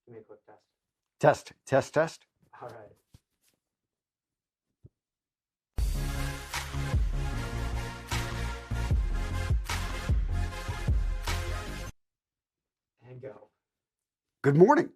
Give me a quick test. Test, test, test. All right. And go. Good morning.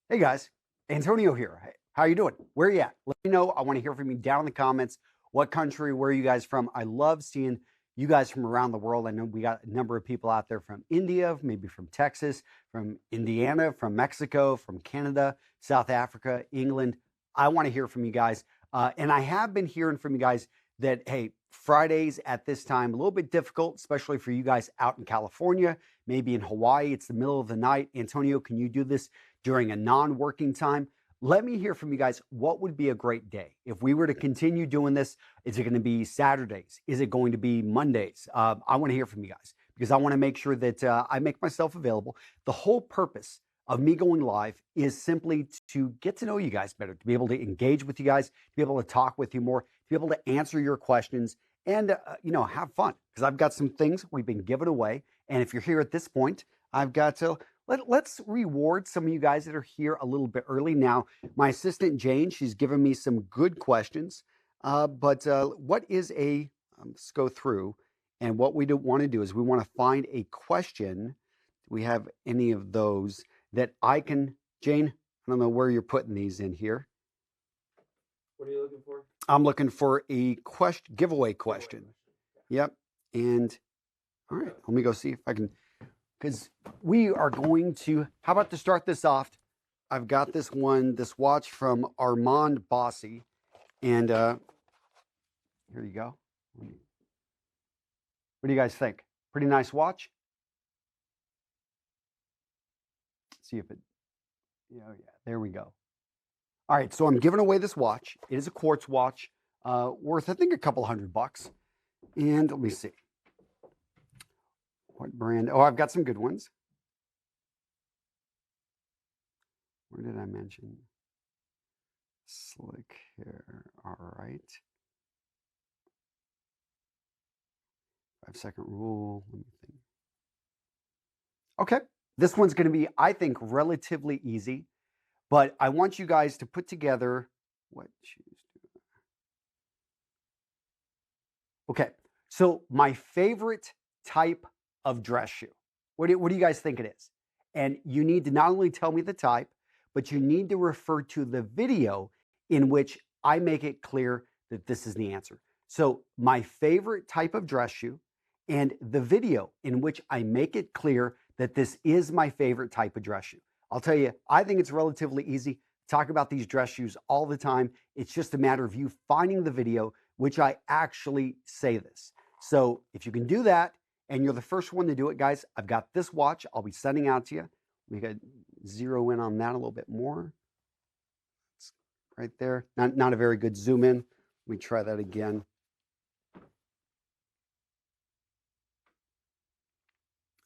Hey guys, Antonio here. Hey, how you doing? Where are you at? Let me know. I want to hear from you down in the comments. What country, where are you guys from? I love seeing you guys from around the world. I know we got a number of people out there from India, maybe from Texas, from Indiana, from Mexico, from Canada, South Africa, England. I want to hear from you guys. And I have been hearing from you guys that, hey, Fridays at this time, a little bit difficult, especially for you guys out in California, maybe in Hawaii. It's the middle of the night. Antonio, can you do this during a non-working time? Let me hear from you guys. What would be a great day? If we were to continue doing this, is it going to be Saturdays? Is it going to be Mondays? I want to hear from you guys because I want to make sure that I make myself available. The whole purpose of me going live is simply to get to know you guys better, to be able to engage with you guys, to be able to talk with you more, to be able to answer your questions and, have fun because I've got some things we've been giving away. And if you're here at this point, I've got to let's reward some of you guys that are here a little bit early. Now, my assistant, Jane, she's given me some good questions. But what is let's go through. And what we want to do is we want to find a question. Do we have any of those that I can, Jane, I don't know where you're putting these in here. What are you looking for? I'm looking for a giveaway question. Yep. And all right, let me go see if I can, because we are going to, how about to start this off? I've got this watch from Armand Bossy. And here you go. What do you guys think? Pretty nice watch. Let's see if it, yeah, there we go. All right, so I'm giving away this watch. It is a quartz watch, worth, I think, a couple $100. And let me see. What brand? Oh, I've got some good ones. Where did I mention? Slick hair. All right. 5-second rule. Let me think. Okay. This one's going to be, I think, relatively easy, but I want you guys to put together what shoes do I... Okay. So my favorite type of dress shoe. What do you guys think it is? And you need to not only tell me the type, but you need to refer to the video in which I make it clear that this is the answer. So my favorite type of dress shoe and the video in which I make it clear that this is my favorite type of dress shoe. I'll tell you, I think it's relatively easy. Talk about these dress shoes all the time. It's just a matter of you finding the video, which I actually say this. So if you can do that, and you're the first one to do it, guys, I've got this watch I'll be sending out to you. We got zero in on that a little bit more. It's right there. Not a very good zoom in. Let me try that again.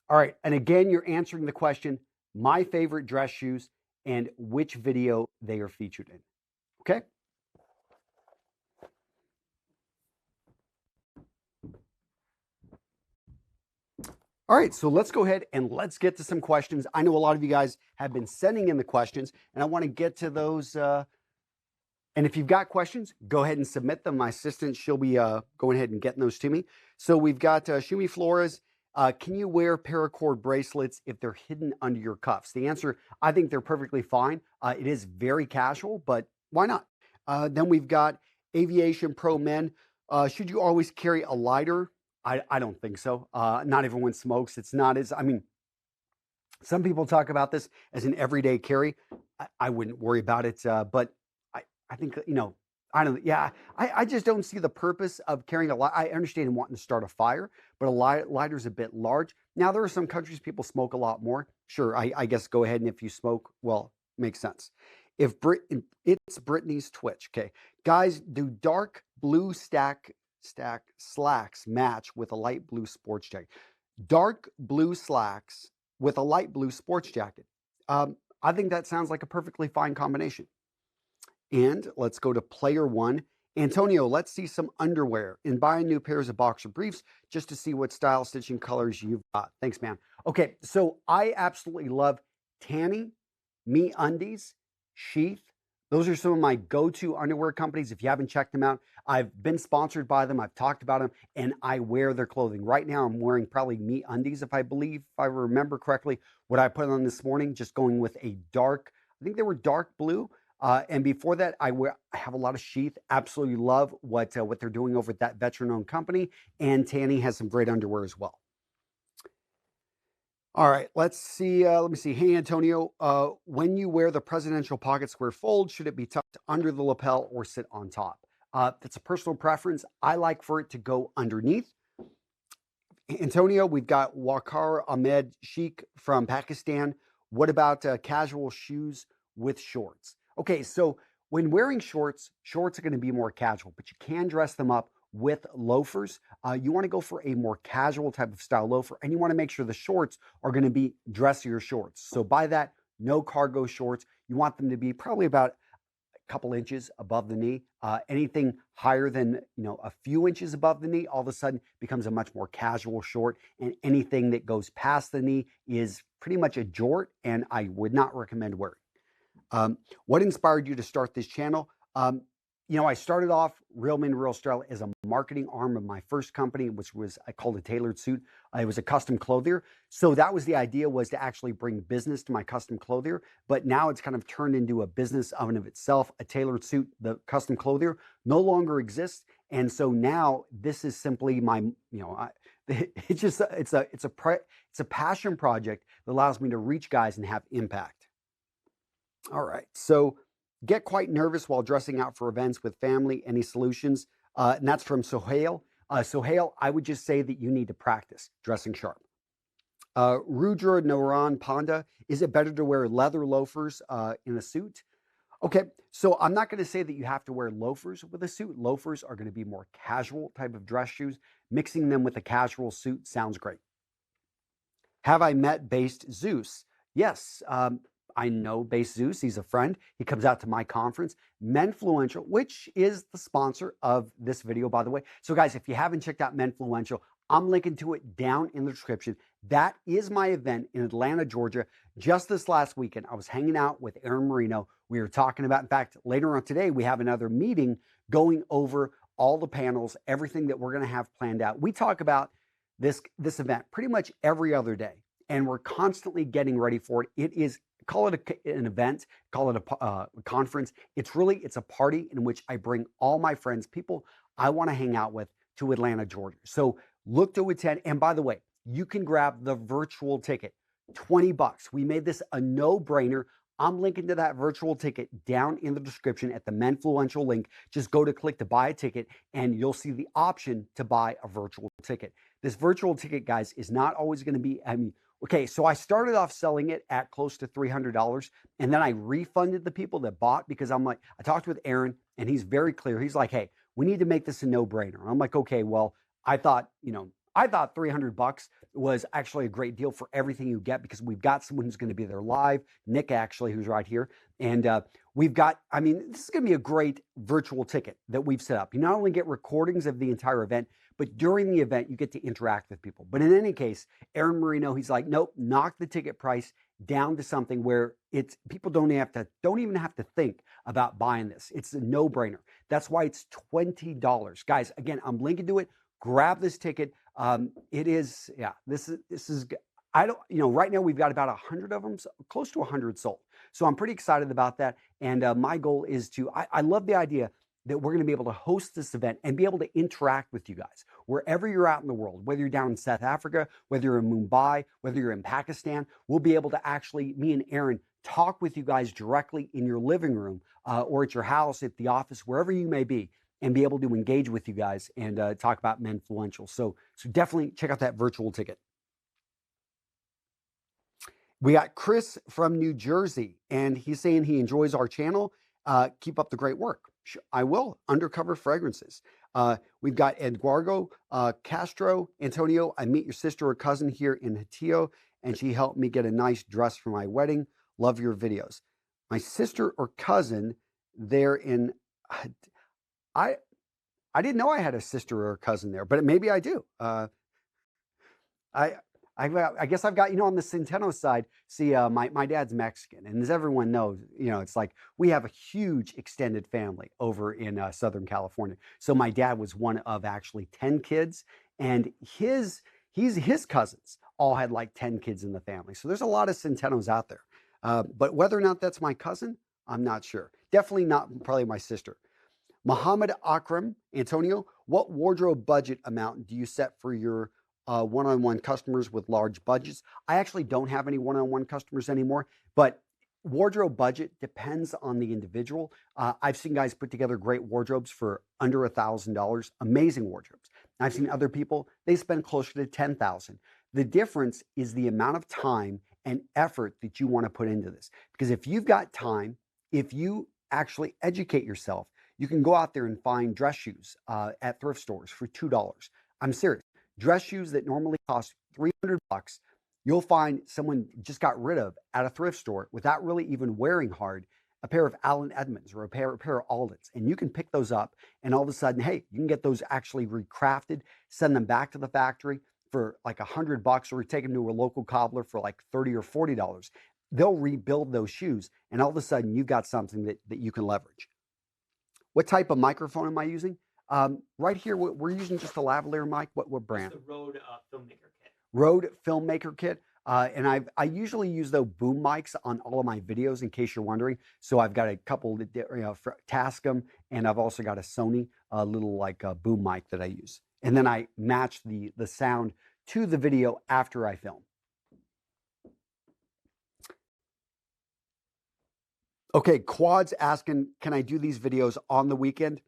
All right, and again, you're answering the question, my favorite dress shoes and which video they are featured in. Okay? All right, so let's go ahead and let's get to some questions. I know a lot of you guys have been sending in the questions, and I want to get to those. And if you've got questions, go ahead and submit them. My assistant, she'll be going ahead and getting those to me. So we've got Shumi Flores. Can you wear paracord bracelets if they're hidden under your cuffs? The answer, I think they're perfectly fine. It is very casual, but why not? Then we've got Aviation Pro Men. Should you always carry a lighter? I don't think so. Not everyone smokes. It's not as, I mean, some people talk about this as an everyday carry. I wouldn't worry about it. But I think, I just don't see the purpose of carrying a lighter. I understand wanting to start a fire, but a lighter's a bit large. Now, there are some countries people smoke a lot more. Sure, I guess go ahead and if you smoke, well, makes sense. It's Brittany's Twitch. Okay, guys, do dark blue stack slacks match with a light blue sports jacket? Dark blue slacks with a light blue sports jacket. I think that sounds like a perfectly fine combination. And let's go to player one. Antonio, let's see some underwear and buy new pairs of boxer briefs just to see what style, stitching, colors you've got. Thanks, man. Okay, so I absolutely love Tammy Me Undies, Sheath. Those are some of my go-to underwear companies. If you haven't checked them out, I've been sponsored by them. I've talked about them, and I wear their clothing. Right now, I'm wearing probably Me Undies, if I remember correctly, what I put on this morning, just going with a dark, I think they were dark blue. And before that, I have a lot of Sheath. Absolutely love what they're doing over at that veteran-owned company. And Tanny has some great underwear as well. All right, let's see. Let me see. Hey, Antonio, when you wear the presidential pocket square fold, should it be tucked under the lapel or sit on top? That's a personal preference. I like for it to go underneath. Antonio, we've got Waqar Ahmed Sheikh from Pakistan. What about casual shoes with shorts? Okay, so when wearing shorts, shorts are going to be more casual, but you can dress them up with loafers. You want to go for a more casual type of style loafer, and you want to make sure the shorts are going to be dressier shorts. So by that, no cargo shorts. You want them to be probably about a couple inches above the knee. Anything higher than a few inches above the knee, all of a sudden becomes a much more casual short. And anything that goes past the knee is pretty much a jort, and I would not recommend wearing. What inspired you to start this channel? I started off Real Men Real Style as a marketing arm of my first company, which was I called a tailored suit. It was a custom clothier. So that was the idea, was to actually bring business to my custom clothier. But now it's kind of turned into a business of and of itself. A tailored suit, the custom clothier, no longer exists. And so now this is simply my, it's a passion project that allows me to reach guys and have impact. All right. So get quite nervous while dressing out for events with family. Any solutions? And that's from Sohail. Sohail, I would just say that you need to practice dressing sharp. Rudra Naran Panda, is it better to wear leather loafers in a suit? Okay, so I'm not going to say that you have to wear loafers with a suit. Loafers are going to be more casual type of dress shoes. Mixing them with a casual suit sounds great. Have I met Based Zeus? Yes. I know Base Zeus. He's a friend. He comes out to my conference, Menfluential, which is the sponsor of this video, by the way. So guys, if you haven't checked out Menfluential, I'm linking to it down in the description. That is my event in Atlanta, Georgia. Just this last weekend, I was hanging out with Aaron Marino. We were talking about, in fact, later on today, we have another meeting going over all the panels, everything that we're going to have planned out. We talk about this event pretty much every other day, and we're constantly getting ready for it. It is, call it an event, call it a conference. It's a party in which I bring all my friends, people I want to hang out with, to Atlanta, Georgia. So look to attend. And by the way, you can grab the virtual ticket, $20. We made this a no-brainer. I'm linking to that virtual ticket down in the description at the Menfluential link. Just go to click to buy a ticket, and you'll see the option to buy a virtual ticket. This virtual ticket, guys, is not always going to be, okay, so I started off selling it at close to $300, and then I refunded the people that bought, because I'm like, I talked with Aaron, and he's very clear. He's like, hey, we need to make this a no-brainer. And I'm like, okay, well, I thought $300 was actually a great deal for everything you get, because we've got someone who's going to be there live, Nick actually, who's right here. And we've got, this is going to be a great virtual ticket that we've set up. You not only get recordings of the entire event, but during the event, you get to interact with people. But in any case, Aaron Marino, he's like, nope, knock the ticket price down to something where it's people don't even have to think about buying this. It's a no-brainer. That's why it's $20. Guys, again, I'm linking to it. Grab this ticket. It is, yeah, this is, right now we've got about 100 of them, so close to 100 sold. So I'm pretty excited about that. And my goal is I love the idea that we're going to be able to host this event and be able to interact with you guys wherever you're out in the world, whether you're down in South Africa, whether you're in Mumbai, whether you're in Pakistan. We'll be able to actually, me and Aaron, talk with you guys directly in your living room or at your house, at the office, wherever you may be, and be able to engage with you guys and talk about Menfluential. So definitely check out that virtual ticket. We got Chris from New Jersey, and he's saying he enjoys our channel. Keep up the great work. I will. Undercover Fragrances. We've got Eduardo Castro. Antonio, I meet your sister or cousin here in Hatillo, and she helped me get a nice dress for my wedding. Love your videos. My sister or cousin there in... I didn't know I had a sister or a cousin there, but maybe I do. I guess I've got, on the Centeno side, see, my dad's Mexican. And as everyone knows, it's like we have a huge extended family over in Southern California. So my dad was one of actually 10 kids, and his cousins all had like 10 kids in the family. So there's a lot of Centenos out there. But whether or not that's my cousin, I'm not sure. Definitely not probably my sister. Muhammad Akram, Antonio, what wardrobe budget amount do you set for your one-on-one customers with large budgets? I actually don't have any one-on-one customers anymore, but wardrobe budget depends on the individual. I've seen guys put together great wardrobes for under $1,000, amazing wardrobes. I've seen other people, they spend closer to $10,000. The difference is the amount of time and effort that you want to put into this. Because if you've got time, if you actually educate yourself, you can go out there and find dress shoes at thrift stores for $2. I'm serious. Dress shoes that normally cost $300, you'll find someone just got rid of at a thrift store without really even wearing hard a pair of Allen Edmonds or a pair of Aldens. And you can pick those up, and all of a sudden, hey, you can get those actually recrafted, send them back to the factory for like $100, or take them to a local cobbler for like $30 or $40. They'll rebuild those shoes, and all of a sudden, you've got something that you can leverage. What type of microphone am I using? Right here, we're using just a lavalier mic. What brand? It's the Rode Filmmaker Kit. Rode Filmmaker Kit. And I usually use those boom mics on all of my videos, in case you're wondering. So I've got a couple for Tascam, and I've also got a Sony little like boom mic that I use. And then I match the sound to the video after I film. Okay, Quad's asking, can I do these videos on the weekend?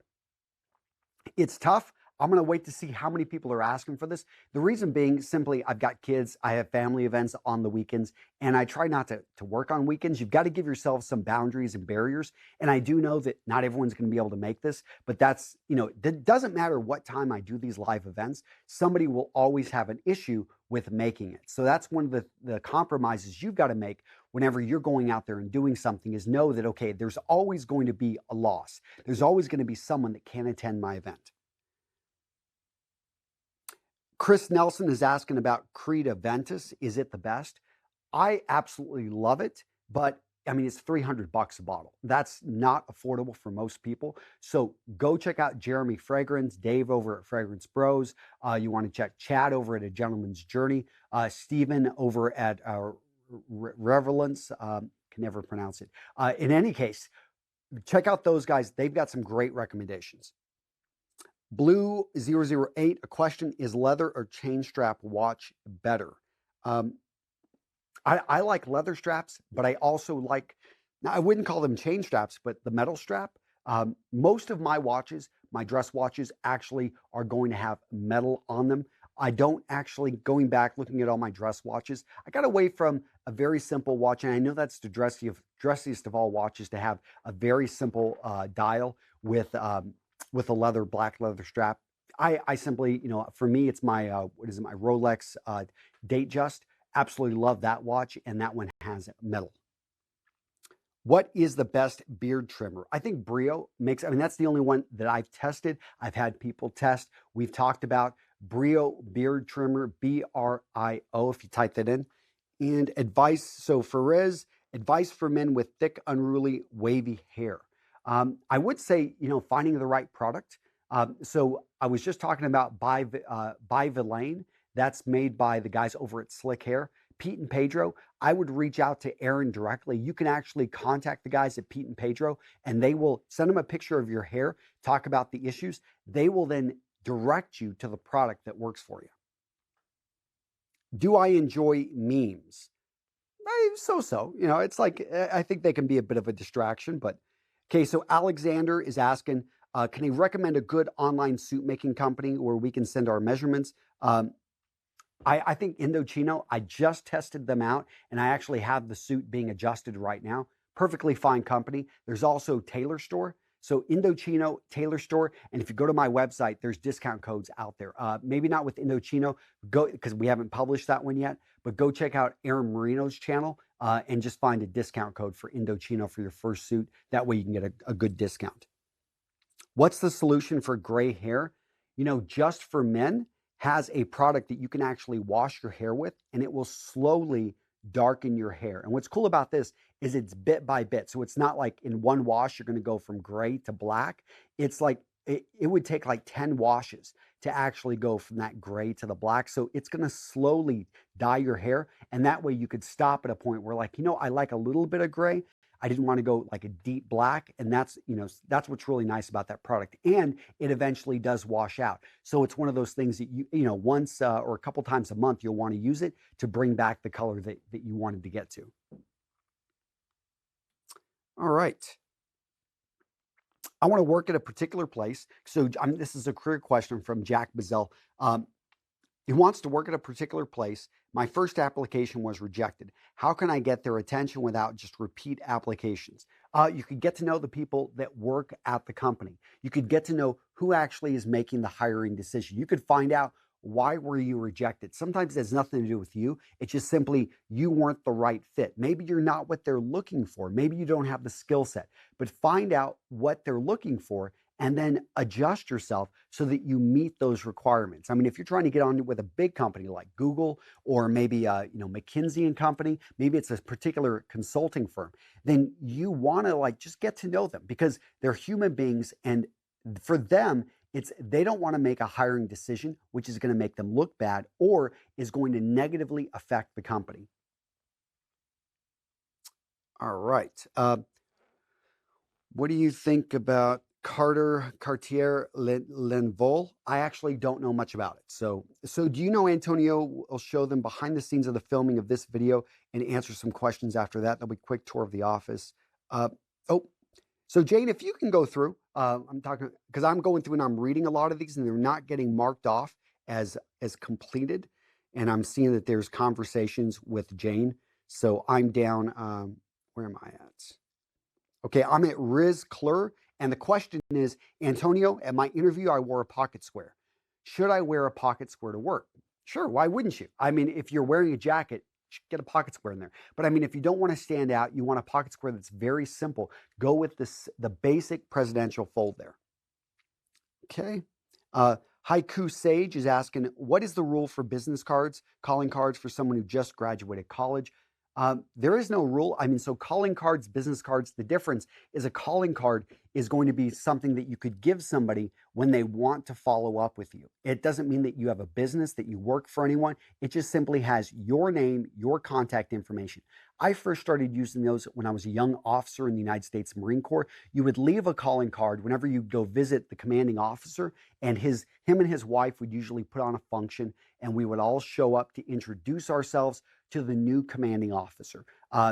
It's tough. I'm going to wait to see how many people are asking for this. The reason being, simply, I've got kids, I have family events on the weekends, and I try not to work on weekends. You've got to give yourself some boundaries and barriers. And I do know that not everyone's going to be able to make this, but that's, it doesn't matter what time I do these live events. Somebody will always have an issue with making it. So that's one of the compromises you've got to make whenever you're going out there and doing something, is know that, okay, there's always going to be a loss. There's always going to be someone that can't attend my event. Chris Nelson is asking about Creed Aventus. Is it the best? I absolutely love it, but I mean, it's $300 a bottle. That's not affordable for most people. So go check out Jeremy Fragrance, Dave over at Fragrance Bros. You want to check Chad over at A Gentleman's Journey, Stephen over at Revelance. Can never pronounce it. In any case, check out those guys. They've got some great recommendations. Blue 008, a question, is leather or chain strap watch better? I like leather straps, but I also like, now I wouldn't call them chain straps, but the metal strap. Most of my watches, my dress watches, actually are going to have metal on them. I don't actually, going back, looking at all my dress watches, I got away from a very simple watch, and I know that's the dressiest of all watches, to have a very simple dial with a black leather strap. I simply, for me, it's my, my Rolex Datejust. Absolutely love that watch, and that one has metal. What is the best beard trimmer? I think Brio makes, that's the only one that I've tested. I've had people test. We've talked about Brio beard trimmer, BRIO, if you type that in. And advice, so Ferez, advice for men with thick, unruly, wavy hair. I would say, finding the right product. So I was just talking about by Villain. That's made by the guys over at Slick Hair. Pete and Pedro, I would reach out to Aaron directly. You can actually contact the guys at Pete and Pedro, and they will send them a picture of your hair, talk about the issues. They will then direct you to the product that works for you. Do I enjoy memes? So. It's like, I think they can be a bit of a distraction, but okay, so Alexander is asking, can he recommend a good online suit making company where we can send our measurements? I think Indochino, I just tested them out, and I actually have the suit being adjusted right now. Perfectly fine company. There's also Tailor Store. So Indochino, Tailor Store, and if you go to my website, there's discount codes out there. Maybe not with Indochino, because we haven't published that one yet, but go check out Aaron Marino's channel and just find a discount code for Indochino for your first suit. That way you can get a good discount. What's the solution for gray hair? Just for men, has a product that you can actually wash your hair with, and it will slowly darken your hair. And what's cool about this is it's bit by bit. So it's not like in one wash, you're going to go from gray to black. It's like it would take like 10 washes to actually go from that gray to the black. So it's going to slowly dye your hair. And that way you could stop at a point where, like, I like a little bit of gray. I didn't want to go like a deep black. And that's what's really nice about that product. And it eventually does wash out. So it's one of those things that once or a couple times a month, you'll want to use it to bring back the color that you wanted to get to. All right. I want to work at a particular place. So this is a career question from Jack Bazell. He wants to work at a particular place. My first application was rejected. How can I get their attention without just repeat applications? You could get to know the people that work at the company. You could get to know who actually is making the hiring decision. You could find out, why were you rejected? Sometimes it has nothing to do with you. It's just simply you weren't the right fit. Maybe you're not what they're looking for. Maybe you don't have the skill set. But find out what they're looking for and then adjust yourself so that you meet those requirements. I mean, if you're trying to get on with a big company like Google or maybe McKinsey and Company, maybe it's a particular consulting firm, then you want to just get to know them, because they're human beings, and for them, they don't want to make a hiring decision which is going to make them look bad or is going to negatively affect the company. All right. What do you think about Cartier Lenvol? I actually don't know much about it. So do you know Antonio will show them behind the scenes of the filming of this video and answer some questions after that? There'll be a quick tour of the office. So Jane, if you can go through, I'm talking because I'm going through and I'm reading a lot of these and they're not getting marked off as completed. And I'm seeing that there's conversations with Jane. So I'm down, where am I at? Okay, I'm at Riz Klur. And the question is, Antonio, at my interview, I wore a pocket square. Should I wear a pocket square to work? Sure, why wouldn't you? I mean, if you're wearing a jacket, get a pocket square in there. But I mean, if you don't want to stand out, you want a pocket square that's very simple, go with the basic presidential fold there. Okay. Haiku Sage is asking, what is the rule for business cards, calling cards for someone who just graduated college? There is no rule. I mean, so calling cards, business cards, the difference is a calling card is going to be something that you could give somebody when they want to follow up with you. It doesn't mean that you have a business, that you work for anyone. It just simply has your name, your contact information. I first started using those when I was a young officer in the United States Marine Corps. You would leave a calling card whenever you go visit the commanding officer, and him and his wife would usually put on a function, and we would all show up to introduce ourselves to the new commanding officer.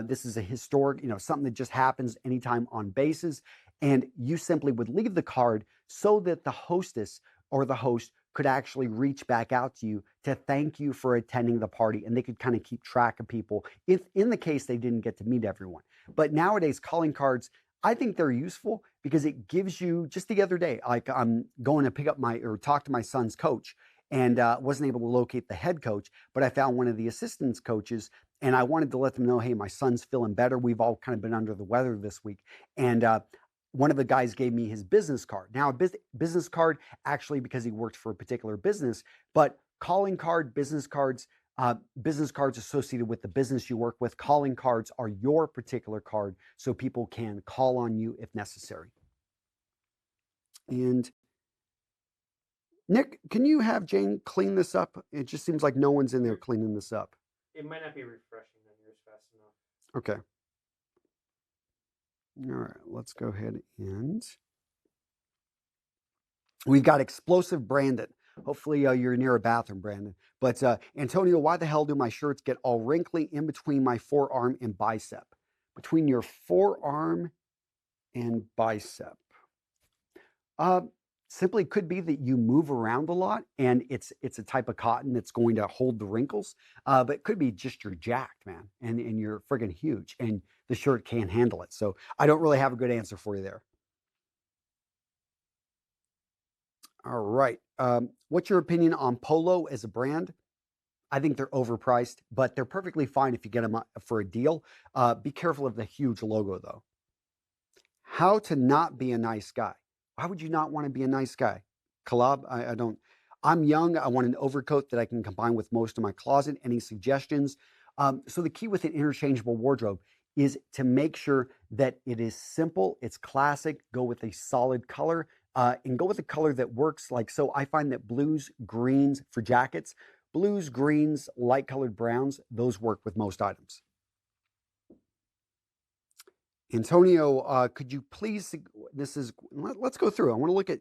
This is a historic, something that just happens anytime on bases. And you simply would leave the card so that the hostess or the host could actually reach back out to you to thank you for attending the party. And they could kind of keep track of people if in the case they didn't get to meet everyone. But nowadays, calling cards, I think they're useful because it gives you, just the other day, like I'm going to talk to my son's coach, and wasn't able to locate the head coach, but I found one of the assistant coaches, and I wanted to let them know, hey, my son's feeling better. We've all kind of been under the weather this week. And one of the guys gave me his business card. Now, a business card, actually, because he worked for a particular business, but calling card, business cards associated with the business you work with, calling cards are your particular card, so people can call on you if necessary. And Nick, can you have Jane clean this up? It just seems like no one's in there cleaning this up. It might not be refreshing on yours fast enough. Okay. All right, let's go ahead and we've got explosive Brandon. Hopefully you're near a bathroom, Brandon. But Antonio, why the hell do my shirts get all wrinkly in between my forearm and bicep? Between your forearm and bicep. Simply could be that you move around a lot and it's a type of cotton that's going to hold the wrinkles. But it could be just you're jacked, man, and you're friggin' huge and the shirt can't handle it. So I don't really have a good answer for you there. All right. What's your opinion on Polo as a brand? I think they're overpriced, but they're perfectly fine if you get them for a deal. Be careful of the huge logo, though. How to not be a nice guy. Why would you not want to be a nice guy? Kalab, I'm young. I want an overcoat that I can combine with most of my closet. Any suggestions? So the key with an interchangeable wardrobe is to make sure that it is simple, it's classic, go with a solid color, and go with a color that works. Like, so I find that blues, greens for jackets, blues, greens, light colored browns, those work with most items. Antonio, could you please, let's go through. I want to look at,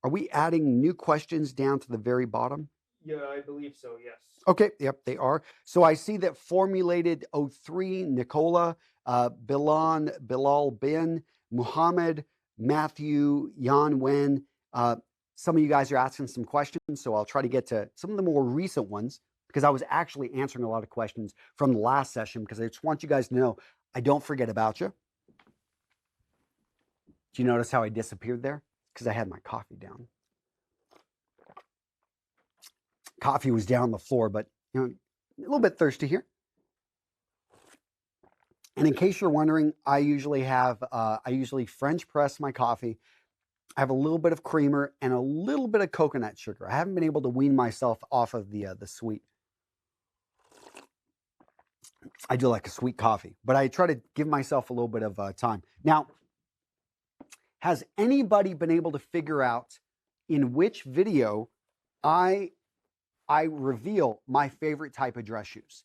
are we adding new questions down to the very bottom? Yeah, I believe so, yes. Okay, yep, they are. So I see that formulated 03, Nicola, Bilal bin, Muhammad, Matthew, Yan Wen. Some of you guys are asking some questions, so I'll try to get to some of the more recent ones because I was actually answering a lot of questions from the last session because I just want you guys to know I don't forget about you. Do you notice how I disappeared there? Because I had my coffee down. Coffee was down on the floor, but you know, a little bit thirsty here. And in case you're wondering, I usually French press my coffee. I have a little bit of creamer and a little bit of coconut sugar. I haven't been able to wean myself off of the sweet. I do like a sweet coffee, but I try to give myself a little bit of time. Now, has anybody been able to figure out in which video I reveal my favorite type of dress shoes?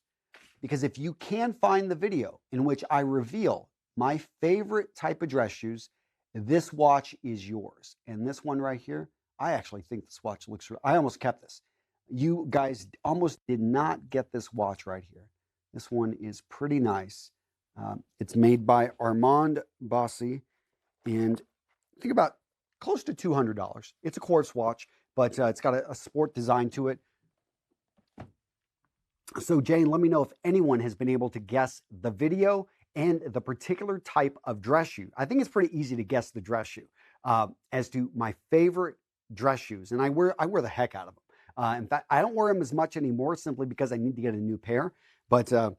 Because if you can find the video in which I reveal my favorite type of dress shoes, this watch is yours. And this one right here, I actually think this watch looks, I almost kept this. You guys almost did not get this watch right here. This one is pretty nice. It's made by Armand Bossy, and think about close to $200. It's a quartz watch, but it's got a sport design to it. So Jane, let me know if anyone has been able to guess the video and the particular type of dress shoe. I think it's pretty easy to guess the dress shoe as to my favorite dress shoes. And I wear the heck out of them. In fact, I don't wear them as much anymore simply because I need to get a new pair. But all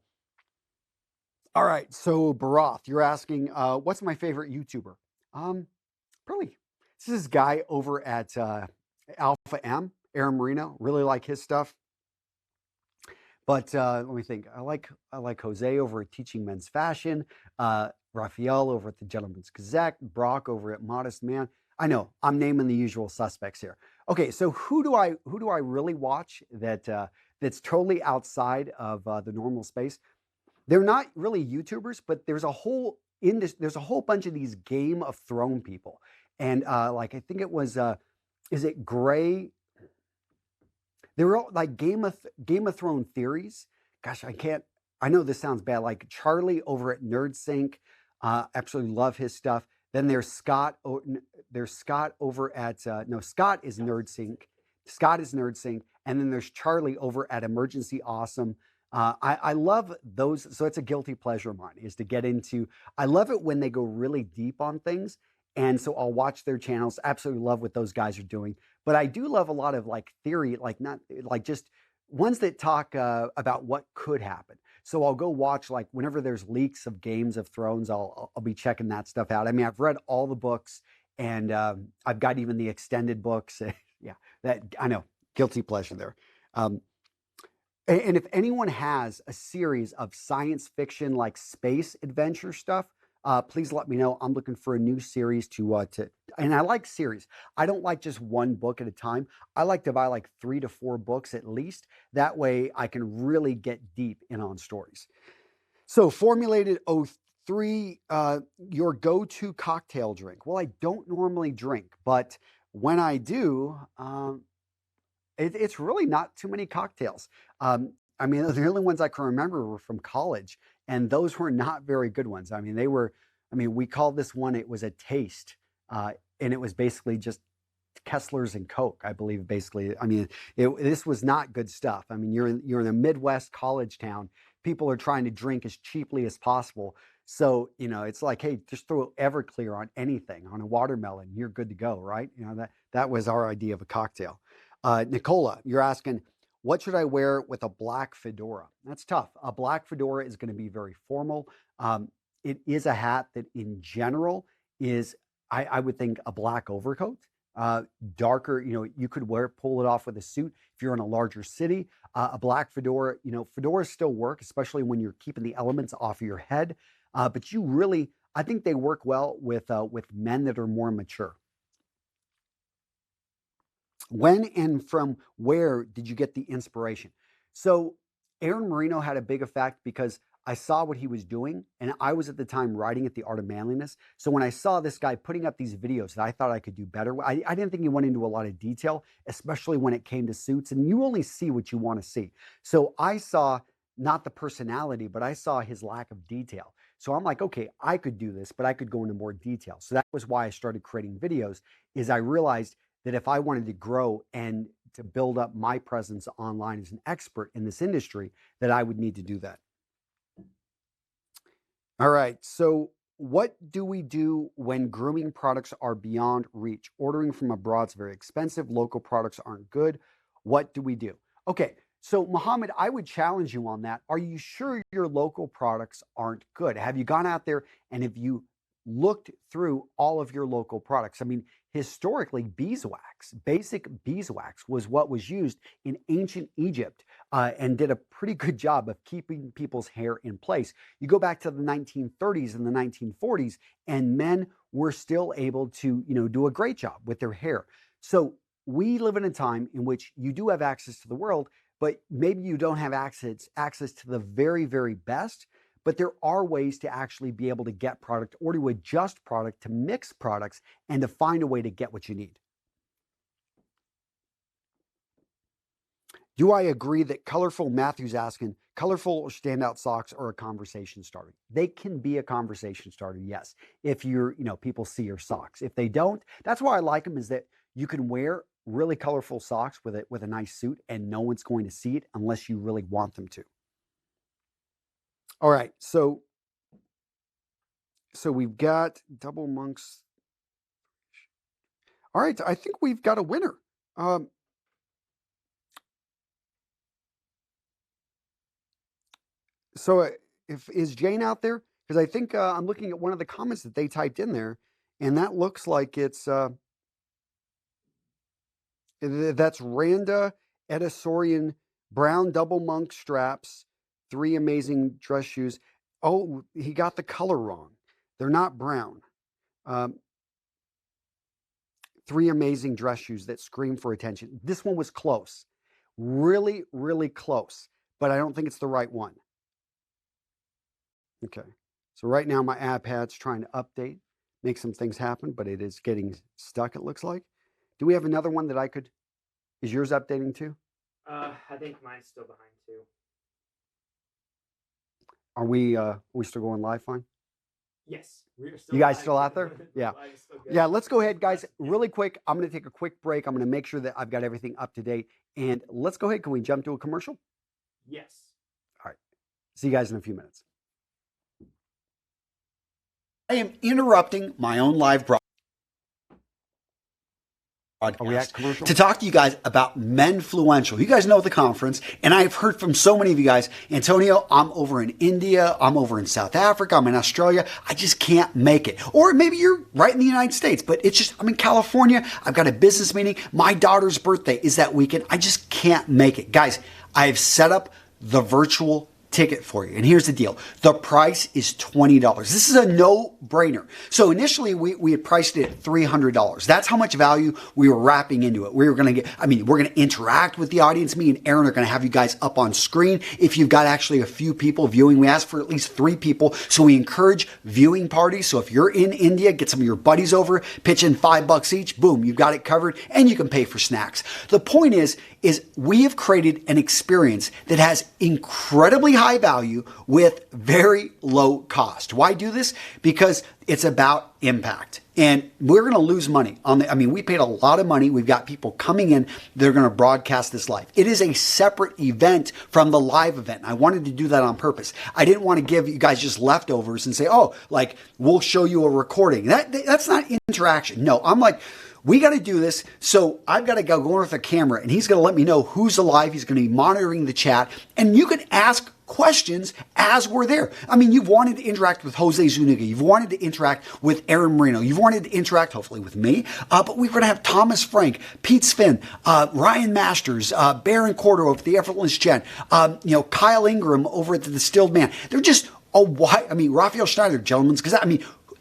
right, so Barath, you're asking, what's my favorite YouTuber? Probably this is guy over at Alpha M, Aaron Marino. Really like his stuff. But let me think. I like Jose over at Teaching Men's Fashion, Raphael over at the Gentleman's Gazette, Brock over at Modest Man. I know I'm naming the usual suspects here. Okay, so who do I really watch that's totally outside of the normal space? They're not really YouTubers, but there's a whole bunch of these Game of Thrones people, and like I think it was is it Gray? They were all like Game of Thrones theories. Gosh, I know this sounds bad. Like Charlie over at NerdSync, absolutely love his stuff. Then there's Scott. There's Scott over at no, Scott is NerdSync. Scott is NerdSync, and then there's Charlie over at Emergency Awesome. I love those. So it's a guilty pleasure of mine is to get into. I love it when they go really deep on things. And so I'll watch their channels. Absolutely love what those guys are doing. But I do love a lot of like theory, like not like just ones that talk about what could happen. So I'll go watch like whenever there's leaks of Games of Thrones, I'll be checking that stuff out. I mean, I've read all the books and I've got even the extended books. Yeah, that I know, guilty pleasure there. And if anyone has a series of science fiction like space adventure stuff, please let me know. I'm looking for a new series and I like series. I don't like just one book at a time. I like to buy like 3 to 4 books at least. That way I can really get deep in on stories. So formulated 03, your go-to cocktail drink. Well, I don't normally drink, but when I do, it's really not too many cocktails. I mean, the only ones I can remember were from college, and those were not very good ones. I mean, we called this one, it was a taste, and it was basically just Kessler's and Coke, I believe, basically. I mean, this was not good stuff. I mean, you're in a Midwest college town. People are trying to drink as cheaply as possible. So, you know, it's like, hey, just throw Everclear on anything, on a watermelon, you're good to go, right? You know, that was our idea of a cocktail. Nicola, you're asking, what should I wear with a black fedora? That's tough. A black fedora is going to be very formal. It is a hat that in general is, I would think, a black overcoat. darker, you could pull it off with a suit if you're in a larger city. A black fedora, fedoras still work, especially when you're keeping the elements off of your head. But I think they work well with men that are more mature. When and from where did you get the inspiration? So Aaron Marino had a big effect because I saw what he was doing, and I was at the time writing at The Art of Manliness. So when I saw this guy putting up these videos that I thought I could do better, I didn't think he went into a lot of detail, especially when it came to suits, and you only see what you want to see. So I saw not the personality, but I saw his lack of detail. So I'm like, okay, I could do this, but I could go into more detail. So that was why I started creating videos, is I realized that if I wanted to grow and to build up my presence online as an expert in this industry, that I would need to do that. All right, so what do we do when grooming products are beyond reach? Ordering from abroad is very expensive. Local products aren't good. What do we do? Okay, so Muhammad, I would challenge you on that. Are you sure your local products aren't good? Have you gone out there and have you looked through all of your local products? I mean, historically, beeswax, basic beeswax was what was used in ancient Egypt and did a pretty good job of keeping people's hair in place. You go back to the 1930s and the 1940s, and men were still able to, do a great job with their hair. So we live in a time in which you do have access to the world, but maybe you don't have access to the very, very best. But there are ways to actually be able to get product or to adjust product, to mix products, and to find a way to get what you need. Do I agree that colorful, Matthew's asking, colorful or standout socks are a conversation starter? They can be a conversation starter, yes. If people see your socks. If they don't, that's why I like them, is that you can wear really colorful socks with a nice suit and no one's going to see it unless you really want them to. All right, so we've got double monks. All right, I think we've got a winner. So is Jane out there? Because I think I'm looking at one of the comments that they typed in there, and that looks like it's that's Randa Edisorian brown double monk straps. 3 amazing dress shoes. Oh, he got the color wrong. They're not brown. 3 amazing dress shoes that scream for attention. This one was close. Really, really close. But I don't think it's the right one. Okay. So right now my iPad's trying to update, make some things happen, but it is getting stuck, it looks like. Do we have another one that I could... Is yours updating too? I think mine's still behind too. Are we still going live fine? Yes. We're still you guys live. still out there? Yeah. Yeah, let's go ahead, guys. Really quick, I'm going to take a quick break. I'm going to make sure that I've got everything up to date. And let's go ahead. Can we jump to a commercial? Yes. All right. See you guys in a few minutes. I am interrupting my own live broadcast to talk to you guys about Menfluential. You guys know the conference, and I've heard from so many of you guys, Antonio, I'm over in India, I'm over in South Africa, I'm in Australia, I just can't make it. Or maybe you're right in the United States, but it's just, I'm in California, I've got a business meeting, my daughter's birthday is that weekend, I just can't make it. Guys, I've set up the virtual ticket for you. And here's the deal. The price is $20. This is a no-brainer. So initially we had priced it at $300. That's how much value we were wrapping into it. We were going to get, we're going to interact with the audience. Me and Aaron are going to have you guys up on screen. If you've got actually a few people viewing, we ask for at least 3 people. So we encourage viewing parties. So if you're in India, get some of your buddies over, pitch in $5 each, boom, you've got it covered, and you can pay for snacks. The point is we have created an experience that has incredibly high value with very low cost. Why do this? Because it's about impact. And we're going to lose money on we paid a lot of money. We've got people coming in. They're going to broadcast this live. It is a separate event from the live event. I wanted to do that on purpose. I didn't want to give you guys just leftovers and say, we'll show you a recording. That's not interaction. No, I'm like, we got to do this. So I've got to go with a camera, and he's going to let me know who's alive. He's going to be monitoring the chat, and you can ask questions as we're there. I mean, you've wanted to interact with Jose Zuniga. You've wanted to interact with Aaron Marino. You've wanted to interact, hopefully, with me. But we're going to have Thomas Frank, Pete Svin, Ryan Masters, Baron Cordero of the Effortless Gen, Kyle Ingram over at the Distilled Man. They're just Raphael Schneider, gentlemen, because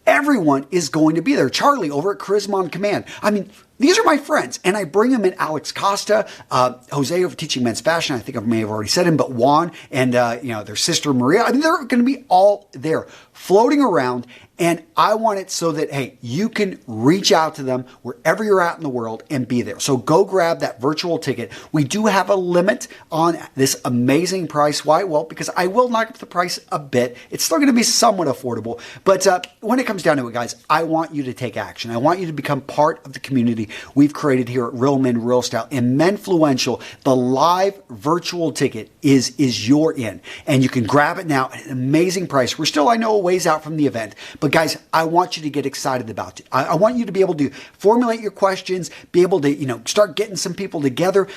everyone is going to be there. Charlie over at Charisma on Command. I mean, these are my friends, and I bring them in. Alex Costa, Jose over Teaching Men's Fashion. I think I may have already said him, but Juan and their sister Maria. I mean, they're going to be all there, floating around. And I want it so that, hey, you can reach out to them wherever you're at in the world and be there. So go grab that virtual ticket. We do have a limit on this amazing price. Why? Well, because I will knock up the price a bit. It's still going to be somewhat affordable. But when it comes down to it, guys, I want you to take action. I want you to become part of the community we've created here at Real Men, Real Style. And Menfluential, the live virtual ticket is your in. And you can grab it now at an amazing price. We're still, I know, a ways out from the event. But guys, I want you to get excited about it. I want you to be able to formulate your questions, be able to, start getting some people together.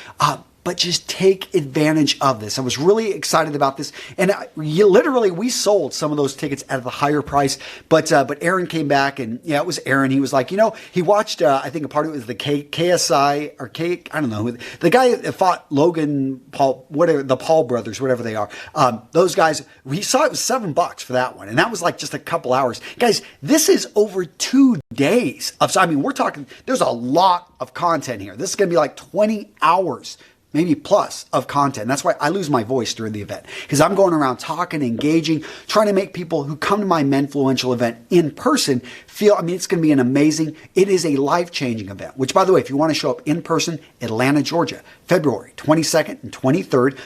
But just take advantage of this. I was really excited about this. And we sold some of those tickets at the higher price. But Aaron came back, and it was Aaron. He was like, he watched, I think a part of it was the KSI or I don't know, the guy that fought Logan Paul, whatever, the Paul brothers, whatever they are. Those guys, he saw it was $7 for that one. And that was like just a couple hours. Guys, this is over 2 days we're talking, there's a lot of content here. This is going to be like 20 hours maybe plus of content. That's why I lose my voice during the event, because I'm going around talking, engaging, trying to make people who come to my Menfluential event in person feel, it's going to be it is a life-changing event, which, by the way, if you want to show up in person, Atlanta, Georgia, February 22nd and 23rd,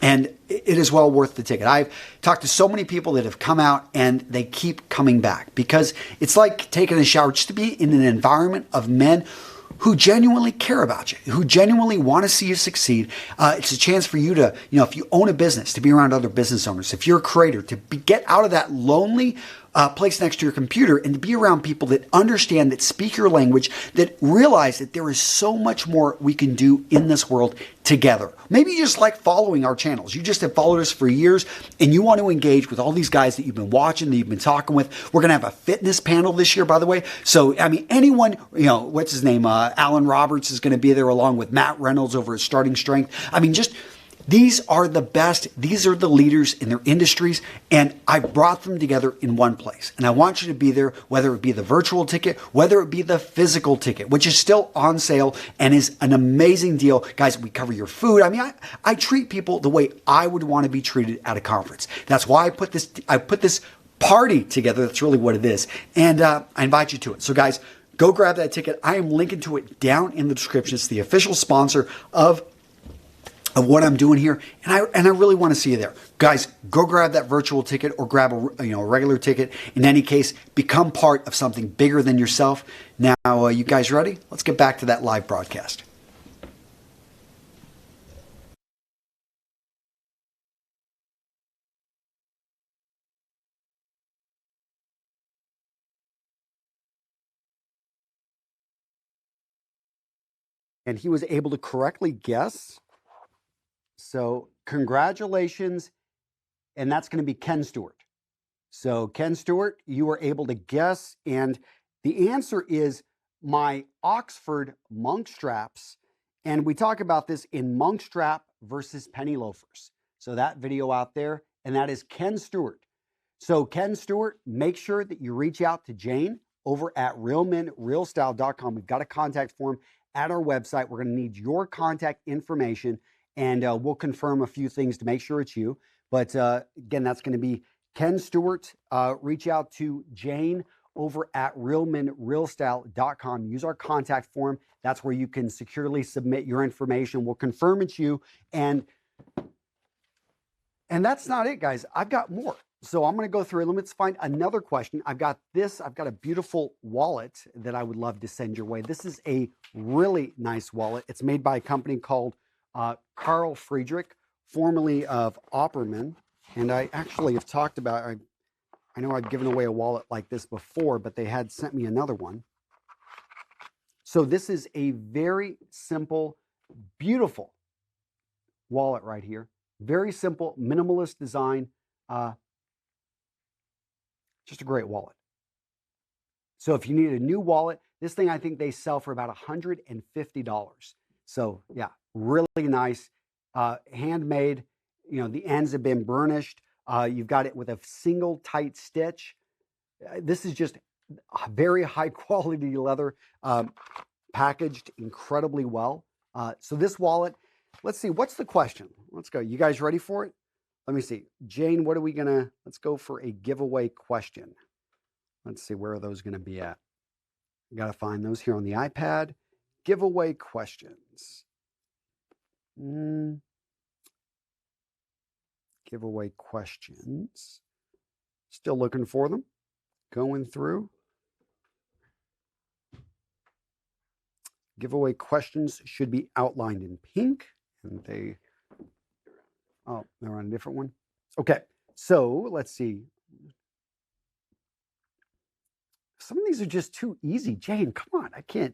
and it is well worth the ticket. I've talked to so many people that have come out, and they keep coming back, because it's like taking a shower, just to be in an environment of men who genuinely care about you, who genuinely want to see you succeed. It's a chance for you to, if you own a business, to be around other business owners. If you're a creator, to get out of that lonely place next to your computer and to be around people that understand, that speak your language, that realize that there is so much more we can do in this world together. Maybe you just like following our channels. You just have followed us for years, and you want to engage with all these guys that you've been watching, that you've been talking with. We're going to have a fitness panel this year, by the way. So, anyone, what's his name? Alan Roberts is going to be there, along with Matt Reynolds over at Starting Strength. These are the best. These are the leaders in their industries, and I brought them together in one place. And I want you to be there, whether it be the virtual ticket, whether it be the physical ticket, which is still on sale and is an amazing deal. Guys, we cover your food. I treat people the way I would want to be treated at a conference. That's why I put this party together. That's really what it is. And I invite you to it. So guys, go grab that ticket. I am linking to it down in the description. It's the official sponsor of what I'm doing here, and I really want to see you there. Guys, go grab that virtual ticket or grab a regular ticket. In any case, become part of something bigger than yourself. Now, you guys ready? Let's get back to that live broadcast. And he was able to correctly guess. So congratulations. And that's going to be Ken Stewart. So Ken Stewart, you were able to guess. And the answer is my Oxford monk straps. And we talk about this in Monk Strap versus Penny Loafers. So that video out there, and that is Ken Stewart. So Ken Stewart, make sure that you reach out to Jane over at realmenrealstyle.com. We've got a contact form at our website. We're going to need your contact information, and we'll confirm a few things to make sure it's you. But again, that's going to be Ken Stewart. Reach out to Jane over at realmenrealstyle.com. Use our contact form. That's where you can securely submit your information. We'll confirm it's you. And that's not it, guys. I've got more. So I'm going to go through it. Let's find another question. I've got a beautiful wallet that I would love to send your way. This is a really nice wallet. It's made by a company called Carl Friedrich, formerly of Opperman. And I actually have talked about, I know I've given away a wallet like this before, but they had sent me another one. So this is a very simple, beautiful wallet right here. Very simple, minimalist design. Just a great wallet. So if you need a new wallet, this thing, I think they sell for about $150. So yeah, really nice, handmade. You know, the ends have been burnished. You've got it with a single tight stitch. This is just very high quality leather, packaged incredibly well. So this wallet, let's see, what's the question? Let's go. You guys ready for it? Let me see. Jane, what are we gonna, let's go for a giveaway question. Let's see, where are those gonna be at? I gotta find those here on the iPad. Giveaway questions. Giveaway questions. Still looking for them. Going through. Giveaway questions should be outlined in pink. And they, oh, they're on a different one. Okay, so let's see. Some of these are just too easy. Jane, come on, I can't.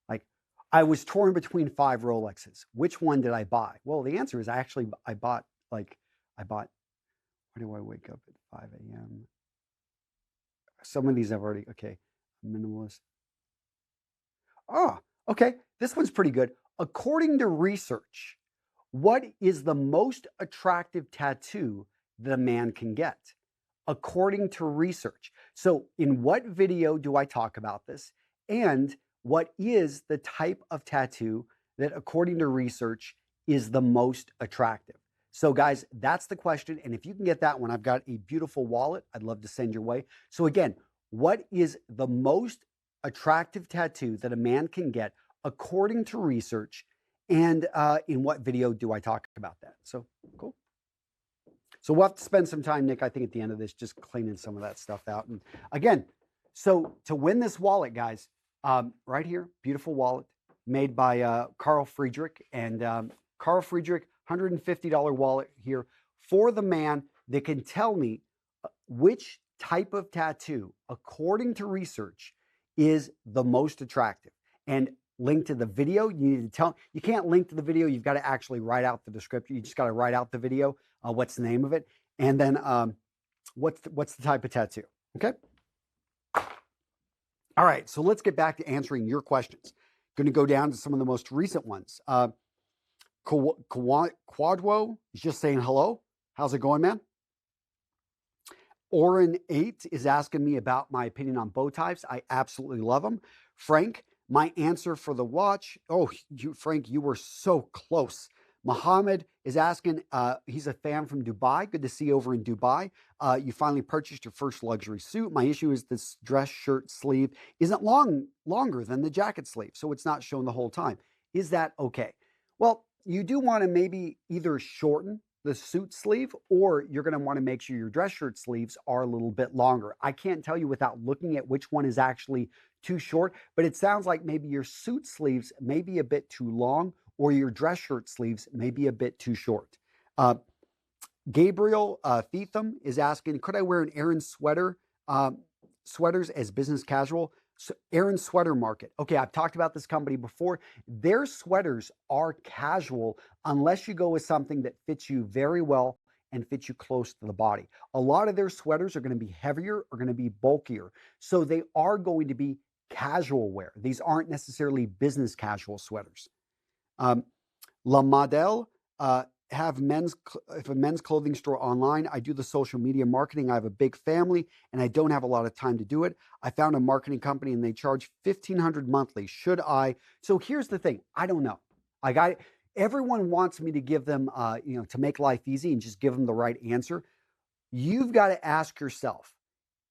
Like, I was torn between 5 Rolexes. Which one did I buy? Well, the answer is I bought, why do I wake up at 5 a.m.? Some of these I've already, okay, minimalist. Oh, okay, this one's pretty good. According to research, what is the most attractive tattoo that a man can get? According to research. So in what video do I talk about this? And what is the type of tattoo that, according to research, is the most attractive? So guys, that's the question. And if you can get that one, I've got a beautiful wallet I'd love to send your way. So again, what is the most attractive tattoo that a man can get according to research? And in what video do I talk about that? So cool. So we'll have to spend some time, Nick, I think at the end of this, just cleaning some of that stuff out. And again, so to win this wallet, guys, right here, beautiful wallet made by Carl Friedrich. And Carl Friedrich, $150 wallet here for the man that can tell me which type of tattoo, according to research, is the most attractive. And link to the video, you need to tell, you can't link to the video, you've got to actually write out the description. You just got to write out the video, what's the name of it, and then what's the type of tattoo, okay? All right, so let's get back to answering your questions. Going to go down to some of the most recent ones. Quadwo is just saying hello. How's it going, man? Orin8 is asking me about my opinion on bow ties. I absolutely love them. Frank, my answer for the watch. Oh, Frank, you were so close. Mohammed is asking, he's a fan from Dubai. Good to see you over in Dubai. You finally purchased your first luxury suit. My issue is this dress shirt sleeve isn't longer than the jacket sleeve, so it's not shown the whole time. Is that okay? Well, you do want to maybe either shorten the suit sleeve, or you're going to want to make sure your dress shirt sleeves are a little bit longer. I can't tell you without looking at which one is actually too short, but it sounds like maybe your suit sleeves may be a bit too long, or your dress shirt sleeves may be a bit too short. Gabriel Theetham is asking, could I wear an Aaron sweaters as business casual? So Aaron Sweater Market. Okay, I've talked about this company before. Their sweaters are casual unless you go with something that fits you very well and fits you close to the body. A lot of their sweaters are going to be heavier or going to be bulkier. So they are going to be casual wear. These aren't necessarily business casual sweaters. La Model, have a men's clothing store online. I do the social media marketing. I have a big family and I don't have a lot of time to do it. I found a marketing company and they charge $1,500 monthly. Should I? So here's the thing. I don't know. Everyone wants me to give them, to make life easy and just give them the right answer. You've got to ask yourself,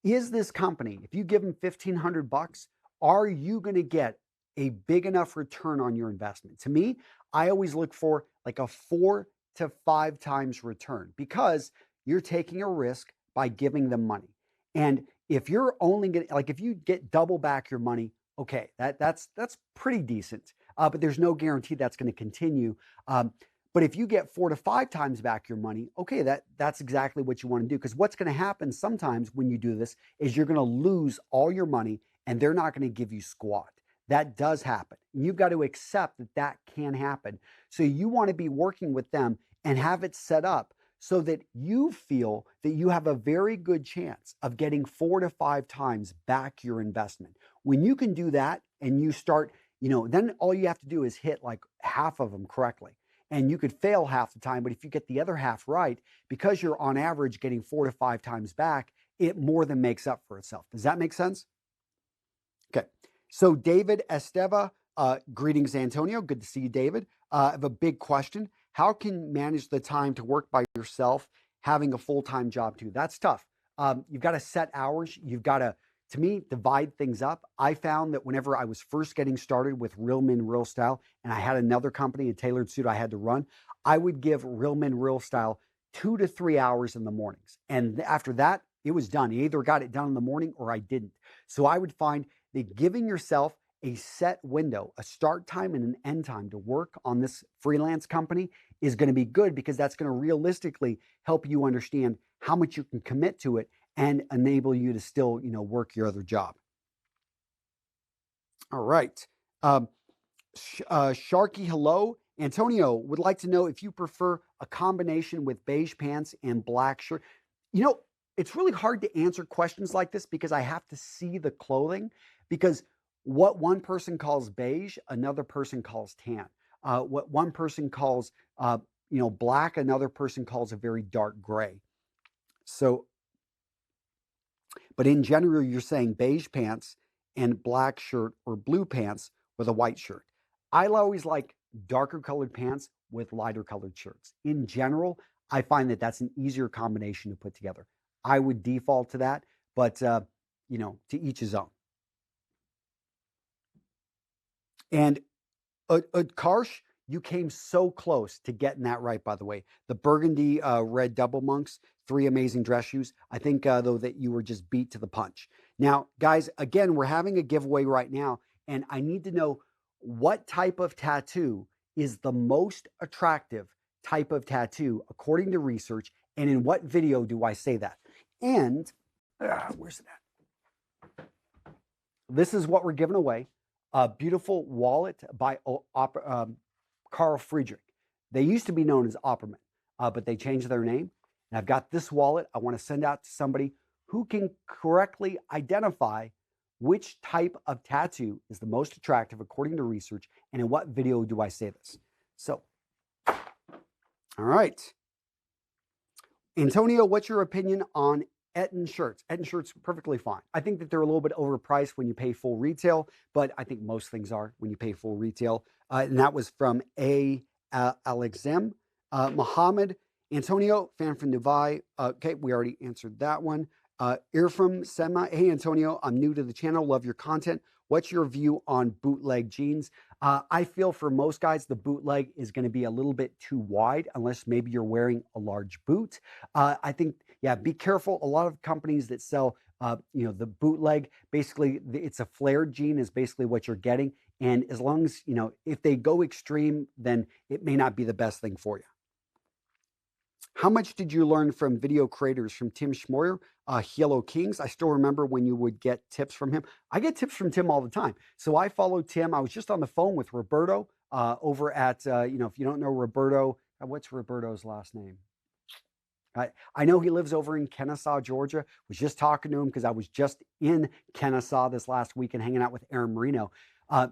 is this company, if you give them $1,500, are you going to get a big enough return on your investment? To me, I always look for like a 4 to 5 times return, because you're taking a risk by giving them money. And if you're only getting, like, if you get double back your money, okay, that's pretty decent. But there's no guarantee that's going to continue. But if you get 4 to 5 times back your money, okay, that's exactly what you want to do. Because what's going to happen sometimes when you do this is you're going to lose all your money and they're not going to give you squat. That does happen. You've got to accept that that can happen. So you want to be working with them and have it set up so that you feel that you have a very good chance of getting 4 to 5 times back your investment. When you can do that and you start, then all you have to do is hit like half of them correctly. And you could fail half the time, but if you get the other half right, because you're on average getting 4 to 5 times back, it more than makes up for itself. Does that make sense? Okay. So David Esteva, greetings, Antonio. Good to see you, David. I have a big question. How can you manage the time to work by yourself, having a full-time job too? That's tough. You've got to set hours. You've got to me, divide things up. I found that whenever I was first getting started with Real Men Real Style, and I had another company, a tailored suit I had to run, I would give Real Men Real Style 2 to 3 hours in the mornings. And after that, it was done. You either got it done in the morning or I didn't. So I would find that giving yourself a set window, a start time and an end time to work on this freelance company is going to be good, because that's going to realistically help you understand how much you can commit to it and enable you to still, work your other job. All right. Sharky, hello. Antonio would like to know if you prefer a combination with beige pants and black shirt. It's really hard to answer questions like this because I have to see the clothing, because what one person calls beige, another person calls tan. What one person calls, black, another person calls a very dark gray. So, but in general, you're saying beige pants and black shirt, or blue pants with a white shirt. I always like darker colored pants with lighter colored shirts. In general, I find that that's an easier combination to put together. I would default to that, but to each his own. And Karsh, you came so close to getting that right, by the way. The burgundy red double monks, 3 amazing dress shoes. I think, though, that you were just beat to the punch. Now, guys, again, we're having a giveaway right now, and I need to know what type of tattoo is the most attractive type of tattoo according to research, and in what video do I say that? And where's it at? This is what we're giving away. A beautiful wallet by Carl Friedrich. They used to be known as Opperman, but they changed their name. And I've got this wallet I want to send out to somebody who can correctly identify which type of tattoo is the most attractive according to research, and in what video do I say this. So, all right. Antonio, what's your opinion on Eton shirts? Eton shirts, perfectly fine. I think that they're a little bit overpriced when you pay full retail, but I think most things are when you pay full retail. And that was from Alexem. Mohammed, Antonio, fan from Dubai. Okay, we already answered that one. Irfam Sema, hey Antonio, I'm new to the channel, love your content. What's your view on bootleg jeans? I feel for most guys, the bootleg is going to be a little bit too wide, unless maybe you're wearing a large boot. I think, yeah, be careful. A lot of companies that sell, the bootleg, basically it's a flared jean is basically what you're getting. And as long as, if they go extreme, then it may not be the best thing for you. How much did you learn from video creators from Tim Schmoyer, Hello Kings? I still remember when you would get tips from him. I get tips from Tim all the time. So I follow Tim. I was just on the phone with Roberto over at, if you don't know Roberto, what's Roberto's last name? I know he lives over in Kennesaw, Georgia. Was just talking to him because I was just in Kennesaw this last weekend hanging out with Aaron Marino.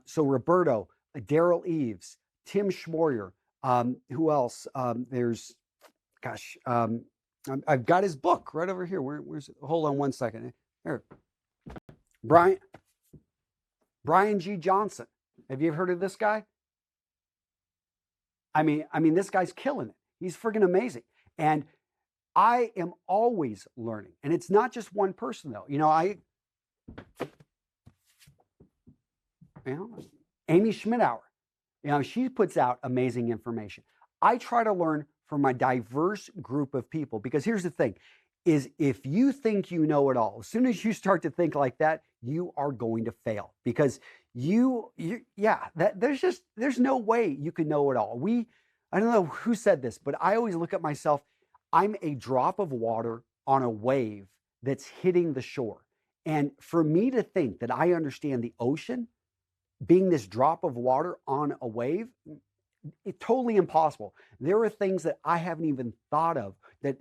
So Roberto, Daryl Eves, Tim Schmoyer, who else? There's... Gosh, I've got his book right over here. Where's it? Hold on one second. Here. Brian G. Johnson. Have you ever heard of this guy? I mean, this guy's killing it. He's freaking amazing. And I am always learning. And it's not just one person, though. Amy Schmidauer, she puts out amazing information. I try to learn from a diverse group of people, because here's the thing, is if you think you know it all, as soon as you start to think like that, you are going to fail, because there's no way you can know it all. I don't know who said this, but I always look at myself, I'm a drop of water on a wave that's hitting the shore. And for me to think that I understand the ocean, being this drop of water on a wave, it's totally impossible. There are things that I haven't even thought of that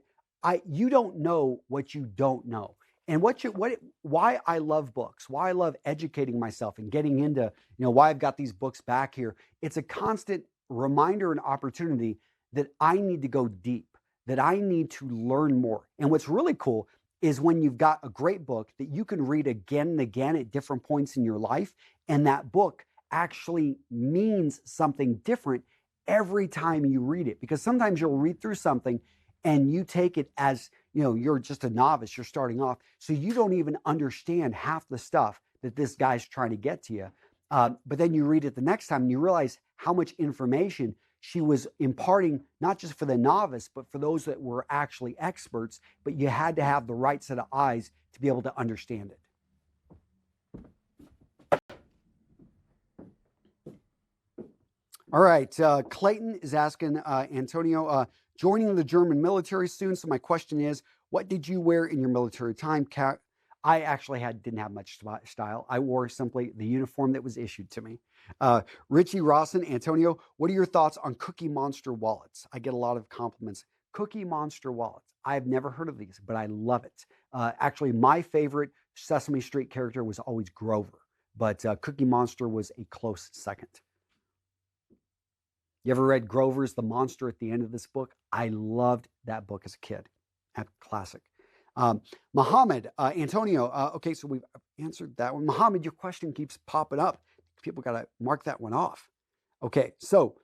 you don't know what you don't know. And why I love books, why I love educating myself and getting into, why I've got these books back here. It's a constant reminder and opportunity that I need to go deep, that I need to learn more. And what's really cool is when you've got a great book that you can read again and again at different points in your life, and that book actually means something different every time you read it. Because sometimes you'll read through something and you take it as, you're just a novice, you're starting off, so you don't even understand half the stuff that this guy's trying to get to you. But then you read it the next time and you realize how much information she was imparting, not just for the novice, but for those that were actually experts. But you had to have the right set of eyes to be able to understand it. All right, Clayton is asking, Antonio, joining the German military soon. So my question is, what did you wear in your military time? I actually didn't have much style. I wore simply the uniform that was issued to me. Richie Rawson, Antonio, what are your thoughts on Cookie Monster wallets? I get a lot of compliments. Cookie Monster wallets. I've never heard of these, but I love it. Actually, my favorite Sesame Street character was always Grover, but Cookie Monster was a close second. You ever read Grover's The Monster at the end of this book? I loved that book as a kid. Classic. Muhammad, Antonio, okay, so we've answered that one. Muhammad, your question keeps popping up. People got to mark that one off. Okay, so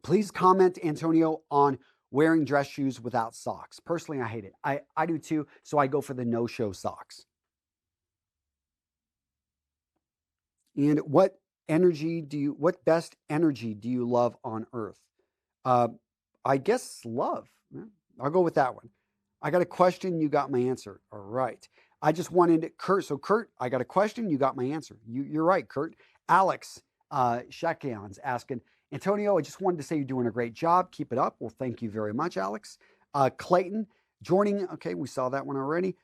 please comment, Antonio, on wearing dress shoes without socks. Personally, I hate it. I do too, so I go for the no-show socks. And what best energy do you love on earth? I guess love. I'll go with that one. I got a question, you got my answer. All right. I just wanted Kurt. So Kurt, I got a question, you got my answer. You're right, Kurt. Alex Shakyan's asking, Antonio, I just wanted to say you're doing a great job. Keep it up. Well, thank you very much, Alex. Clayton joining. Okay, we saw that one already.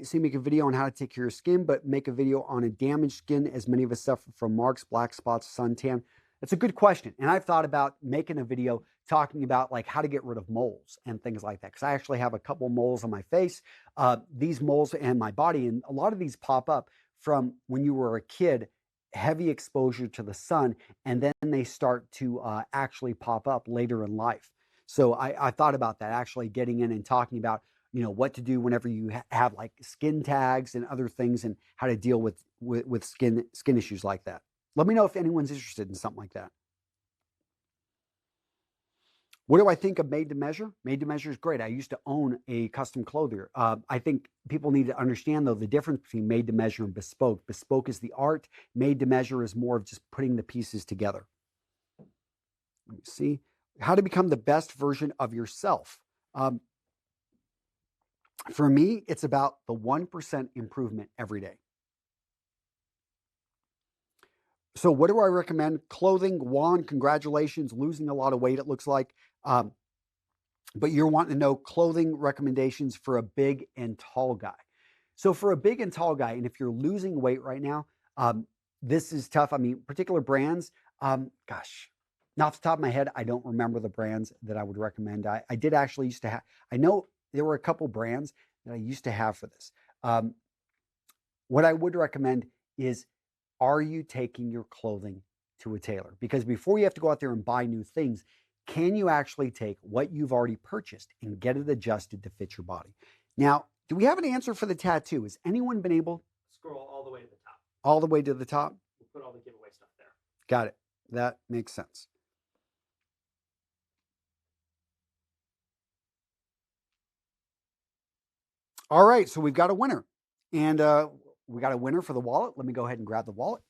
See, make a video on how to take care of your skin, but make a video on a damaged skin, as many of us suffer from marks, black spots, suntan. That's a good question. And I've thought about making a video talking about like how to get rid of moles and things like that. Because I actually have a couple moles on my face, these moles and my body. And a lot of these pop up from when you were a kid, heavy exposure to the sun, and then they start to actually pop up later in life. So I thought about that, actually getting in and talking about, what to do whenever you have like skin tags and other things, and how to deal with skin issues like that. Let me know if anyone's interested in something like that. What do I think of made to measure? Made to measure is great. I used to own a custom clothier. I think people need to understand, though, the difference between made to measure and bespoke. Bespoke is the art. Made to measure is more of just putting the pieces together. Let me see. How to become the best version of yourself. For me, it's about the 1% improvement every day. So what do I recommend? Clothing, Juan, congratulations, losing a lot of weight, it looks like. But you're wanting to know clothing recommendations for a big and tall guy. So for a big and tall guy, and if you're losing weight right now, this is tough. I mean, particular brands, gosh, off the top of my head, I don't remember the brands that I would recommend. I did actually used to have, I know there were a couple brands that I used to have for this. What I would recommend is, are you taking your clothing to a tailor? Because before you have to go out there and buy new things, can you actually take what you've already purchased and get it adjusted to fit your body? Now, do we have an answer for the tattoo? Has anyone been able? Scroll all the way to the top. All the way to the top? We'll put all the giveaway stuff there. Got it. That makes sense. All right, so we've got a winner. And we got a winner for the wallet. Let me go ahead and grab the wallet.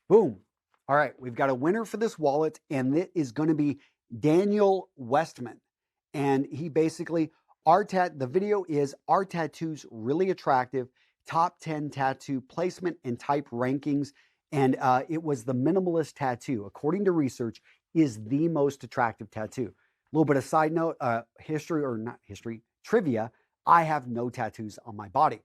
Boom. All right, we've got a winner for this wallet, and it is going to be Daniel Westman. And he basically, the video is, are tattoos really attractive? Top 10 tattoo placement and type rankings. And it was the minimalist tattoo, according to research, is the most attractive tattoo. A little bit of side note, trivia. I have no tattoos on my body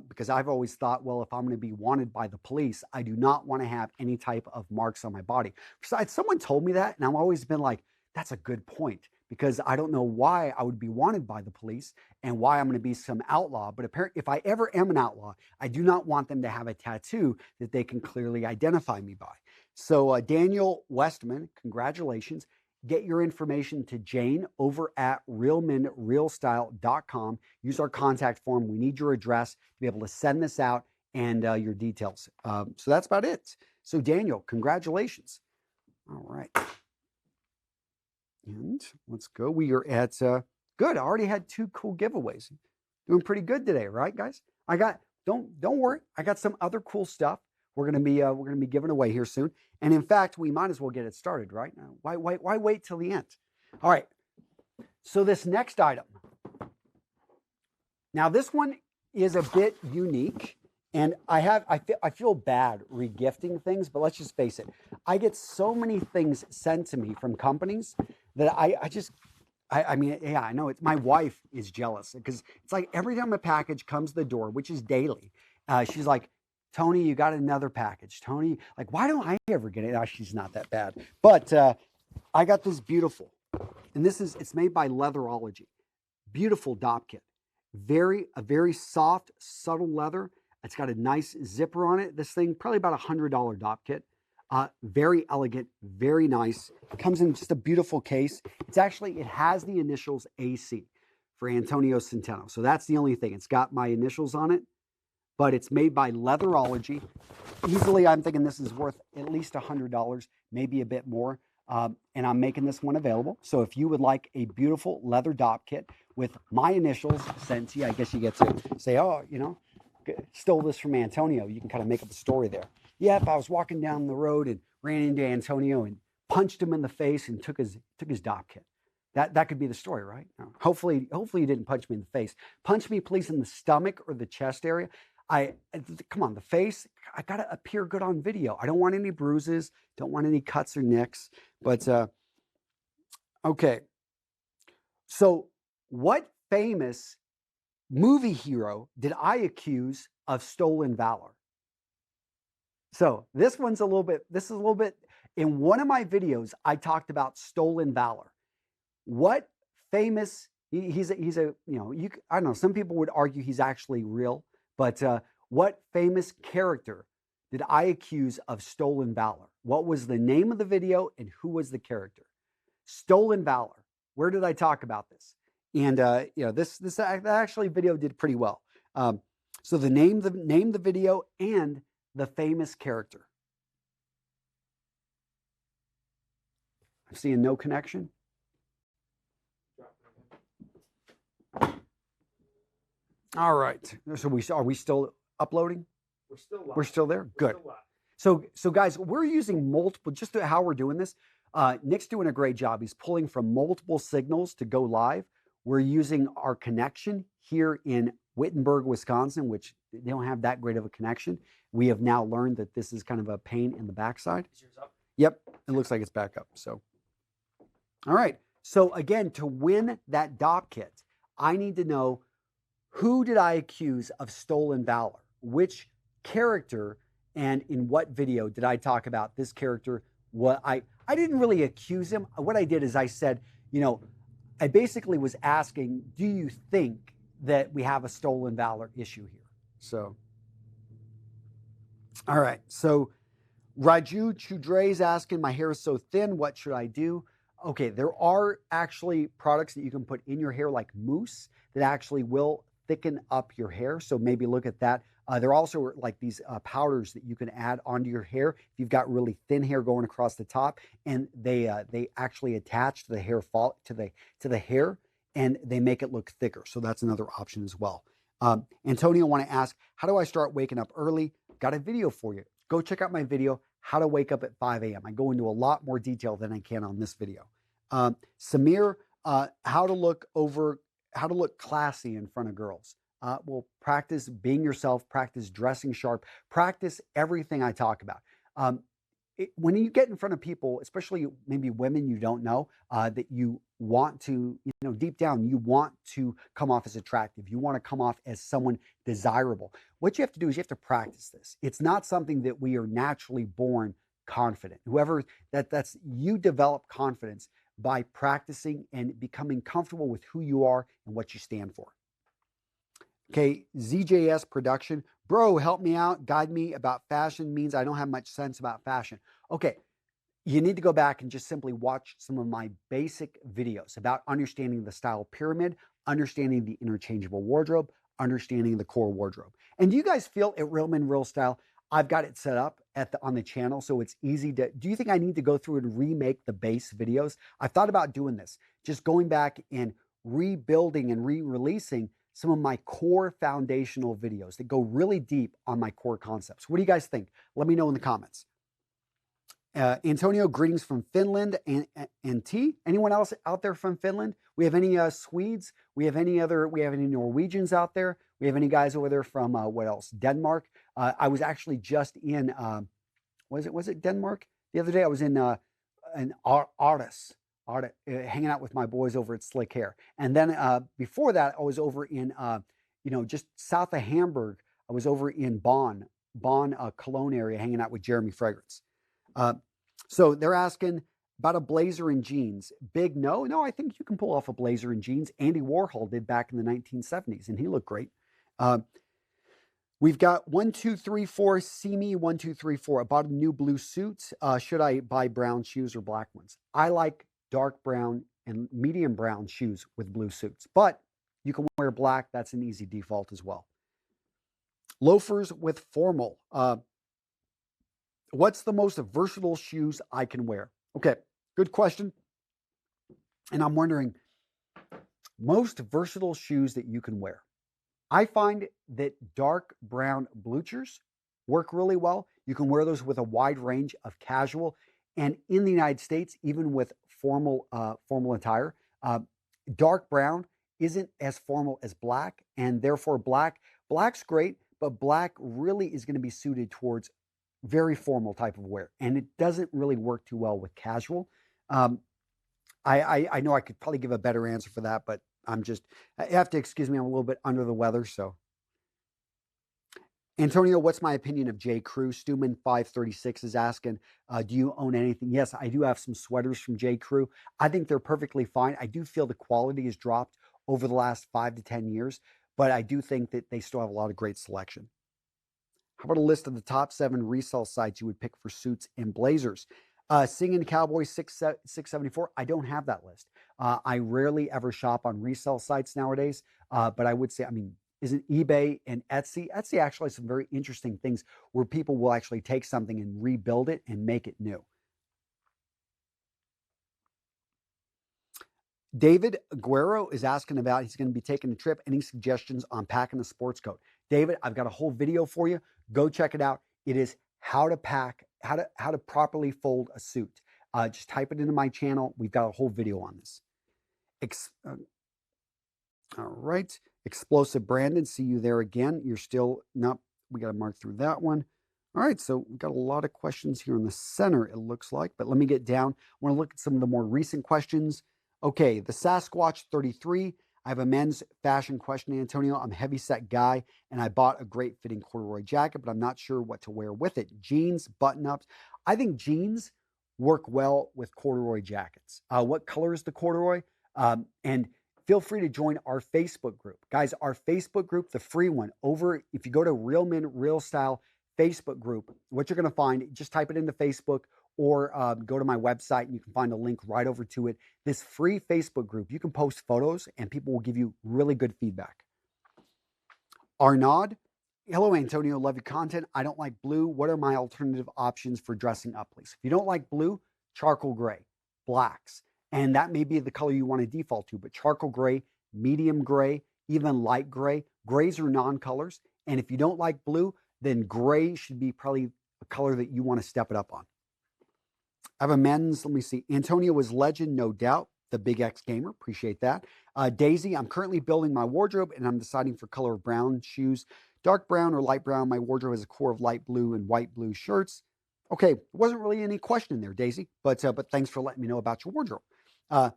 because I've always thought, well, if I'm going to be wanted by the police, I do not want to have any type of marks on my body. Besides, someone told me that, and I've always been like, that's a good point, because I don't know why I would be wanted by the police and why I'm going to be some outlaw. But apparently, if I ever am an outlaw, I do not want them to have a tattoo that they can clearly identify me by. So Daniel Westman, congratulations. Get your information to Jane over at realmenrealstyle.com. Use our contact form. We need your address to be able to send this out and your details. So that's about it. So Daniel, congratulations. All right. And let's go. We are at, good. I already had 2 cool giveaways. Doing pretty good today, right, guys? I got, don't worry. I got some other cool stuff we're going to be giving away here soon. And in fact, we might as well get it started right now. Why wait till the end? All right. So this next item. Now this one is a bit unique, and I feel bad regifting things, but let's just face it. I get so many things sent to me from companies that I mean, yeah, I know it's, my wife is jealous because it's like every time a package comes to the door, which is daily, she's like, Tony, you got another package. Tony, like, why don't I ever get it? Oh, she's not that bad. But I got this beautiful, and it's made by Leatherology. Beautiful dop kit. A very soft, subtle leather. It's got a nice zipper on it. This thing, probably about $100 dop kit. Very elegant, very nice. It comes in just a beautiful case. It has the initials AC for Antonio Centeno. So that's the only thing. It's got my initials on it, but it's made by Leatherology. Easily, I'm thinking this is worth at least $100, maybe a bit more. And I'm making this one available. So if you would like a beautiful leather dop kit with my initials sent to you, I guess you get to say, oh, stole this from Antonio. You can kind of make up a story there. Yep, I was walking down the road and ran into Antonio and punched him in the face and took his dop kit. That could be the story, right? No. Hopefully you didn't punch me in the face. Punch me, please, in the stomach or the chest area. Come on, the face, I got to appear good on video. I don't want any bruises, don't want any cuts or nicks. But, okay. So what famous movie hero did I accuse of stolen valor? So this is a little bit, in one of my videos, I talked about stolen valor. What famous, I don't know, some people would argue he's actually real. But what famous character did I accuse of stolen valor? What was the name of the video and who was the character? Stolen valor. Where did I talk about this? And this actually video did pretty well. So the name the video and the famous character. I'm seeing no connection. All right. So are we still uploading? We're still live. We're still there? Good. Still live. So guys, we're using multiple, just how we're doing this. Nick's doing a great job. He's pulling from multiple signals to go live. We're using our connection here in Wittenberg, Wisconsin, which they don't have that great of a connection. We have now learned that this is kind of a pain in the backside. Is yours up? Yep. It looks like it's back up. So, all right. So again, to win that dop kit, I need to know, who did I accuse of stolen valor? Which character and in what video did I talk about this character? I didn't really accuse him. What I did is I said, I basically was asking, do you think that we have a stolen valor issue here? So, all right. So Raju Chudre is asking, my hair is so thin, what should I do? Okay, there are actually products that you can put in your hair like mousse that actually will thicken up your hair. So maybe look at that. There also are like these powders that you can add onto your hair if you've got really thin hair going across the top, and they actually attach to the hair to the hair, and they make it look thicker. So that's another option as well. Antonio, want to ask, how do I start waking up early? Got a video for you. Go check out my video, how to wake up at 5 a.m. I go into a lot more detail than I can on this video. Samir, how to look classy in front of girls. Well, practice being yourself, practice dressing sharp, practice everything I talk about. when you get in front of people, especially maybe women you don't know, that you want to, deep down, you want to come off as attractive. You want to come off as someone desirable. What you have to do is you have to practice this. It's not something that we are naturally born confident. Whoever that's you develop confidence by practicing and becoming comfortable with who you are and what you stand for. Okay, ZJS Production. Bro, help me out. Guide me about fashion means I don't have much sense about fashion. Okay, you need to go back and just simply watch some of my basic videos about understanding the style pyramid, understanding the interchangeable wardrobe, understanding the core wardrobe. And do you guys feel at Real Men Real Style, I've got it set up on the channel so it's easy to, do you think I need to go through and remake the base videos? I've thought about doing this, just going back and rebuilding and re-releasing some of my core foundational videos that go really deep on my core concepts. What do you guys think? Let me know in the comments. Antonio, greetings from Finland and T. Anyone else out there from Finland? We have any Swedes? We have any Norwegians out there? We have any guys over there from what else? Denmark. I was actually just in was it Denmark the other day? I was in Aarhus, hanging out with my boys over at Slick Hair, and then before that I was over in just south of Hamburg. I was over in Bonn, Cologne area, hanging out with Jeremy Fragrance. So they're asking about a blazer and jeans. Big no. I think you can pull off a blazer and jeans. Andy Warhol did back in the 1970s, and he looked great. We've got 1, 2, 3, 4. See me 1, 2, 3, 4. I bought a new blue suit. Should I buy brown shoes or black ones? I like dark brown and medium brown shoes with blue suits, but you can wear black. That's an easy default as well. Loafers with formal. What's the most versatile shoes I can wear? Okay, good question. And I'm wondering, most versatile shoes that you can wear. I find that dark brown Bluchers work really well. You can wear those with a wide range of casual, and in the United States, even with formal attire. Dark brown isn't as formal as black, and therefore black's great, but black really is going to be suited towards very formal type of wear, and it doesn't really work too well with casual. I know I could probably give a better answer for that, but you have to excuse me, I'm a little bit under the weather. So Antonio, what's my opinion of J. Crew? Stuman 536 is asking, do you own anything? Yes, I do have some sweaters from J. Crew. I think they're perfectly fine. I do feel the quality has dropped over the last 5 to 10 years, but I do think that they still have a lot of great selection. How about a list of the top 7 resale sites you would pick for suits and blazers? Singing Cowboy 674, I don't have that list. I rarely ever shop on resale sites nowadays, but I would say, isn't eBay and Etsy? Etsy actually has some very interesting things where people will actually take something and rebuild it and make it new. David Aguero is asking about, he's going to be taking a trip. Any suggestions on packing a sports coat? David, I've got a whole video for you. Go check it out. It is how to pack, how to properly fold a suit. Just type it into my channel. We've got a whole video on this. All right. Explosive Brandon, see you there again. You're still, nope, we got to mark through that one. All right, so we've got a lot of questions here in the center, it looks like, but let me get down. I want to look at some of the more recent questions. Okay, the Sasquatch 33. I have a men's fashion question, Antonio. I'm a heavy-set guy, and I bought a great fitting corduroy jacket, but I'm not sure what to wear with it. Jeans, button-ups. I think jeans work well with corduroy jackets. What color is the corduroy? And feel free to join our Facebook group. Guys, our Facebook group, the free one, if you go to Real Men Real Style Facebook group, what you're going to find, just type it into Facebook or go to my website and you can find a link right over to it. This free Facebook group, you can post photos and people will give you really good feedback. Arnaud, hello Antonio, love your content. I don't like blue. What are my alternative options for dressing up, please? If you don't like blue, charcoal gray, blacks. And that may be the color you want to default to, but charcoal gray, medium gray, even light gray. Grays are non-colors. And if you don't like blue, then gray should be probably a color that you want to step it up on. I have a men's, let me see. Antonio is legend, no doubt. The Big X Gamer, appreciate that. Daisy, I'm currently building my wardrobe and I'm deciding for color of brown shoes. Dark brown or light brown. My wardrobe has a core of light blue and white blue shirts. Okay, wasn't really any question there, Daisy, but thanks for letting me know about your wardrobe. Uh,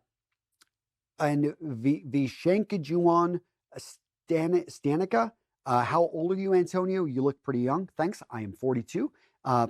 and Vishankajuan Stanica, how old are you, Antonio? You look pretty young. Thanks. I am 42,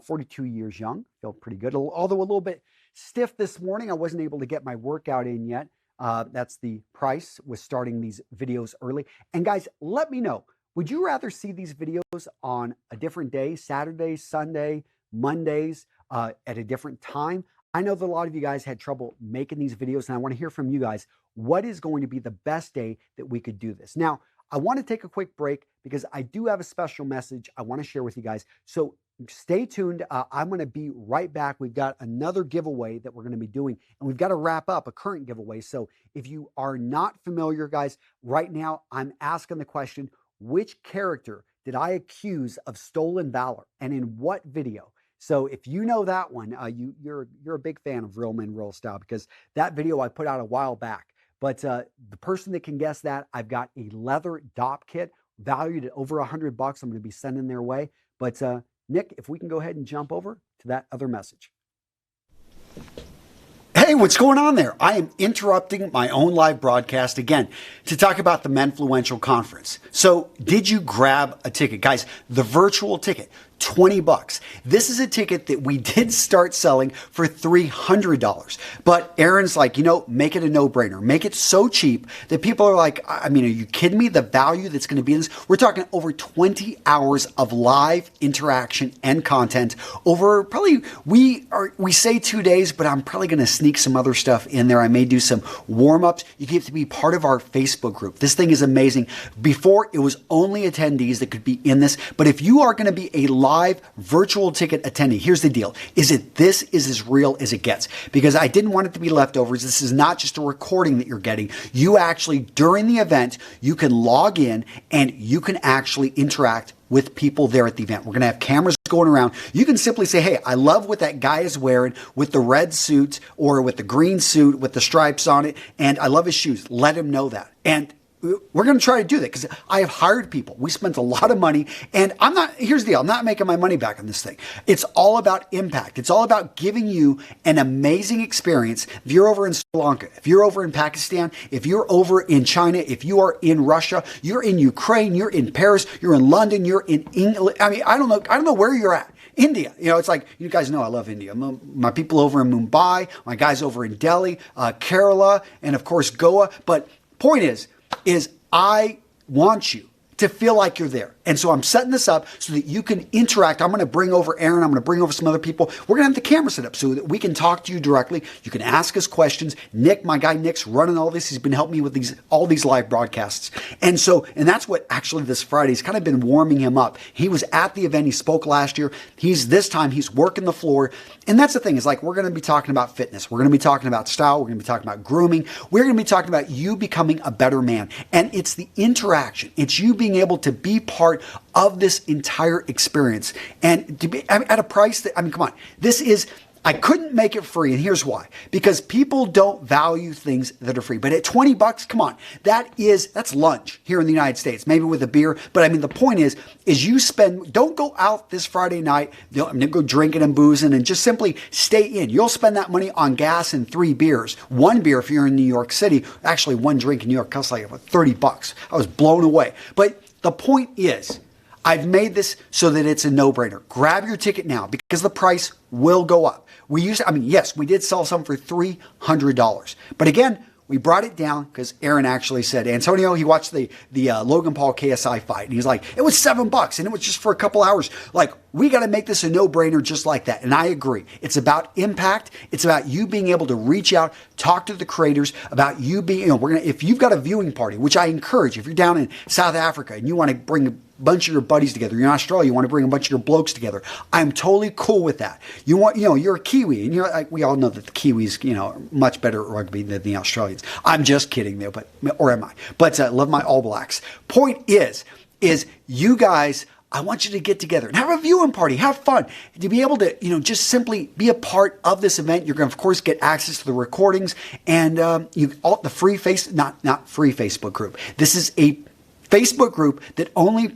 42 years young. Feel pretty good, although a little bit stiff this morning. I wasn't able to get my workout in yet. That's the price with starting these videos early. And guys, let me know, would you rather see these videos on a different day, Saturday, Sunday, Mondays, at a different time? I know that a lot of you guys had trouble making these videos, and I want to hear from you guys. What is going to be the best day that we could do this? Now, I want to take a quick break because I do have a special message I want to share with you guys. So stay tuned. I'm going to be right back. We've got another giveaway that we're going to be doing, and we've got to wrap up a current giveaway. So if you are not familiar, guys, right now I'm asking the question, which character did I accuse of stolen valor and in what video? So if you know that one, you're a big fan of Real Men Real Style, because that video I put out a while back. But the person that can guess that, I've got a leather DOP kit valued at over $100. I'm going to be sending their way. But Nick, if we can go ahead and jump over to that other message. Hey, what's going on there? I am interrupting my own live broadcast again to talk about the Menfluential Conference. So did you grab a ticket? Guys, the virtual ticket, $20. This is a ticket that we did start selling for $300. But Aaron's like, make it a no-brainer. Make it so cheap that people are like, I mean, are you kidding me? The value that's going to be in this. We're talking over 20 hours of live interaction and content over probably, we say 2 days, but I'm probably going to sneak some other stuff in there. I may do some warm-ups. You get to be part of our Facebook group. This thing is amazing. Before, it was only attendees that could be in this. But if you are going to be a live virtual ticket attendee, here's the deal. This is as real as it gets, because I didn't want it to be leftovers. This is not just a recording that you're getting. You actually, during the event, you can log in and you can actually interact with people there at the event. We're going to have cameras going around. You can simply say, hey, I love what that guy is wearing with the red suit or with the green suit with the stripes on it, and I love his shoes. Let him know that. And we're going to try to do that because I have hired people. We spent a lot of money, and here's the deal. I'm not making my money back on this thing. It's all about impact. It's all about giving you an amazing experience. If you're over in Sri Lanka, if you're over in Pakistan, if you're over in China, if you are in Russia, you're in Ukraine, you're in Paris, you're in London, you're in England. I mean, I don't know where you're at. India, it's like, you guys know I love India. My people over in Mumbai, my guys over in Delhi, Kerala, and of course Goa. But point is I want you to feel like you're there. And so I'm setting this up so that you can interact. I'm going to bring over Aaron. I'm going to bring over some other people. We're going to have the camera set up so that we can talk to you directly. You can ask us questions. Nick, my guy Nick's running all this. He's been helping me with all these live broadcasts. And that's what actually this Friday's kind of been warming him up. He was at the event. He spoke last year. This time he's working the floor. And that's the thing, is like, we're going to be talking about fitness. We're going to be talking about style. We're going to be talking about grooming. We're going to be talking about you becoming a better man. And it's the interaction. It's you being able to be part of this entire experience, and to be at a price that, come on, I couldn't make it free, and here's why. Because people don't value things that are free. But at $20, come on, that's lunch here in the United States, maybe with a beer. But the point is don't go out this Friday night, go drinking and boozing, and just simply stay in. You'll spend that money on gas and 3 beers. 1 beer if you're in New York City. Actually, 1 drink in New York costs like $30. I was blown away. But the point is, I've made this so that it's a no-brainer. Grab your ticket now because the price will go up. Yes, we did sell some for $300. But again, we brought it down because Aaron actually said, Antonio, he watched the Logan Paul KSI fight, and he's like, it was $7 and it was just for a couple hours. Like, we got to make this a no-brainer just like that. And I agree. It's about impact. It's about you being able to reach out, talk to the creators, about you being, if you've got a viewing party, which I encourage, if you're down in South Africa and you want to bring a bunch of your buddies together, you're in Australia, you want to bring a bunch of your blokes together, I'm totally cool with that. You're a Kiwi, and we all know that the Kiwis, are much better at rugby than the Australians. I'm just kidding there, or am I? But love my All Blacks. Point is you guys, I want you to get together and have a viewing party, have fun, to be able to, just simply be a part of this event. You're going to, of course, get access to the recordings and the free not free Facebook group. This is a Facebook group that only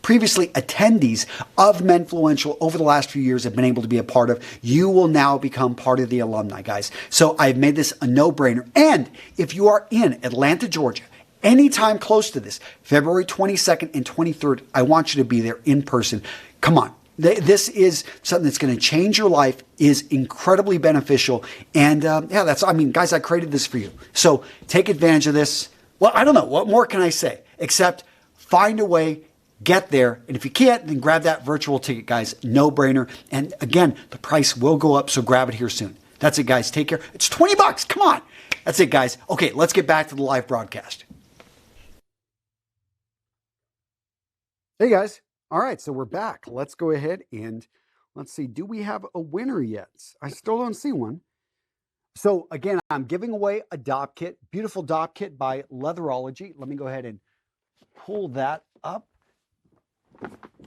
previously attendees of Menfluential over the last few years have been able to be a part of, you will now become part of the alumni, guys. So I've made this a no-brainer. And if you are in Atlanta, Georgia, anytime close to this, February 22nd and 23rd, I want you to be there in person. Come on. This is something that's going to change your life, is incredibly beneficial. And yeah, guys, I created this for you. So take advantage of this. Well, I don't know. What more can I say? Except find a way, get there. And if you can't, then grab that virtual ticket, guys. No brainer. And again, the price will go up, so grab it here soon. That's it, guys. Take care. It's $20. Come on. That's it, guys. Okay, let's get back to the live broadcast. Hey, guys. All right, so we're back. Let's go ahead and let's see. Do we have a winner yet? I still don't see one. So again, I'm giving away a DOP kit, beautiful DOP kit by Leatherology. Let me go ahead and pull that up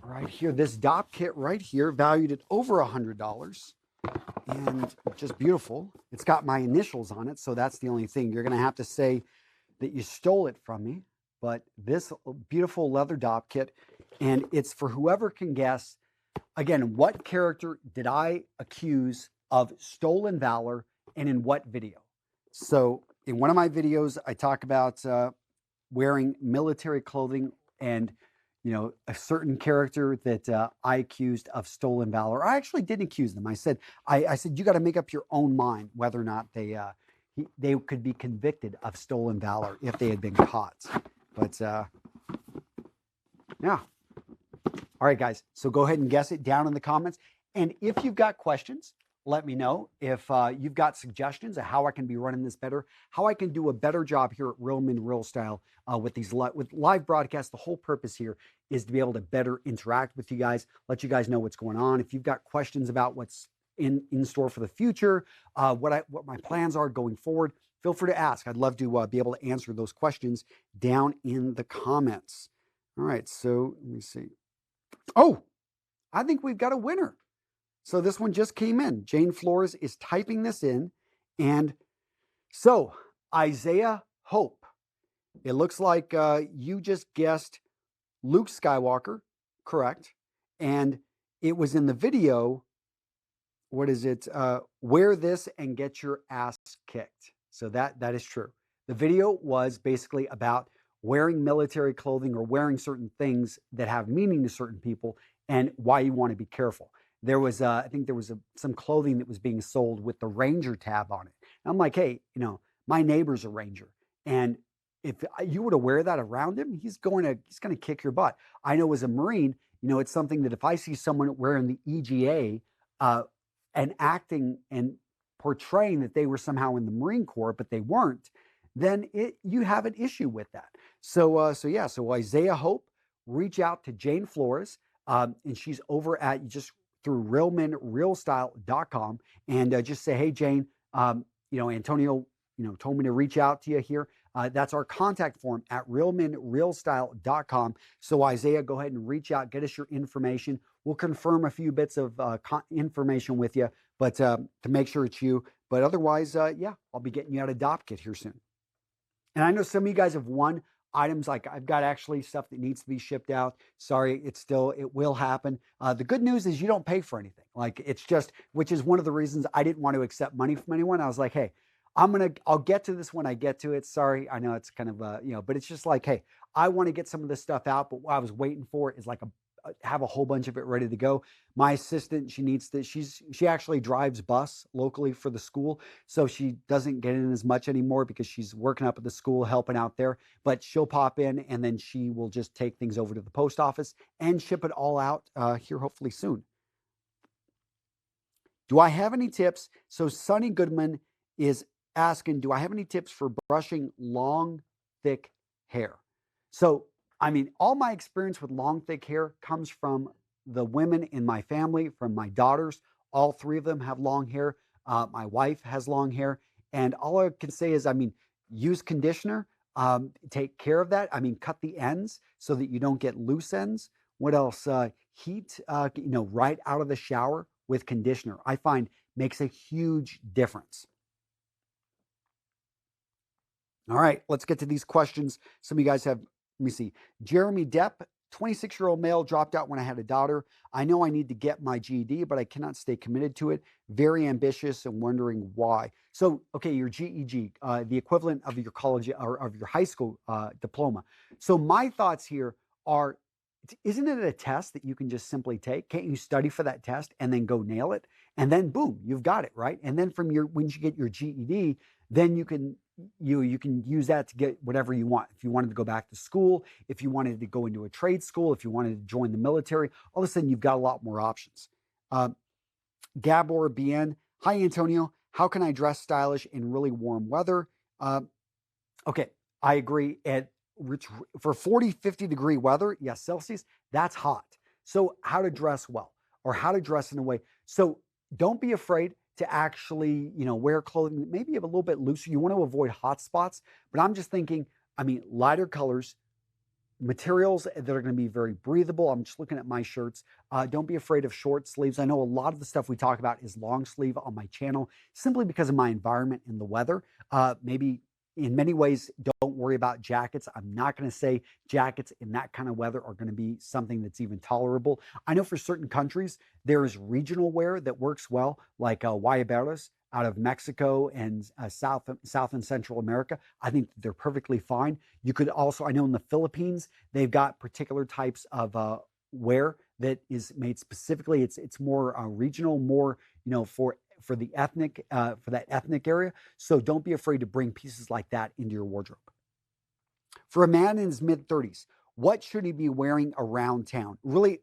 right here. This DOP kit right here, valued at over $100, and just beautiful. It's got my initials on it, so that's the only thing. You're going to have to say that you stole it from me. But this beautiful leather DOP kit, and it's for whoever can guess, again, what character did I accuse of stolen valor and in what video? So in one of my videos, I talk about wearing military clothing and, you know, a certain character that I accused of stolen valor. I actually didn't accuse them. I said, you got to make up your own mind whether or not they could be convicted of stolen valor if they had been caught. But yeah. All right, guys. So go ahead and guess it down in the comments. And if you've got questions, let me know. If you've got suggestions of how I can be running this better, how I can do a better job here at Real Men Real Style with these with live broadcasts. The whole purpose here is to be able to better interact with you guys, let you guys know what's going on. If you've got questions about what's in store for the future, what my plans are going forward, feel free to ask. I'd love to be able to answer those questions down in the comments. All right, so let me see. Oh, I think we've got a winner. So this one just came in. Jane Flores is typing this in. And so Isaiah Hope, it looks like you just guessed Luke Skywalker, correct? And it was in the video, what is it? Wear this and get your ass kicked. So that is true. The video was basically about wearing military clothing or wearing certain things that have meaning to certain people and why you want to be careful. There was, I think there was some clothing that was being sold with the Ranger tab on it. And I'm like, hey, you know, my neighbor's a Ranger, and if you were to wear that around him, he's going to kick your butt. I know as a Marine, you know, it's something that if I see someone wearing the EGA and acting and portraying that they were somehow in the Marine Corps, but they weren't, then you have an issue with that. So Isaiah Hope, reach out to Jane Flores, and she's over at just through realmenrealstyle.com, and just say, hey, Jane, you know, Antonio, you know, told me to reach out to you here. That's our contact form at realmenrealstyle.com. So Isaiah, go ahead and reach out, get us your information. We'll confirm a few bits of information with you, but to make sure it's you. But otherwise, yeah, I'll be getting you out a DOP kit here soon. And I know some of you guys have won items, like I've got actually stuff that needs to be shipped out. Sorry, it will happen. The good news is you don't pay for anything. Like, it's just, which is one of the reasons I didn't want to accept money from anyone. I was like, hey, I'll get to this when I get to it. Sorry, I know it's kind of, you know, but it's just like, hey, I want to get some of this stuff out, but what I was waiting for is like have a whole bunch of it ready to go. My assistant, she actually drives bus locally for the school, so she doesn't get in as much anymore because she's working up at the school, helping out there, but she'll pop in and then she will just take things over to the post office and ship it all out here hopefully soon. Do I have any tips? So Sonny Goodman is asking, do I have any tips for brushing long, thick hair? So I mean, all my experience with long, thick hair comes from the women in my family, from my daughters. All three of them have long hair. My wife has long hair. And all I can say is, I mean, use conditioner. Take care of that. I mean, cut the ends so that you don't get loose ends. What else? Heat, you know, right out of the shower with conditioner, I find makes a huge difference. All right, let's get to these questions. Some of you guys have, let me see. Jeremy Depp 26-year-old male, dropped out when I had a daughter. I know I need to get my GED, but I cannot stay committed to it. Very ambitious and wondering why. So, okay, your GED, the equivalent of your college or of your high school diploma. So my thoughts here are, isn't it a test that you can just simply take? Can't you study for that test and then go nail it? And then boom, you've got it, right? And then from when you get your GED, then you can use that to get whatever you want. If you wanted to go back to school, if you wanted to go into a trade school, if you wanted to join the military, all of a sudden you've got a lot more options. Gabor BN, hi Antonio, how can I dress stylish in really warm weather? Okay, I agree. For 40, 50 degree weather, yes, Celsius, that's hot. So how to dress well, or how to dress in a way. So don't be afraid to actually, wear clothing maybe a little bit looser. You want to avoid hot spots, but I'm just thinking, lighter colors, materials that are going to be very breathable. I'm just looking at my shirts. Don't be afraid of short sleeves. I know a lot of the stuff we talk about is long sleeve on my channel simply because of my environment and the weather. Maybe in many ways, don't worry about jackets. I'm not going to say jackets in that kind of weather are going to be something that's even tolerable. I know for certain countries, there is regional wear that works well, like guayaberas out of Mexico and South and Central America. I think they're perfectly fine. You could also, I know in the Philippines, they've got particular types of wear that is made specifically. It's more regional, more, for the ethnic, for that ethnic area. So don't be afraid to bring pieces like that into your wardrobe. For a man in his mid-30s, what should he be wearing around town? Really,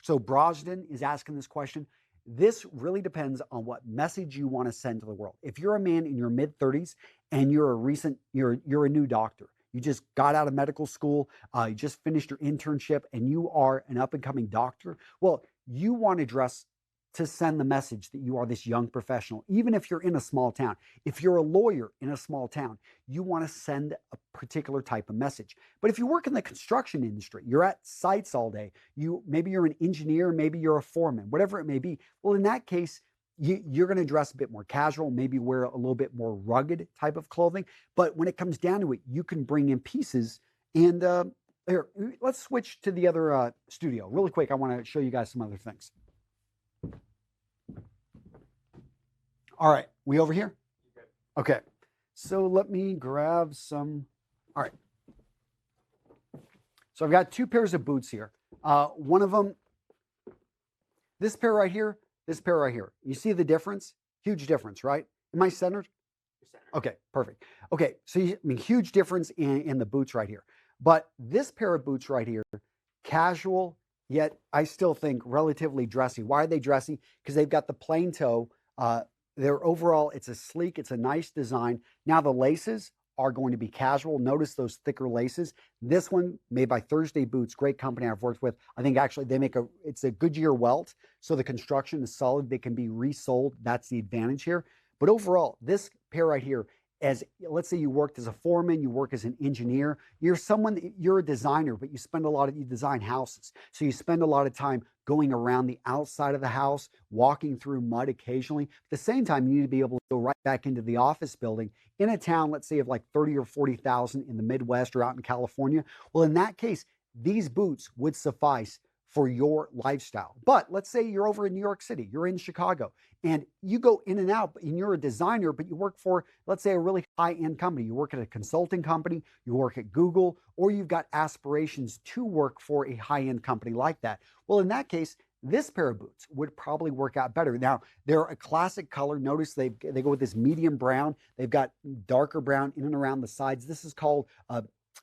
so Brosden is asking this question. This really depends on what message you want to send to the world. If you're a man in your mid-30s and you're a new doctor, you just got out of medical school, you just finished your internship, and you are an up-and-coming doctor, well, you want to dress to send the message that you are this young professional, even if you're in a small town. If you're a lawyer in a small town, you want to send a particular type of message. But if you work in the construction industry, you're at sites all day, maybe you're an engineer, maybe you're a foreman, whatever it may be. Well, in that case, you're going to dress a bit more casual, maybe wear a little bit more rugged type of clothing. But when it comes down to it, you can bring in pieces. And here, let's switch to the other studio really quick. I want to show you guys some other things. All right, we over here? Okay, so let me grab some. All right. So I've got two pairs of boots here. One of them, this pair right here, this pair right here. You see the difference? Huge difference, right? Am I centered? You're centered. Okay, perfect. Okay, so huge difference in the boots right here. But this pair of boots right here, casual, yet I still think relatively dressy. Why are they dressy? Because they've got the plain toe. They're overall, it's a nice design. Now the laces are going to be casual. Notice those thicker laces. This one made by Thursday Boots, great company I've worked with. I think actually it's a Goodyear welt. So the construction is solid. They can be resold. That's the advantage here. But overall, this pair right here, let's say you worked as a foreman, you work as an engineer, you're a designer, but you design houses. So you spend a lot of time going around the outside of the house, walking through mud occasionally. At the same time, you need to be able to go right back into the office building in a town, let's say of like 30 or 40,000 in the Midwest or out in California. Well, in that case, these boots would suffice for your lifestyle. But let's say you're over in New York City, you're in Chicago, and you go in and out, and you're a designer, but you work for, let's say, a really high-end company. You work at a consulting company, you work at Google, or you've got aspirations to work for a high-end company like that. Well, in that case, this pair of boots would probably work out better. Now, they're a classic color. Notice they go with this medium brown. They've got darker brown in and around the sides. This is called,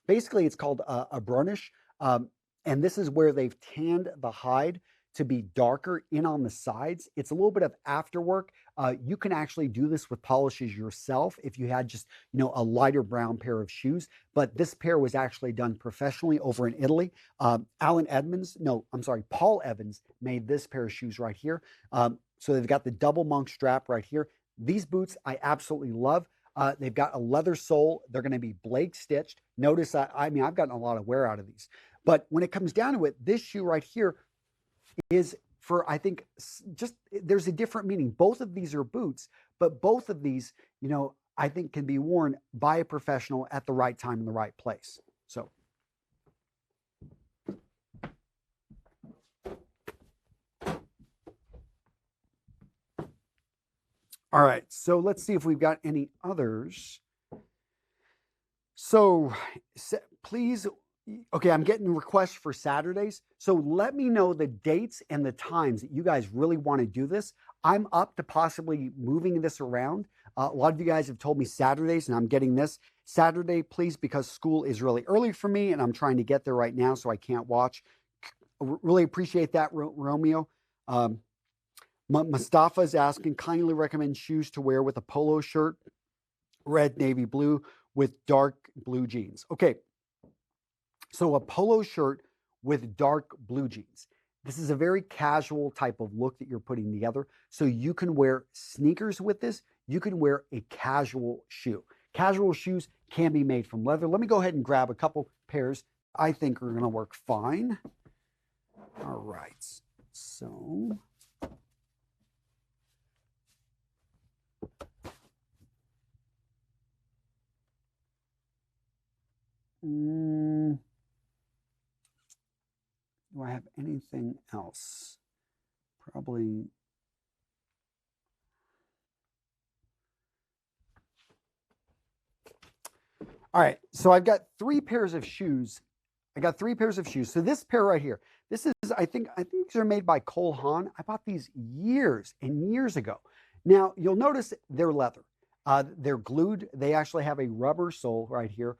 basically it's called a burnish. And this is where they've tanned the hide to be darker in on the sides. It's a little bit of afterwork. You can actually do this with polishes yourself if you had just, a lighter brown pair of shoes. But this pair was actually done professionally over in Italy. Paul Evans made this pair of shoes right here. So they've got the double monk strap right here. These boots I absolutely love. They've got a leather sole. They're going to be Blake stitched. Notice, I've gotten a lot of wear out of these. But when it comes down to it, this shoe right here is for, I think, there's a different meaning. Both of these are boots, but both of these, I think can be worn by a professional at the right time in the right place. So, All right, so let's see if we've got any others. So please, okay, I'm getting requests for Saturdays. So let me know the dates and the times that you guys really want to do this. I'm up to possibly moving this around. A lot of you guys have told me Saturdays, and I'm getting this Saturday, please, because school is really early for me, and I'm trying to get there right now, so I can't watch. Really appreciate that, Romeo. Mustafa is asking, kindly recommend shoes to wear with a polo shirt, red, navy blue, with dark blue jeans. Okay, so a polo shirt with dark blue jeans. This is a very casual type of look that you're putting together. So you can wear sneakers with this. You can wear a casual shoe. Casual shoes can be made from leather. Let me go ahead and grab a couple pairs I think are going to work fine. All right, so do I have anything else? Probably. All right, so I've got 3 pairs of shoes. I got 3 pairs of shoes. So this pair right here, this is, I think these are made by Cole Haan. I bought these years and years ago. Now, you'll notice they're leather. They're glued. They actually have a rubber sole right here.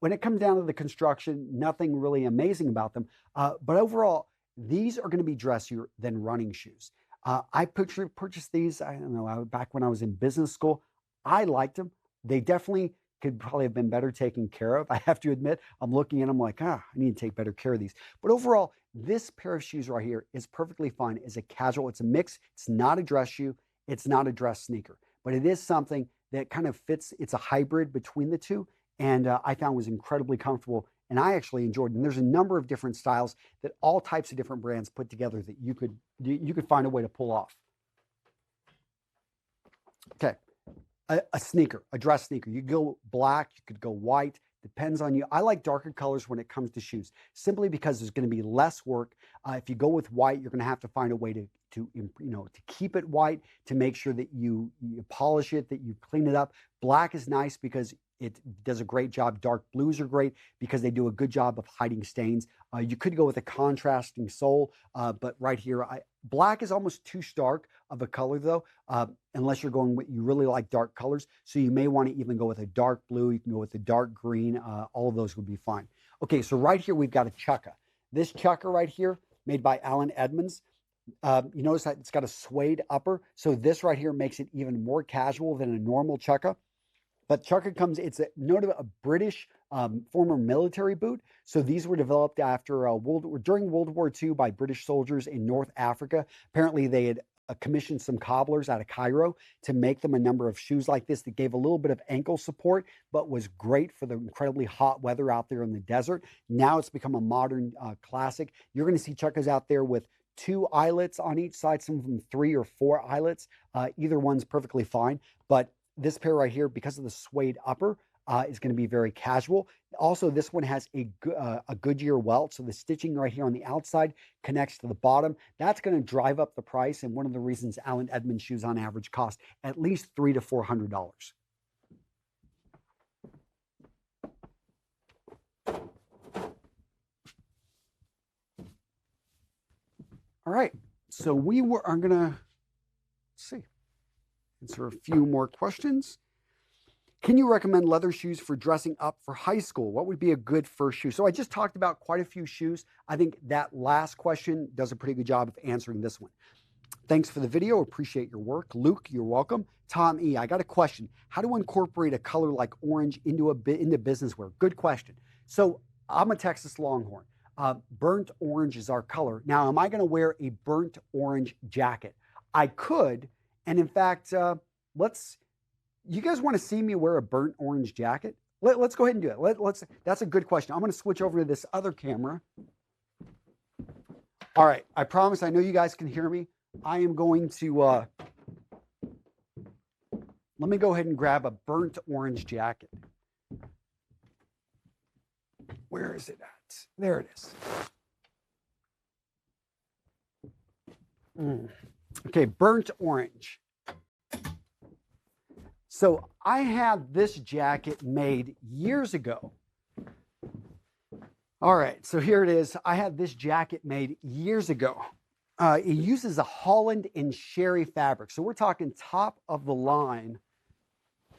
When it comes down to the construction, nothing really amazing about them. But overall, these are going to be dressier than running shoes. I purchased these, I don't know, back when I was in business school. I liked them. They definitely could probably have been better taken care of. I have to admit, I'm looking at them like, I need to take better care of these. But overall, this pair of shoes right here is perfectly fine as a casual. It's a mix. It's not a dress shoe. It's not a dress sneaker. But it is something that kind of fits. It's a hybrid between the two. And I found was incredibly comfortable. And I actually enjoyed it. And there's a number of different styles that all types of different brands put together that you could find a way to pull off. Okay. A sneaker, a dress sneaker. You could go black, you could go white, depends on you. I like darker colors when it comes to shoes, simply because there's going to be less work. If you go with white, you're going to have to find a way to keep it white, to make sure that you polish it, that you clean it up. Black is nice because it does a great job. Dark blues are great because they do a good job of hiding stains. You could go with a contrasting sole, but right here, black is almost too stark of a color though, unless you're going with, you really like dark colors. So you may want to even go with a dark blue. You can go with a dark green. All of those would be fine. Okay, so right here, we've got a chukka. This chukka right here, made by Alan Edmonds. You notice that it's got a suede upper. So this right here makes it even more casual than a normal chukka. But chukka comes, it's a British former military boot. So these were developed after during World War II by British soldiers in North Africa. Apparently they had commissioned some cobblers out of Cairo to make them a number of shoes like this that gave a little bit of ankle support, but was great for the incredibly hot weather out there in the desert. Now it's become a modern classic. You're going to see chukkas out there with 2 eyelets on each side, some of them 3 or 4 eyelets. Either one's perfectly fine, but this pair right here, because of the suede upper, is going to be very casual. Also, this one has a Goodyear welt, so the stitching right here on the outside connects to the bottom. That's going to drive up the price, and one of the reasons Alan Edmonds shoes on average cost at least $300 to $400. All right, so are going to see. Answer a few more questions. Can you recommend leather shoes for dressing up for high school? What would be a good first shoe? So I just talked about quite a few shoes. I think that last question does a pretty good job of answering this one. Thanks for the video. Appreciate your work. Luke, you're welcome. Tom E, I got a question. How to incorporate a color like orange into business wear? Good question. So I'm a Texas Longhorn. Burnt orange is our color. Now, am I going to wear a burnt orange jacket? I could. And in fact, you guys want to see me wear a burnt orange jacket? Let's go ahead and do it. That's a good question. I'm going to switch over to this other camera. All right. I promise, I know you guys can hear me. I am going to, let me go ahead and grab a burnt orange jacket. Where is it at? There it is. Okay, burnt orange. So I had this jacket made years ago. All right, so here it is. I had this jacket made years ago. It uses a Holland and Sherry fabric. So we're talking top of the line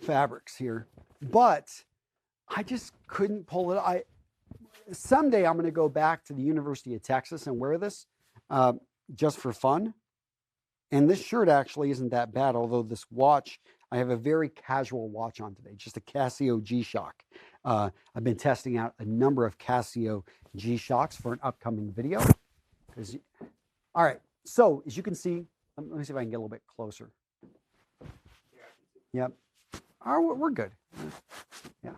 fabrics here, but I just couldn't pull it. Someday I'm going to go back to the University of Texas and wear this just for fun. And this shirt actually isn't that bad, although this watch, I have a very casual watch on today, just a Casio G-Shock. I've been testing out a number of Casio G-Shocks for an upcoming video. All right, so as you can see, let me see if I can get a little bit closer. Yep. All right, we're good. Yeah.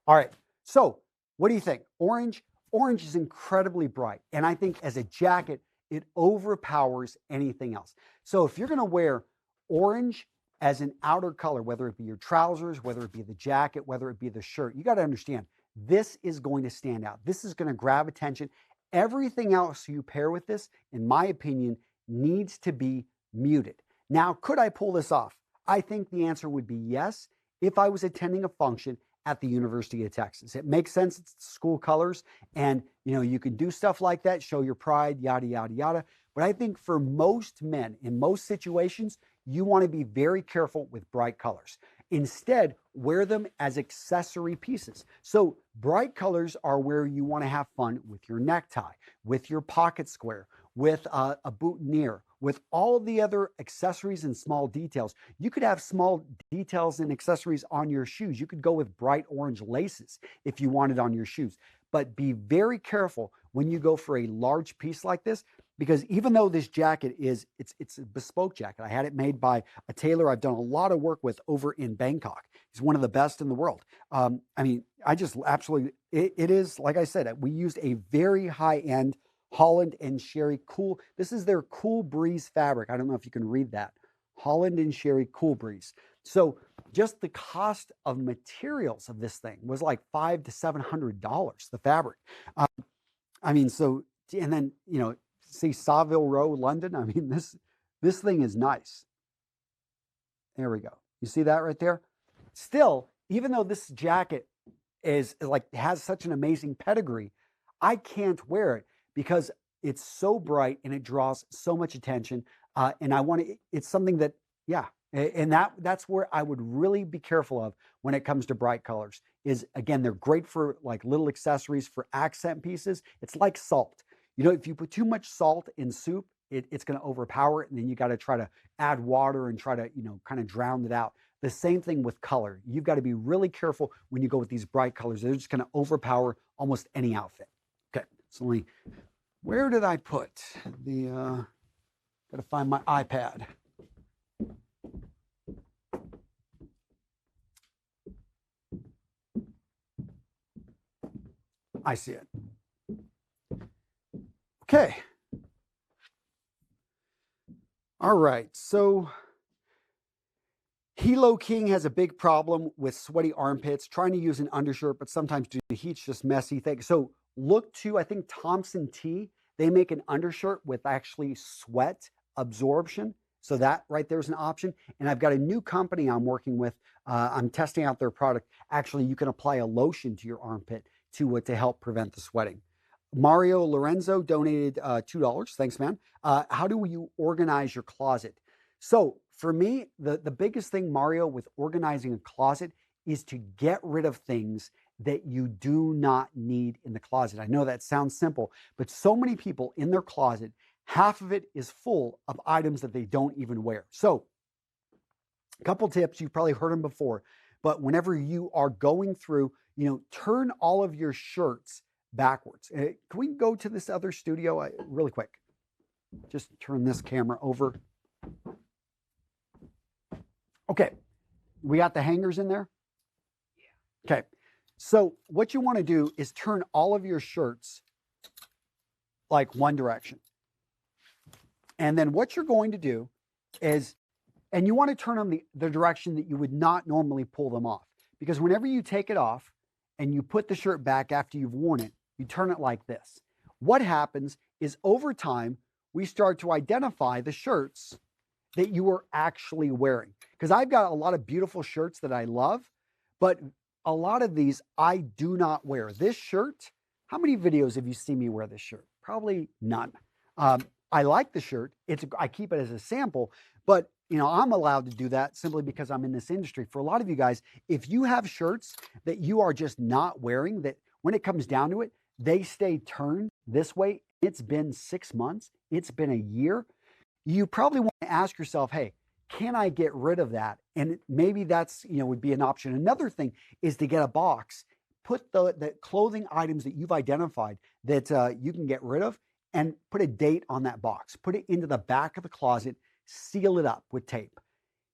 All right, so what do you think? Orange? Orange is incredibly bright, and I think as a jacket, it overpowers anything else. So if you're going to wear orange as an outer color, whether it be your trousers, whether it be the jacket, whether it be the shirt, you got to understand, this is going to stand out. This is going to grab attention. Everything else you pair with this, in my opinion, needs to be muted. Now, could I pull this off? I think the answer would be yes, if I was attending a function at the University of Texas. It makes sense, it's school colors, and you can do stuff like that, show your pride, yada, yada, yada. But I think for most men, in most situations, you want to be very careful with bright colors. Instead, wear them as accessory pieces. So bright colors are where you want to have fun with your necktie, with your pocket square, with a boutonniere, with all of the other accessories and small details. You could have small details and accessories on your shoes. You could go with bright orange laces if you wanted on your shoes. But be very careful when you go for a large piece like this, because even though this jacket it's a bespoke jacket, I had it made by a tailor I've done a lot of work with over in Bangkok. He's one of the best in the world. I mean, I just absolutely, it is, like I said, we used a very high-end Holland and Sherry cool. This is their Cool Breeze fabric. I don't know if you can read that. Holland and Sherry Cool Breeze. So just the cost of materials of this thing was like $500 to $700, the fabric. I mean, so, and then, see Savile Row, London. I mean, this thing is nice. There we go. You see that right there? Still, even though this jacket has such an amazing pedigree, I can't wear it because it's so bright and it draws so much attention. And it's something that, yeah, and that's where I would really be careful of when it comes to bright colors. Is, again, they're great for like little accessories, for accent pieces. It's like salt. If you put too much salt in soup, it's going to overpower it, and then you got to try to add water and try to, kind of drown it out. The same thing with color. You've got to be really careful when you go with these bright colors. They're just going to overpower almost any outfit. Okay, so where did I put got to find my iPad. I see it. Okay. All right. So Hilo King has a big problem with sweaty armpits, trying to use an undershirt, but sometimes due to the heat's just messy thing. So look to, I think, Thompson T. They make an undershirt with actually sweat absorption. So that right there is an option. And I've got a new company I'm working with. I'm testing out their product. Actually, you can apply a lotion to your armpit to help prevent the sweating. Mario Lorenzo donated $2. Thanks, man. How do you organize your closet? So for me, the biggest thing, Mario, with organizing a closet is to get rid of things that you do not need in the closet. I know that sounds simple, but so many people in their closet, half of it is full of items that they don't even wear. So a couple tips, you've probably heard them before, but whenever you are going through, turn all of your shirts backwards. Can we go to this other studio really quick? Just turn this camera over. Okay, we got the hangers in there? Yeah. Okay, so what you want to do is turn all of your shirts like one direction. And then what you're going to do is, and you want to turn them the direction that you would not normally pull them off. Because whenever you take it off and you put the shirt back after you've worn it, you turn it like this. What happens is over time, we start to identify the shirts that you are actually wearing. because I've got a lot of beautiful shirts that I love, but a lot of these I do not wear. This shirt, how many videos have you seen me wear this shirt? Probably none. I like the shirt. I keep it as a sample, but I'm allowed to do that simply because I'm in this industry. For a lot of you guys, if you have shirts that you are just not wearing, that when it comes down to it, they stay turned this way, it's been 6 months, it's been a year, you probably want to ask yourself, hey, can I get rid of that? And maybe that's, would be an option. Another thing is to get a box, put the clothing items that you've identified that you can get rid of, and put a date on that box. Put it into the back of the closet, seal it up with tape.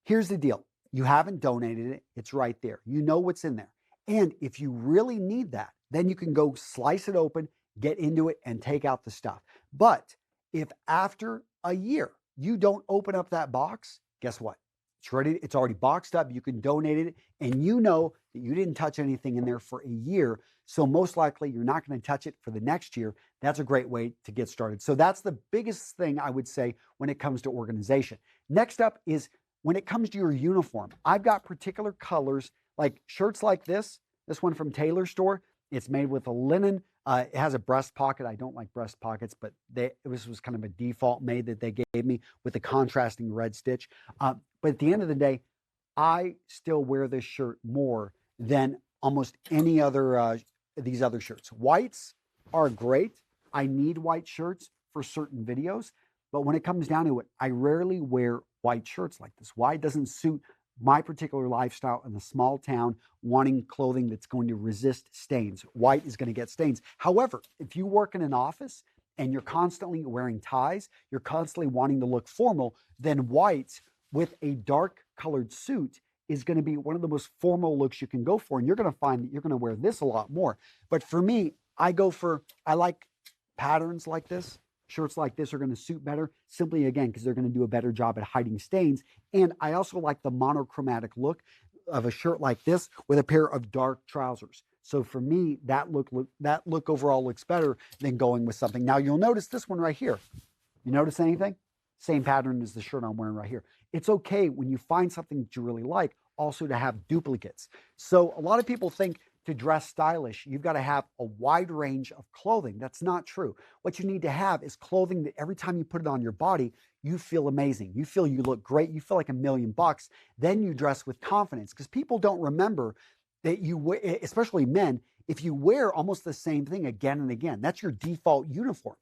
Here's the deal. You haven't donated it. It's right there. You know what's in there. And if you really need that, then you can go slice it open, get into it, and take out the stuff. But if after a year you don't open up that box, guess what? It's ready. It's already boxed up. You can donate it, and you know that you didn't touch anything in there for a year. So most likely you're not going to touch it for the next year. That's a great way to get started. So that's the biggest thing I would say when it comes to organization. Next up is when it comes to your uniform. I've got particular colors, like shirts like this one from Taylor Store. It's made with a linen. It has a breast pocket. I don't like breast pockets, but it was kind of a default made that they gave me with the contrasting red stitch. But at the end of the day, I still wear this shirt more than almost any other these other shirts. Whites are great. I need white shirts for certain videos, but when it comes down to it, I rarely wear white shirts like this. Why? It doesn't suit my particular lifestyle in a small town, wanting clothing that's going to resist stains. White is going to get stains. However, if you work in an office and you're constantly wearing ties, you're constantly wanting to look formal, then white with a dark colored suit is going to be one of the most formal looks you can go for. And you're going to find that you're going to wear this a lot more. But for me, I like patterns like this. Shirts like this are going to suit better simply, again, because they're going to do a better job at hiding stains. And I also like the monochromatic look of a shirt like this with a pair of dark trousers. So for me, that look overall looks better than going with something. Now you'll notice this one right here. You notice anything? Same pattern as the shirt I'm wearing right here. It's okay when you find something that you really like also to have duplicates. So a lot of people think to dress stylish, you've got to have a wide range of clothing. That's not true. What you need to have is clothing that every time you put it on your body, you feel amazing. You feel you look great. You feel like $1,000,000. Then you dress with confidence, because people don't remember that you wear, especially men, if you wear almost the same thing again and again, that's your default uniform.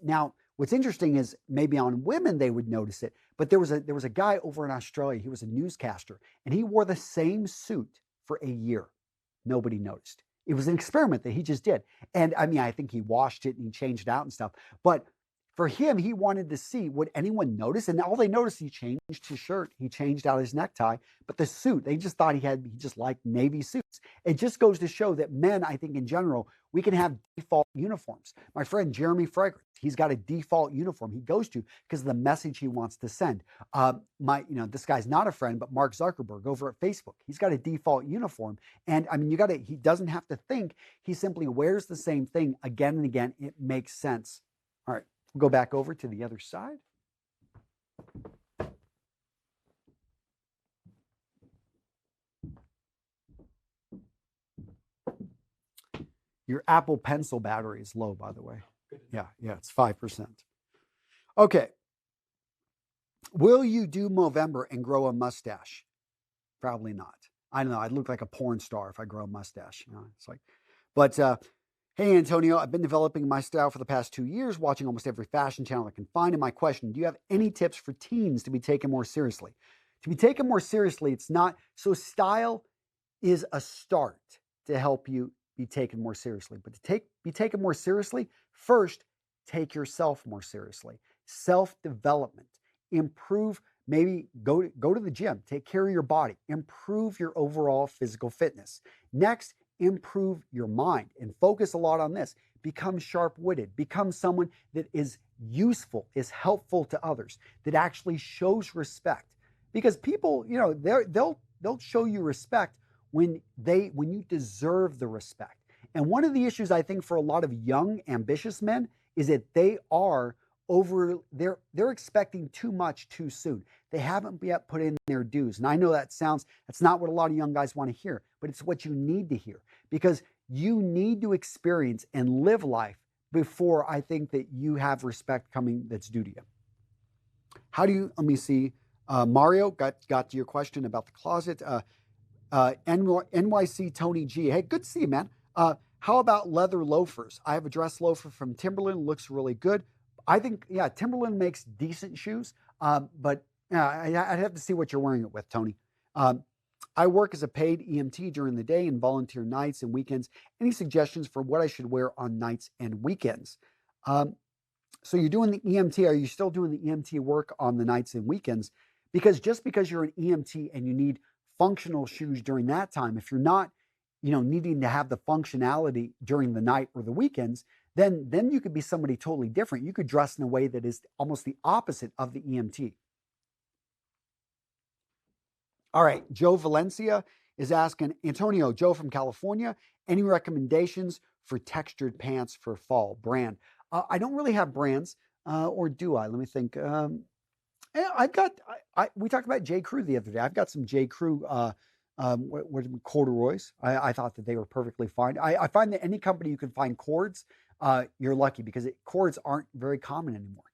Now, what's interesting is maybe on women they would notice it, but there was a guy over in Australia. He was a newscaster, and he wore the same suit for a year. Nobody noticed. It was an experiment that he just did. And I mean, I think he washed it and he changed it out and stuff. But for him, he wanted to see, would anyone notice? And all they noticed, he changed his shirt. He changed out his necktie. But the suit, they just thought he just liked Navy suits. It just goes to show that men, I think in general, we can have default uniforms. My friend Jeremy Fragrance, he's got a default uniform he goes to because of the message he wants to send. This guy's not a friend, but Mark Zuckerberg over at Facebook, he's got a default uniform. And I mean, he doesn't have to think. He simply wears the same thing again and again. It makes sense. All right, we'll go back over to the other side. Your Apple Pencil battery is low, by the way. Yeah, it's 5%. Okay. Will you do Movember and grow a mustache? Probably not. I don't know. I'd look like a porn star if I grow a mustache. But hey, Antonio, I've been developing my style for the past 2 years, watching almost every fashion channel I can find. And my question, do you have any tips for teens to be taken more seriously? To be taken more seriously, it's not. So style is a start to help you be taken more seriously. But to be taken more seriously, first, take yourself more seriously. Self-development. Improve, maybe go to the gym, take care of your body, improve your overall physical fitness. Next, improve your mind and focus a lot on this. Become sharp-witted, become someone that is useful, is helpful to others, that actually shows respect. Because people, they'll show you respect when you deserve the respect. And one of the issues I think for a lot of young, ambitious men is that they are they're expecting too much too soon. They haven't yet put in their dues. And I know that's not what a lot of young guys want to hear, but it's what you need to hear, because you need to experience and live life before I think that you have respect coming that's due to you. Let me see. Mario, got to your question about the closet. NYC Tony G. Hey, good to see you, man. How about leather loafers? I have a dress loafer from Timberland. Looks really good. I think, yeah, Timberland makes decent shoes. But I'd have to see what you're wearing it with, Tony. I work as a paid EMT during the day and volunteer nights and weekends. Any suggestions for what I should wear on nights and weekends? So you're doing the EMT. Are you still doing the EMT work on the nights and weekends? Because just because you're an EMT and you need functional shoes during that time, if you're not, needing to have the functionality during the night or the weekends, then you could be somebody totally different. You could dress in a way that is almost the opposite of the EMT. All right, Joe Valencia is asking, Antonio, Joe from California, any recommendations for textured pants for fall brand? I don't really have brands, or do I? Let me think. We talked about J. Crew the other day. I've got some J. Crew corduroys. I thought that they were perfectly fine. I find that any company you can find cords, you're lucky, because cords aren't very common anymore.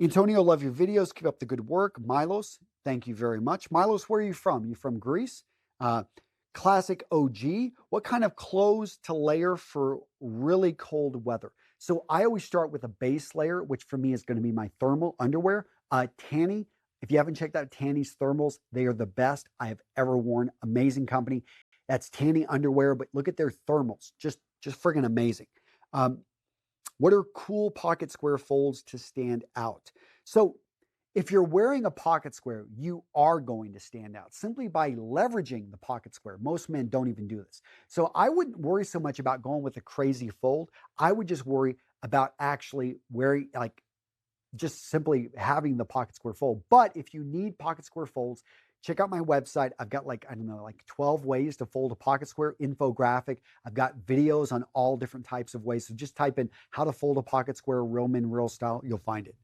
Antonio, love your videos. Keep up the good work. Milos, thank you very much. Milos, where are you from? You from Greece? Classic OG. What kind of clothes to layer for really cold weather? So I always start with a base layer, which for me is going to be my thermal underwear. Tanny, if you haven't checked out Tanny's thermals, they are the best I have ever worn. Amazing company. That's Tanny underwear, but look at their thermals. Just friggin' amazing. What are cool pocket square folds to stand out? So if you're wearing a pocket square, you are going to stand out simply by leveraging the pocket square. Most men don't even do this. So I wouldn't worry so much about going with a crazy fold. I would just worry about actually wearing, just simply having the pocket square fold. But if you need pocket square folds, check out my website. I've got 12 ways to fold a pocket square infographic. I've got videos on all different types of ways. So just type in how to fold a pocket square, real men, real style. You'll find it.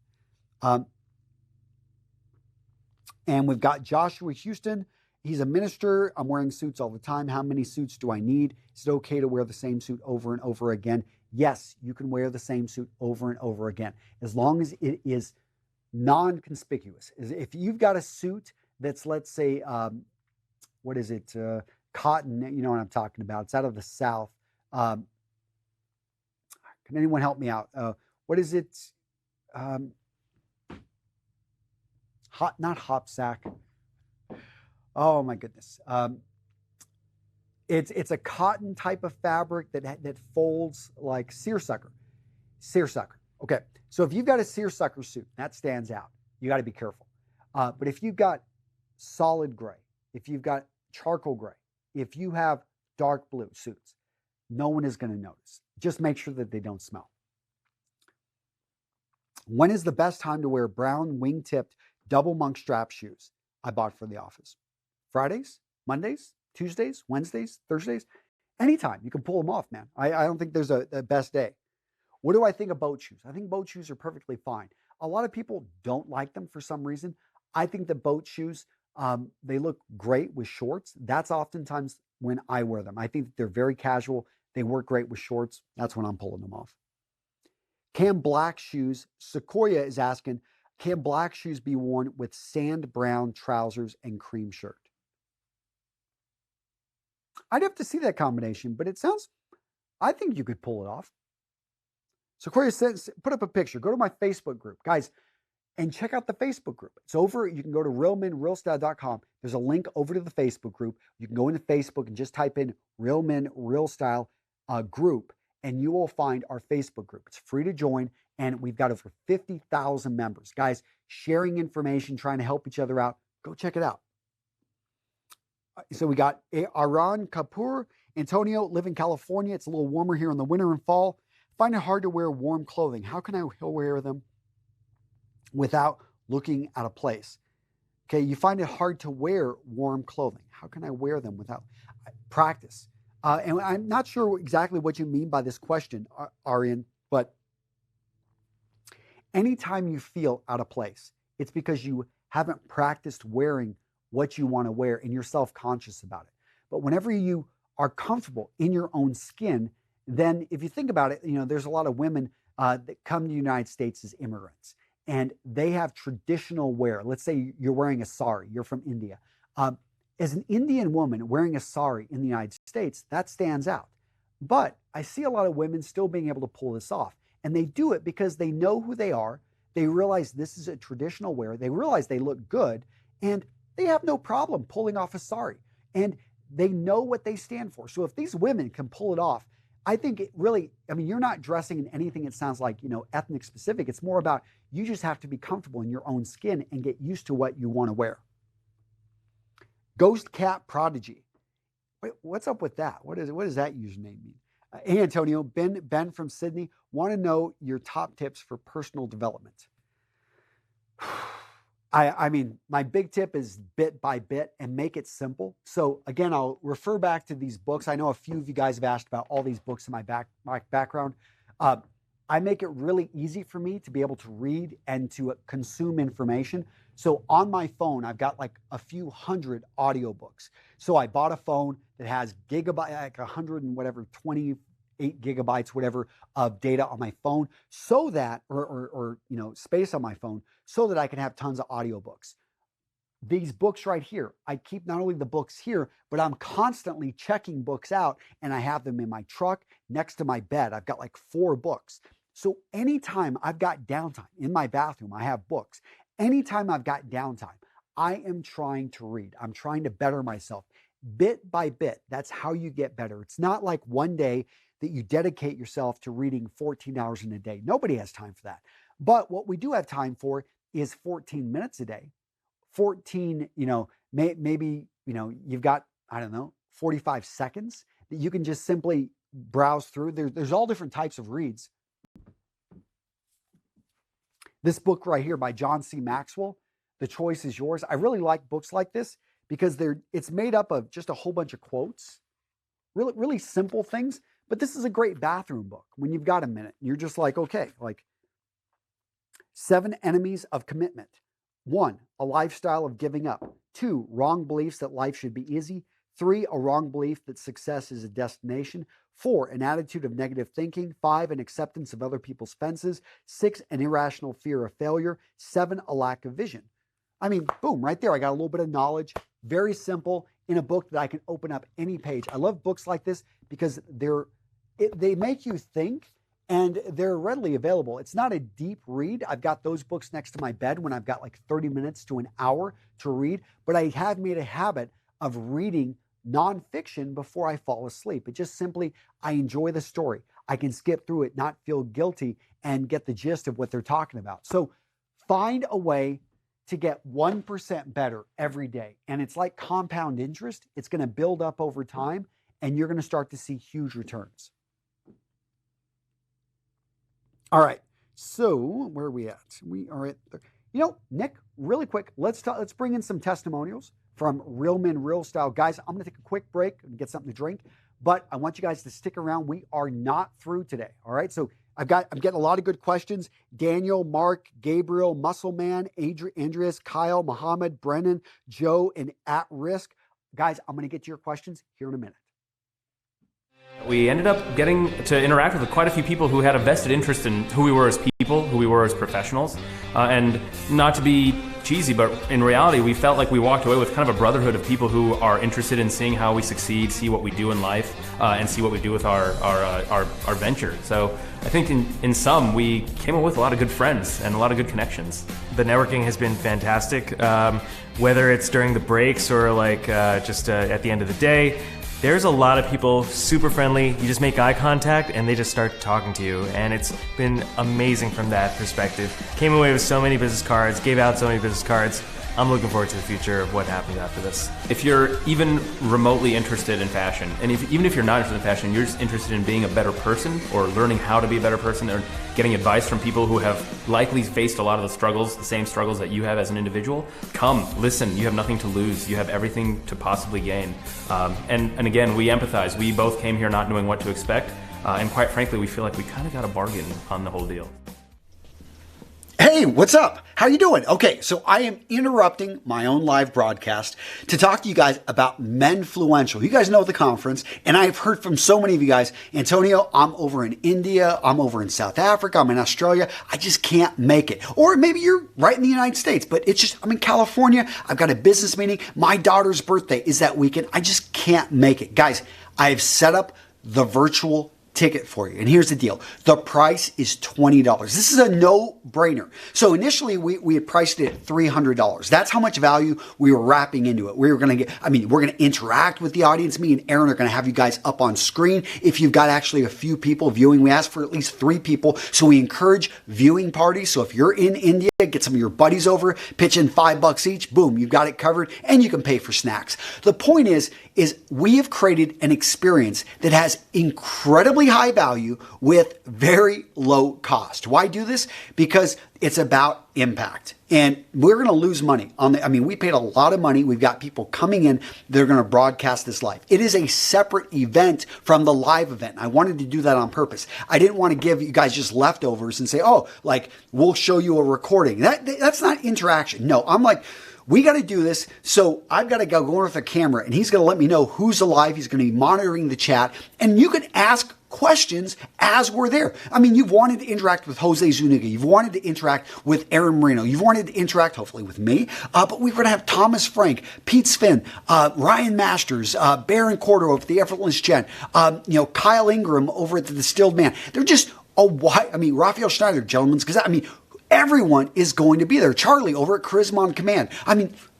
And we've got Joshua Houston. He's a minister. I'm wearing suits all the time. How many suits do I need? Is it okay to wear the same suit over and over again? Yes, you can wear the same suit over and over again, as long as it is non-conspicuous. If you've got a suit that's, let's say, what is it? Cotton, you know what I'm talking about. It's out of the South. Can anyone help me out? What is it? Not hop sack. Oh my goodness. It's a cotton type of fabric that folds like seersucker. Seersucker. Okay. So if you've got a seersucker suit, that stands out. You got to be careful. But if you've got solid gray, if you've got charcoal gray, if you have dark blue suits, no one is going to notice. Just make sure that they don't smell. When is the best time to wear brown wing-tipped double monk strap shoes I bought for the office? Fridays, Mondays, Tuesdays, Wednesdays, Thursdays, anytime. You can pull them off, man. I don't think there's a best day. What do I think of boat shoes? I think boat shoes are perfectly fine. A lot of people don't like them for some reason. I think the boat shoes, they look great with shorts. That's oftentimes when I wear them. I think that they're very casual. They work great with shorts. That's when I'm pulling them off. Can black shoes, Sequoia is asking, can black shoes be worn with sand brown trousers and cream shirt? I'd have to see that combination, but I think you could pull it off. Sequoia says, put up a picture. Go to my Facebook group, guys, and check out the Facebook group. It's over. You can go to realmenrealstyle.com. There's a link over to the Facebook group. You can go into Facebook and just type in Real Men Real Style group, and you will find our Facebook group. It's free to join, and we've got over 50,000 members. Guys, sharing information, trying to help each other out. Go check it out. So we got Aran Kapoor. Antonio, live in California. It's a little warmer here in the winter and fall. Find it hard to wear warm clothing. How can I wear them without looking out of place? Okay, you find it hard to wear warm clothing. How can I wear them without practice? And I'm not sure exactly what you mean by this question, Arian, but anytime you feel out of place, it's because you haven't practiced wearing what you want to wear and you're self-conscious about it. But whenever you are comfortable in your own skin, then if you think about it, there's a lot of women that come to the United States as immigrants and they have traditional wear. Let's say you're wearing a sari, you're from India. As an Indian woman wearing a sari in the United States, that stands out. But I see a lot of women still being able to pull this off. And they do it because they know who they are. They realize this is a traditional wear. They realize they look good. And they have no problem pulling off a sari. And they know what they stand for. So if these women can pull it off, I think it really, you're not dressing in anything that sounds like, ethnic specific. It's more about you just have to be comfortable in your own skin and get used to what you want to wear. Ghost Cat Prodigy. Wait, what's up with that? What does that username mean? Hey, Antonio, Ben from Sydney, want to know your top tips for personal development. My big tip is bit by bit and make it simple. So again, I'll refer back to these books. I know a few of you guys have asked about all these books in my background. I make it really easy for me to be able to read and to consume information. So on my phone, I've got like a few hundred audiobooks. So I bought a phone that has like 100 and whatever, 28 gigabytes, whatever, of data on my phone, so that, or space on my phone, so that I can have tons of audiobooks. These books right here, I keep not only the books here, but I'm constantly checking books out, and I have them in my truck next to my bed. I've got like 4 books. So anytime I've got downtime in my bathroom, I have books. Anytime I've got downtime, I am trying to read. I'm trying to better myself bit by bit. That's how you get better. It's not like one day that you dedicate yourself to reading 14 hours in a day. Nobody has time for that. But what we do have time for is 14 minutes a day. 14, maybe, you've got, 45 seconds that you can just simply browse through. There's all different types of reads. This book right here by John C. Maxwell, The Choice is Yours. I really like books like this because it's made up of just a whole bunch of quotes, really, really simple things. But this is a great bathroom book when you've got a minute. You're just like, okay, like 7 enemies of commitment. 1, a lifestyle of giving up. 2, wrong beliefs that life should be easy. 3, a wrong belief that success is a destination. 4, an attitude of negative thinking. 5, an acceptance of other people's fences. 6, an irrational fear of failure. 7, a lack of vision. Boom, right there. I got a little bit of knowledge. Very simple in a book that I can open up any page. I love books like this because they make you think and they're readily available. It's not a deep read. I've got those books next to my bed when I've got like 30 minutes to an hour to read, but I have made a habit of reading nonfiction before I fall asleep. It just simply, I enjoy the story. I can skip through it, not feel guilty, and get the gist of what they're talking about. So find a way to get 1% better every day. And it's like compound interest. It's going to build up over time, and you're going to start to see huge returns. All right. So where are we at? We are at, Nick, really quick, let's bring in some testimonials from Real Men, Real Style. Guys, I'm going to take a quick break and get something to drink, but I want you guys to stick around. We are not through today. All right. So I'm getting a lot of good questions. Daniel, Mark, Gabriel, Muscle Man, Andreas, Kyle, Muhammad, Brennan, Joe, and At Risk. Guys, I'm going to get to your questions here in a minute. We ended up getting to interact with quite a few people who had a vested interest in who we were as people, who we were as professionals. And not to be cheesy, but in reality, we felt like we walked away with kind of a brotherhood of people who are interested in seeing how we succeed, see what we do in life, and see what we do with our venture. So I think in sum, we came up with a lot of good friends and a lot of good connections. The networking has been fantastic, whether it's during the breaks or just at the end of the day. There's a lot of people super friendly. You just make eye contact and they just start talking to you. And it's been amazing from that perspective. Came away with so many business cards, gave out so many business cards. I'm looking forward to the future of what happens after this. If you're even remotely interested in fashion, and even if you're not interested in fashion, you're just interested in being a better person or learning how to be a better person or getting advice from people who have likely faced a lot of the same struggles that you have as an individual, come, listen. You have nothing to lose. You have everything to possibly gain. And again, we empathize. We both came here not knowing what to expect. And quite frankly, we feel like we kind of got a bargain on the whole deal. Hey, what's up? How you doing? Okay, so I am interrupting my own live broadcast to talk to you guys about Menfluential. You guys know the conference, and I've heard from so many of you guys, Antonio, I'm over in India, I'm over in South Africa, I'm in Australia, I just can't make it. Or maybe you're right in the United States, but it's just, I'm in California, I've got a business meeting, my daughter's birthday is that weekend, I just can't make it. Guys, I have set up the virtual ticket for you. And here's the deal. The price is $20. This is a no-brainer. So initially we had priced it at $300. That's how much value we were wrapping into it. We were going to get, we're going to interact with the audience. Me and Aaron are going to have you guys up on screen. If you've got actually a few people viewing, we ask for at least 3 people. So we encourage viewing parties. So if you're in India, get some of your buddies over, pitch in $5 each, boom, you've got it covered, and you can pay for snacks. The point is we have created an experience that has incredibly high value with very low cost. Why do this? Because it's about impact. And we're going to lose money on we paid a lot of money. We've got people coming in. They're going to broadcast this live. It is a separate event from the live event. I wanted to do that on purpose. I didn't want to give you guys just leftovers and say, oh, like we'll show you a recording. That's not interaction. No, I'm like, we got to do this. So I've got to go with a camera and he's going to let me know who's alive. He's going to be monitoring the chat and you can ask questions as we're there. You've wanted to interact with Jose Zuniga. You've wanted to interact with Aaron Marino. You've wanted to interact, hopefully, with me. But we're going to have Thomas Frank, Pete Svin, Ryan Masters, Baron Cordo of the Effortless Gen, Kyle Ingram over at the Distilled Man. They're just a wide, Raphael Schneider, Gentlemen's Gazette. Everyone is going to be there. Charlie over at Charisma on Command.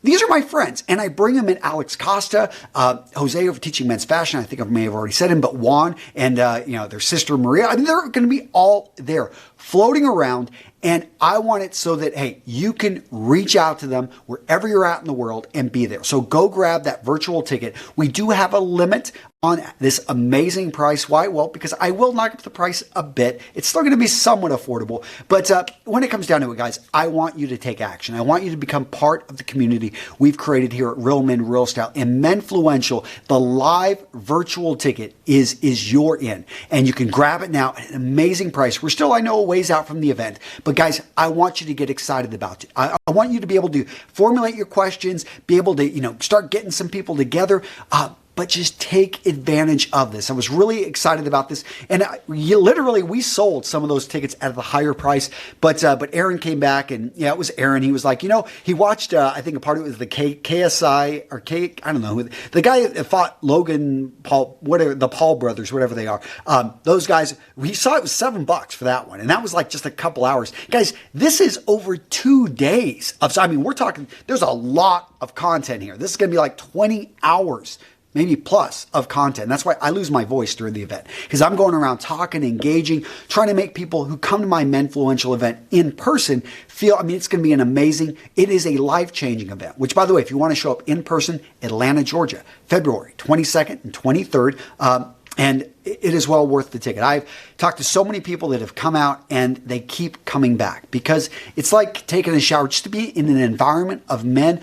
These are my friends, and I bring them in. Alex Costa, Jose over Teaching Men's Fashion. I think I may have already said him, but Juan and their sister Maria. They're going to be all there, floating around. And I want it so that, hey, you can reach out to them wherever you're at in the world and be there. So go grab that virtual ticket. We do have a limit on this amazing price. Why? Well, because I will knock up the price a bit. It's still going to be somewhat affordable. But when it comes down to it, guys, I want you to take action. I want you to become part of the community we've created here at Real Men, Real Style. And Menfluential, the live virtual ticket is your in. And you can grab it now at an amazing price. We're still, I know, a ways out from the event. But guys, I want you to get excited about it. I want you to be able to formulate your questions, be able to, start getting some people together. But just take advantage of this. I was really excited about this. And we sold some of those tickets at the higher price. But Aaron came back and it was Aaron. He was like, he watched, I think a part of it was the KSI or I don't know, the guy that fought Logan Paul, whatever, the Paul brothers, whatever they are. Those guys, we saw it was $7 for that one. And that was like just a couple hours. Guys, this is over 2 days of, we're talking, there's a lot of content here. This is going to be like 20 hours maybe plus of content. That's why I lose my voice during the event because I'm going around talking, engaging, trying to make people who come to my Menfluential event in person feel, it's going to be it is a life-changing event, which by the way, if you want to show up in person, Atlanta, Georgia, February 22nd and 23rd, and it is well worth the ticket. I've talked to so many people that have come out and they keep coming back because it's like taking a shower just to be in an environment of men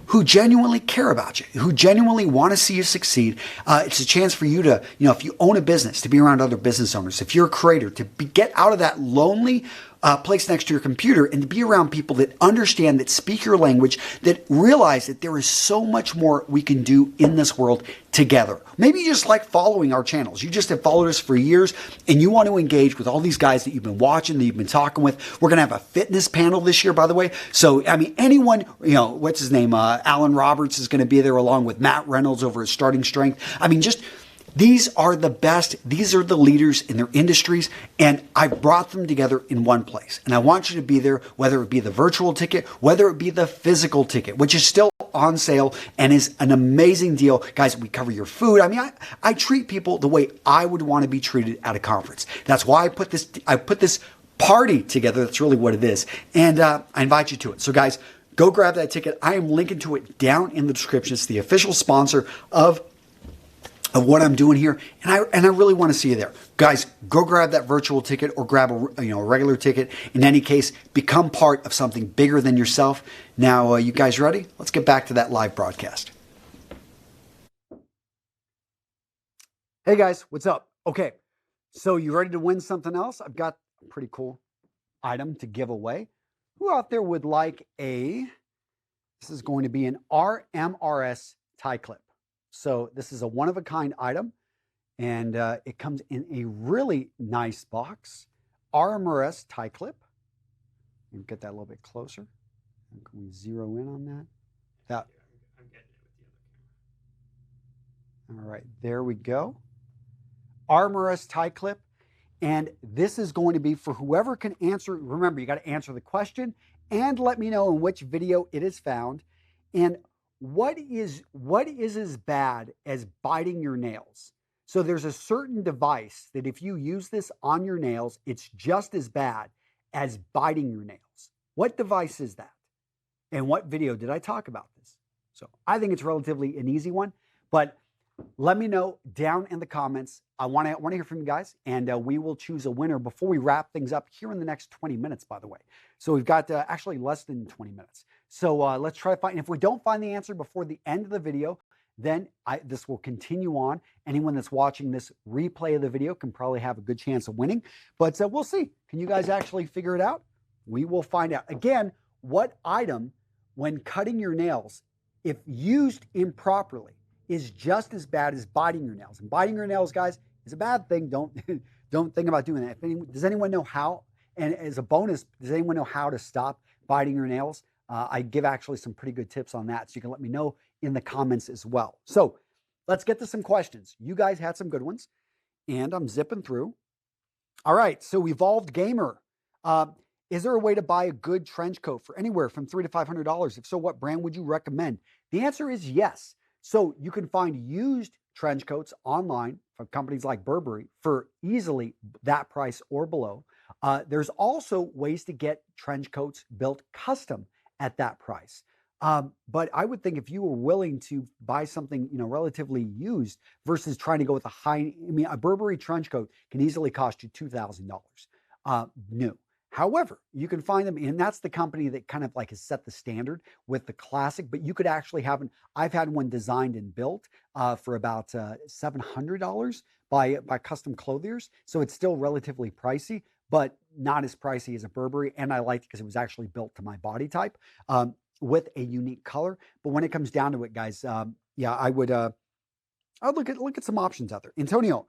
who genuinely care about you, who genuinely want to see you succeed. It's a chance for you to, if you own a business, to be around other business owners. If you're a creator, to get out of that lonely place next to your computer and to be around people that understand, that speak your language, that realize that there is so much more we can do in this world together. Maybe you just like following our channels. You just have followed us for years and you want to engage with all these guys that you've been watching, that you've been talking with. We're going to have a fitness panel this year, by the way. So, anyone, what's his name? Alan Roberts is going to be there along with Matt Reynolds over at Starting Strength. These are the best. These are the leaders in their industries, and I brought them together in one place. And I want you to be there, whether it be the virtual ticket, whether it be the physical ticket, which is still on sale and is an amazing deal. Guys, we cover your food. I treat people the way I would want to be treated at a conference. That's why I put this party together. That's really what it is. And I invite you to it. So guys, go grab that ticket. I am linking to it down in the description. It's the official sponsor of what I'm doing here, and I really want to see you there. Guys, go grab that virtual ticket or grab a regular ticket. In any case, become part of something bigger than yourself. Now, you guys ready? Let's get back to that live broadcast. Hey guys, what's up? Okay, so you ready to win something else? I've got a pretty cool item to give away. Who out there would like this is going to be an RMRS tie clip. So this is a one-of-a-kind item, and it comes in a really nice box. RMRS tie clip. And get that a little bit closer. And can we zero in on that? I'm getting it with the other camera. All right, there we go. RMRS tie clip. And this is going to be for whoever can answer. Remember, you got to answer the question and let me know in which video it is found. And what is as bad as biting your nails? So there's a certain device that if you use this on your nails, it's just as bad as biting your nails. What device is that? And what video did I talk about this? So I think it's relatively an easy one, but let me know down in the comments. I want to hear from you guys, and we will choose a winner before we wrap things up here in the next 20 minutes, by the way. So we've got actually less than 20 minutes. So let's try to find, and if we don't find the answer before the end of the video, then this will continue on. Anyone that's watching this replay of the video can probably have a good chance of winning, but we'll see. Can you guys actually figure it out? We will find out. Again, what item, when cutting your nails, if used improperly, is just as bad as biting your nails. And biting your nails, guys, is a bad thing. Don't think about doing that. Does anyone know how? And as a bonus, does anyone know how to stop biting your nails? I give actually some pretty good tips on that, so you can let me know in the comments as well. So let's get to some questions. You guys had some good ones, and I'm zipping through. All right, so Evolved Gamer. Is there a way to buy a good trench coat for anywhere from $300 to $500? If so, what brand would you recommend? The answer is yes. So you can find used trench coats online from companies like Burberry for easily that price or below. There's also ways to get trench coats built custom at that price. But I would think if you were willing to buy something, relatively used versus trying to go with a Burberry trench coat can easily cost you $2,000 new. However, you can find them, and that's the company that kind of like has set the standard with the classic, but you could actually have I've had one designed and built for about $700 by custom clothiers. So it's still relatively pricey, but not as pricey as a Burberry. And I liked it because it was actually built to my body type with a unique color. But when it comes down to it, guys, yeah, I'd look at some options out there. Antonio,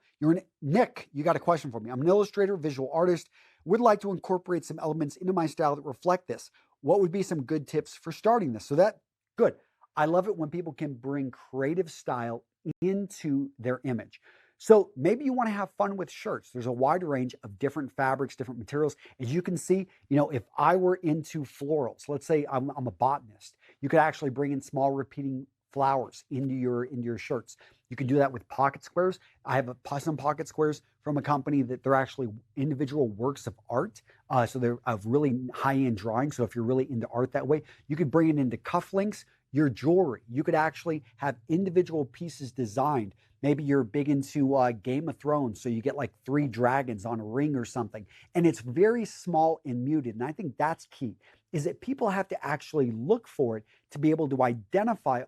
Nick, you got a question for me. I'm an illustrator, visual artist. Would like to incorporate some elements into my style that reflect this. What would be some good tips for starting this? So good. I love it when people can bring creative style into their image. So maybe you want to have fun with shirts. There's a wide range of different fabrics, different materials. As you can see, if I were into florals, let's say I'm a botanist, you could actually bring in small repeating flowers into your shirts. You can do that with pocket squares. I have some pocket squares from a company that they're actually individual works of art. So they're of really high-end drawing. So if you're really into art that way, you could bring it into cufflinks, your jewelry. You could actually have individual pieces designed. Maybe you're big into Game of Thrones, so you get like 3 dragons on a ring or something. And it's very small and muted. And I think that's key, is that people have to actually look for it to be able to identify,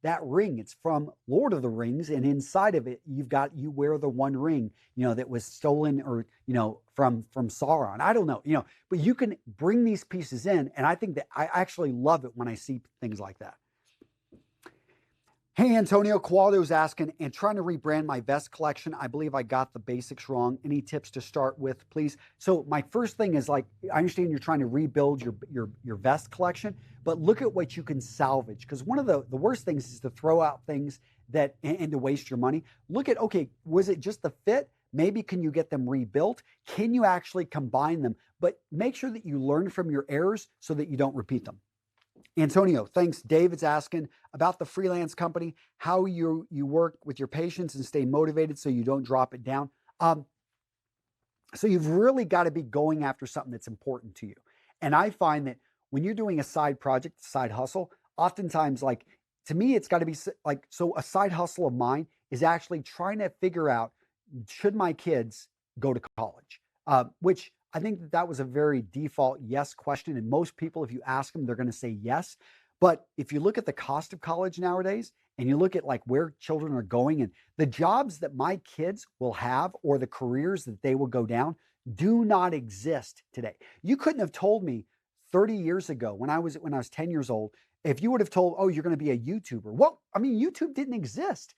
that ring, it's from Lord of the Rings, and inside of it, you wear the one ring, that was stolen or, from Sauron. I don't know, but you can bring these pieces in, and I think that I actually love it when I see things like that. Hey, Antonio, Qualdo's asking, and trying to rebrand my vest collection. I believe I got the basics wrong. Any tips to start with, please? So my first thing is, I understand you're trying to rebuild your vest collection, but look at what you can salvage. Because one of the worst things is to throw out things and to waste your money. Look at, okay, was it just the fit? Maybe can you get them rebuilt? Can you actually combine them? But make sure that you learn from your errors so that you don't repeat them. Antonio, thanks. David's asking about the freelance company, how you work with your patients and stay motivated so you don't drop it down. So you've really got to be going after something that's important to you. And I find that when you're doing a side project, side hustle, oftentimes, to me, it's got to be so a side hustle of mine is actually trying to figure out, should my kids go to college? Which I think that was a very default yes question. And most people, if you ask them, they're going to say yes. But if you look at the cost of college nowadays, and you look at where children are going and the jobs that my kids will have or the careers that they will go down do not exist today. You couldn't have told me 30 years ago, when I was 10 years old, if you would have told, oh, you're going to be a YouTuber, well, I mean, YouTube didn't exist.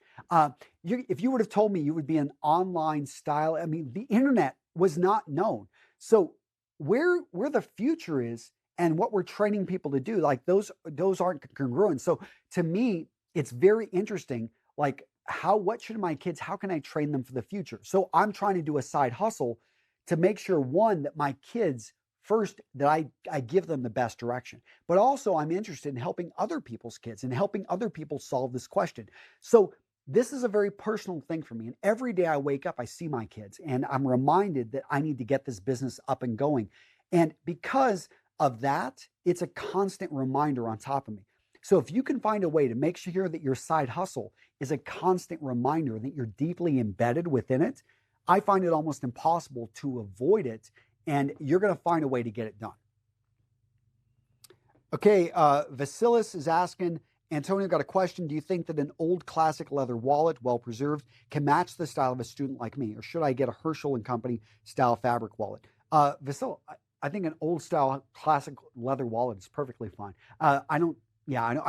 If you would have told me you would be an online style, I mean, the internet was not known. So where the future is and what we're training people to do, like those aren't congruent. So to me, it's very interesting. Like what should my kids, how can I train them for the future? So I'm trying to do a side hustle to make sure, one, that my kids, first, that I give them the best direction, but also I'm interested in helping other people's kids and helping other people solve this question. So this is a very personal thing for me. And every day I wake up, I see my kids and I'm reminded that I need to get this business up and going. And because of that, it's a constant reminder on top of me. So if you can find a way to make sure that your side hustle is a constant reminder that you're deeply embedded within it, I find it almost impossible to avoid it, and you're going to find a way to get it done. Okay, Vasilis is asking, Antonio, got a question. Do you think that an old classic leather wallet, well-preserved, can match the style of a student like me, or should I get a Herschel & Company style fabric wallet? Vasil, I think an old style classic leather wallet is perfectly fine. I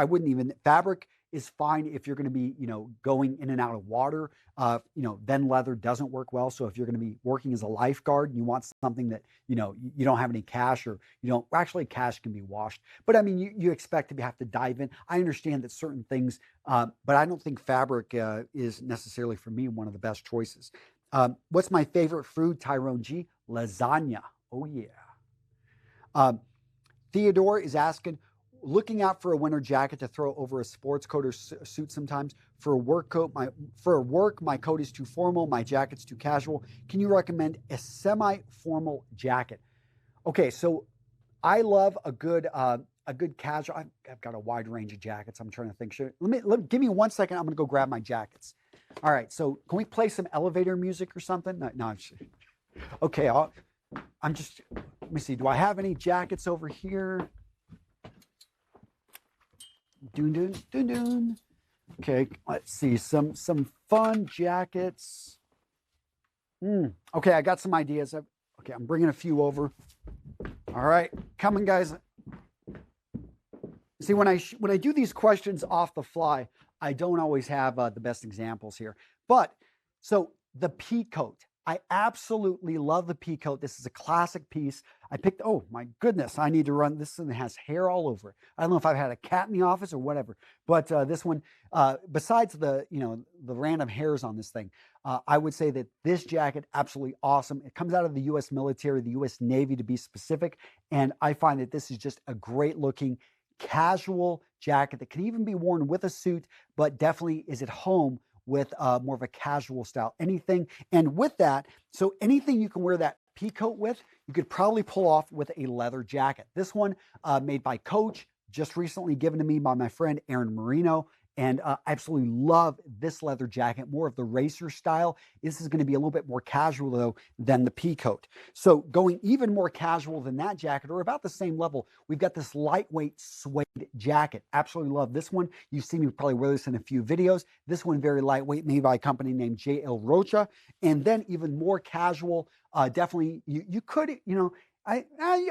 wouldn't even, fabric is fine if you're going to be, going in and out of water. Then leather doesn't work well. So if you're going to be working as a lifeguard and you want something that, you don't have any cash, or actually cash can be washed. But I mean, you expect to have to dive in. I understand that certain things, but I don't think fabric is necessarily for me one of the best choices. What's my favorite food, Tyrone G? Lasagna. Oh yeah. Theodore is asking, looking out for a winter jacket to throw over a sports coat or suit sometimes. For a work, my coat is too formal, my jacket's too casual. Can you recommend a semi-formal jacket? Okay, so I love a good casual. I've got a wide range of jackets. I'm trying to think. Give me 1 second. I'm going to go grab my jackets. All right, so can we play some elevator music or something? No. Okay, let me see. Do I have any jackets over here? Dun. Okay, let's see, some fun jackets. Okay, I got some ideas. Okay, I'm bringing a few over. All right, coming, guys. See, when I do these questions off the fly, I don't always have the best examples here. But so the pea coat. I absolutely love the pea coat. This is a classic piece. I picked, oh my goodness, I need to run. This one has hair all over it. I don't know if I've had a cat in the office or whatever, but this one, besides the random hairs on this thing, I would say that this jacket, absolutely awesome. It comes out of the U.S. military, the U.S. Navy to be specific. And I find that this is just a great looking casual jacket that can even be worn with a suit, but definitely is at home with more of a casual style, anything. And with that, so anything you can wear that pea coat with, you could probably pull off with a leather jacket. This one made by Coach, just recently given to me by my friend Aaron Marino. And I absolutely love this leather jacket, more of the racer style. This is going to be a little bit more casual, though, than the pea coat. So going even more casual than that jacket, or about the same level, we've got this lightweight suede jacket. Absolutely love this one. You've seen me probably wear this in a few videos. This one very lightweight, made by a company named JL Rocha. And then even more casual, definitely, you could, I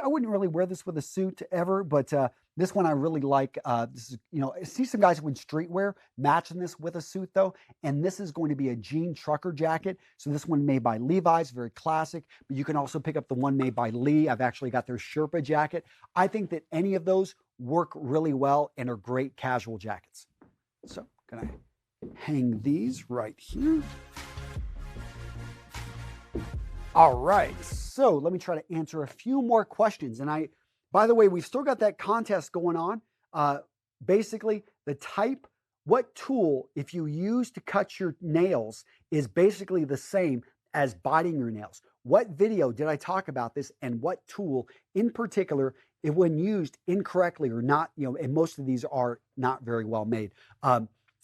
wouldn't really wear this with a suit ever, but this one I really like. This is, I see some guys with streetwear matching this with a suit though, and this is going to be a jean trucker jacket. So this one made by Levi's, very classic, but you can also pick up the one made by Lee. I've actually got their Sherpa jacket. I think that any of those work really well and are great casual jackets. So I'm gonna hang these right here. All right, so let me try to answer a few more questions. And by the way, we've still got that contest going on. Basically, what tool, if you use to cut your nails, is basically the same as biting your nails. What video did I talk about this, and what tool in particular, if when used incorrectly or not, and most of these are not very well made,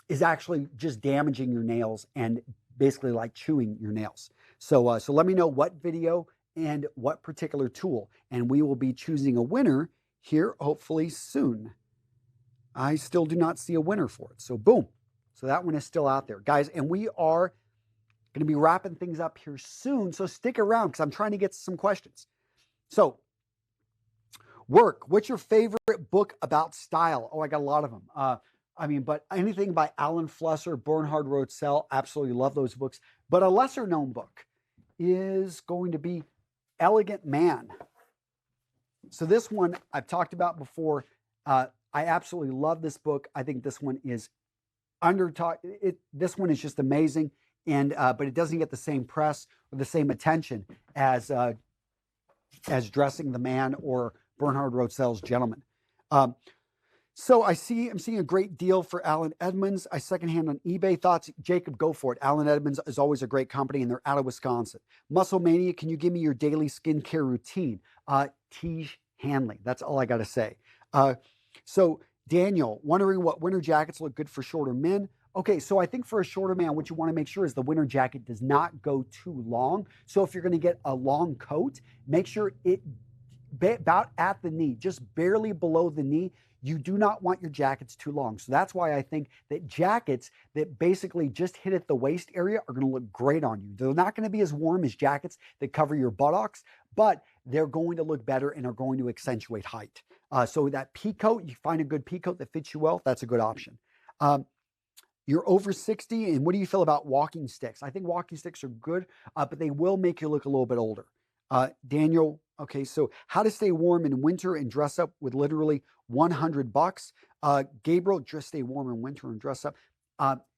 is actually just damaging your nails and basically like chewing your nails. So let me know what video and what particular tool, and we will be choosing a winner here hopefully soon. I still do not see a winner for it. So boom. So that one is still out there, guys, and we are going to be wrapping things up here soon. So stick around because I'm trying to get some questions. So Work. What's your favorite book about style? Oh, I got a lot of them. But anything by Alan Flusser, Bernhard Rosell, absolutely love those books. But a lesser known book is going to be Elegant Man. So this one I've talked about before. I absolutely love this book. I think this one is this one is just amazing, and but it doesn't get the same press or the same attention as Dressing the Man or Bernhard Rosell's Gentleman. So I'm seeing a great deal for Alan Edmonds. I secondhand on eBay. Thoughts, Jacob? Go for it. Alan Edmonds is always a great company, and they're out of Wisconsin. Muscle Mania, can you give me your daily skincare routine? Tiege Hanley. That's all I got to say. So Daniel, wondering what winter jackets look good for shorter men. Okay, so I think for a shorter man, what you want to make sure is the winter jacket does not go too long. So if you're going to get a long coat, make sure it about at the knee, just barely below the knee. You do not want your jackets too long. So that's why I think that jackets that basically just hit at the waist area are going to look great on you. They're not going to be as warm as jackets that cover your buttocks, but they're going to look better and are going to accentuate height. So that pea coat, you find a good pea coat that fits you well, that's a good option. You're over 60, and what do you feel about walking sticks? I think walking sticks are good, but they will make you look a little bit older. Daniel, okay, so how to stay warm in winter and dress up with literally $100. Gabriel, just stay warm in winter and dress up.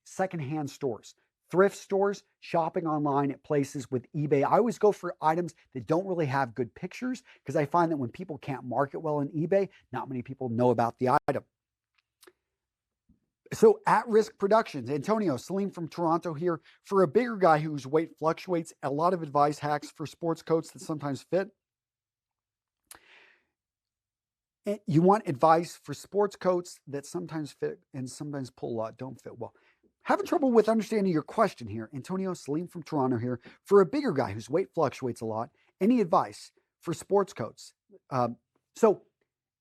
Secondhand stores, thrift stores, shopping online at places with eBay. I always go for items that don't really have good pictures because I find that when people can't market well on eBay, not many people know about the item. So at-risk productions, Antonio, Salim from Toronto here. For a bigger guy whose weight fluctuates, a lot of advice hacks for sports coats that sometimes fit. And you want advice for sports coats that sometimes fit and sometimes don't fit well. Having trouble with understanding your question here. Antonio, Salim from Toronto here. For a bigger guy whose weight fluctuates a lot, any advice for sports coats? So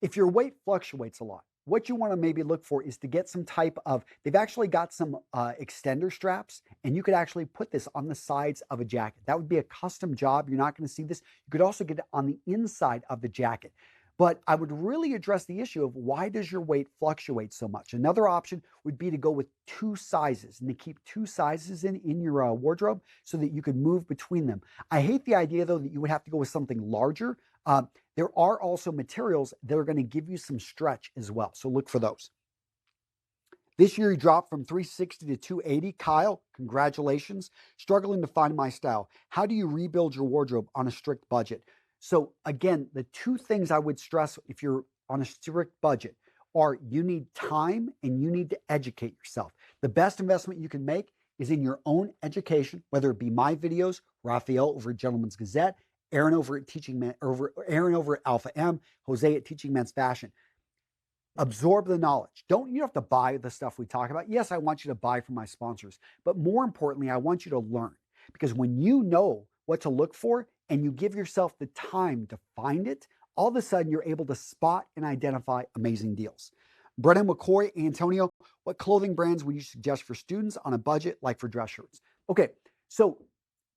if your weight fluctuates a lot, what you want to maybe look for is to get some type of, they've actually got some extender straps, and you could actually put this on the sides of a jacket. That would be a custom job. You're not going to see this. You could also get it on the inside of the jacket. But I would really address the issue of why does your weight fluctuate so much? Another option would be to go with two sizes and to keep two sizes in your wardrobe so that you could move between them. I hate the idea, though, that you would have to go with something larger. There are also materials that are going to give you some stretch as well. So look for those. This year you dropped from 360 to 280. Kyle, congratulations. Struggling to find my style. How do you rebuild your wardrobe on a strict budget? So again, the two things I would stress if you're on a strict budget are you need time and you need to educate yourself. The best investment you can make is in your own education, whether it be my videos, Raphael over at Gentleman's Gazette, Aaron over at Aaron over at Alpha M, Jose at Teaching Men's Fashion. Absorb the knowledge. You don't have to buy the stuff we talk about. Yes, I want you to buy from my sponsors, but more importantly, I want you to learn, because when you know what to look for and you give yourself the time to find it, all of a sudden you're able to spot and identify amazing deals. Brennan McCoy, Antonio, what clothing brands would you suggest for students on a budget like for dress shirts? Okay, so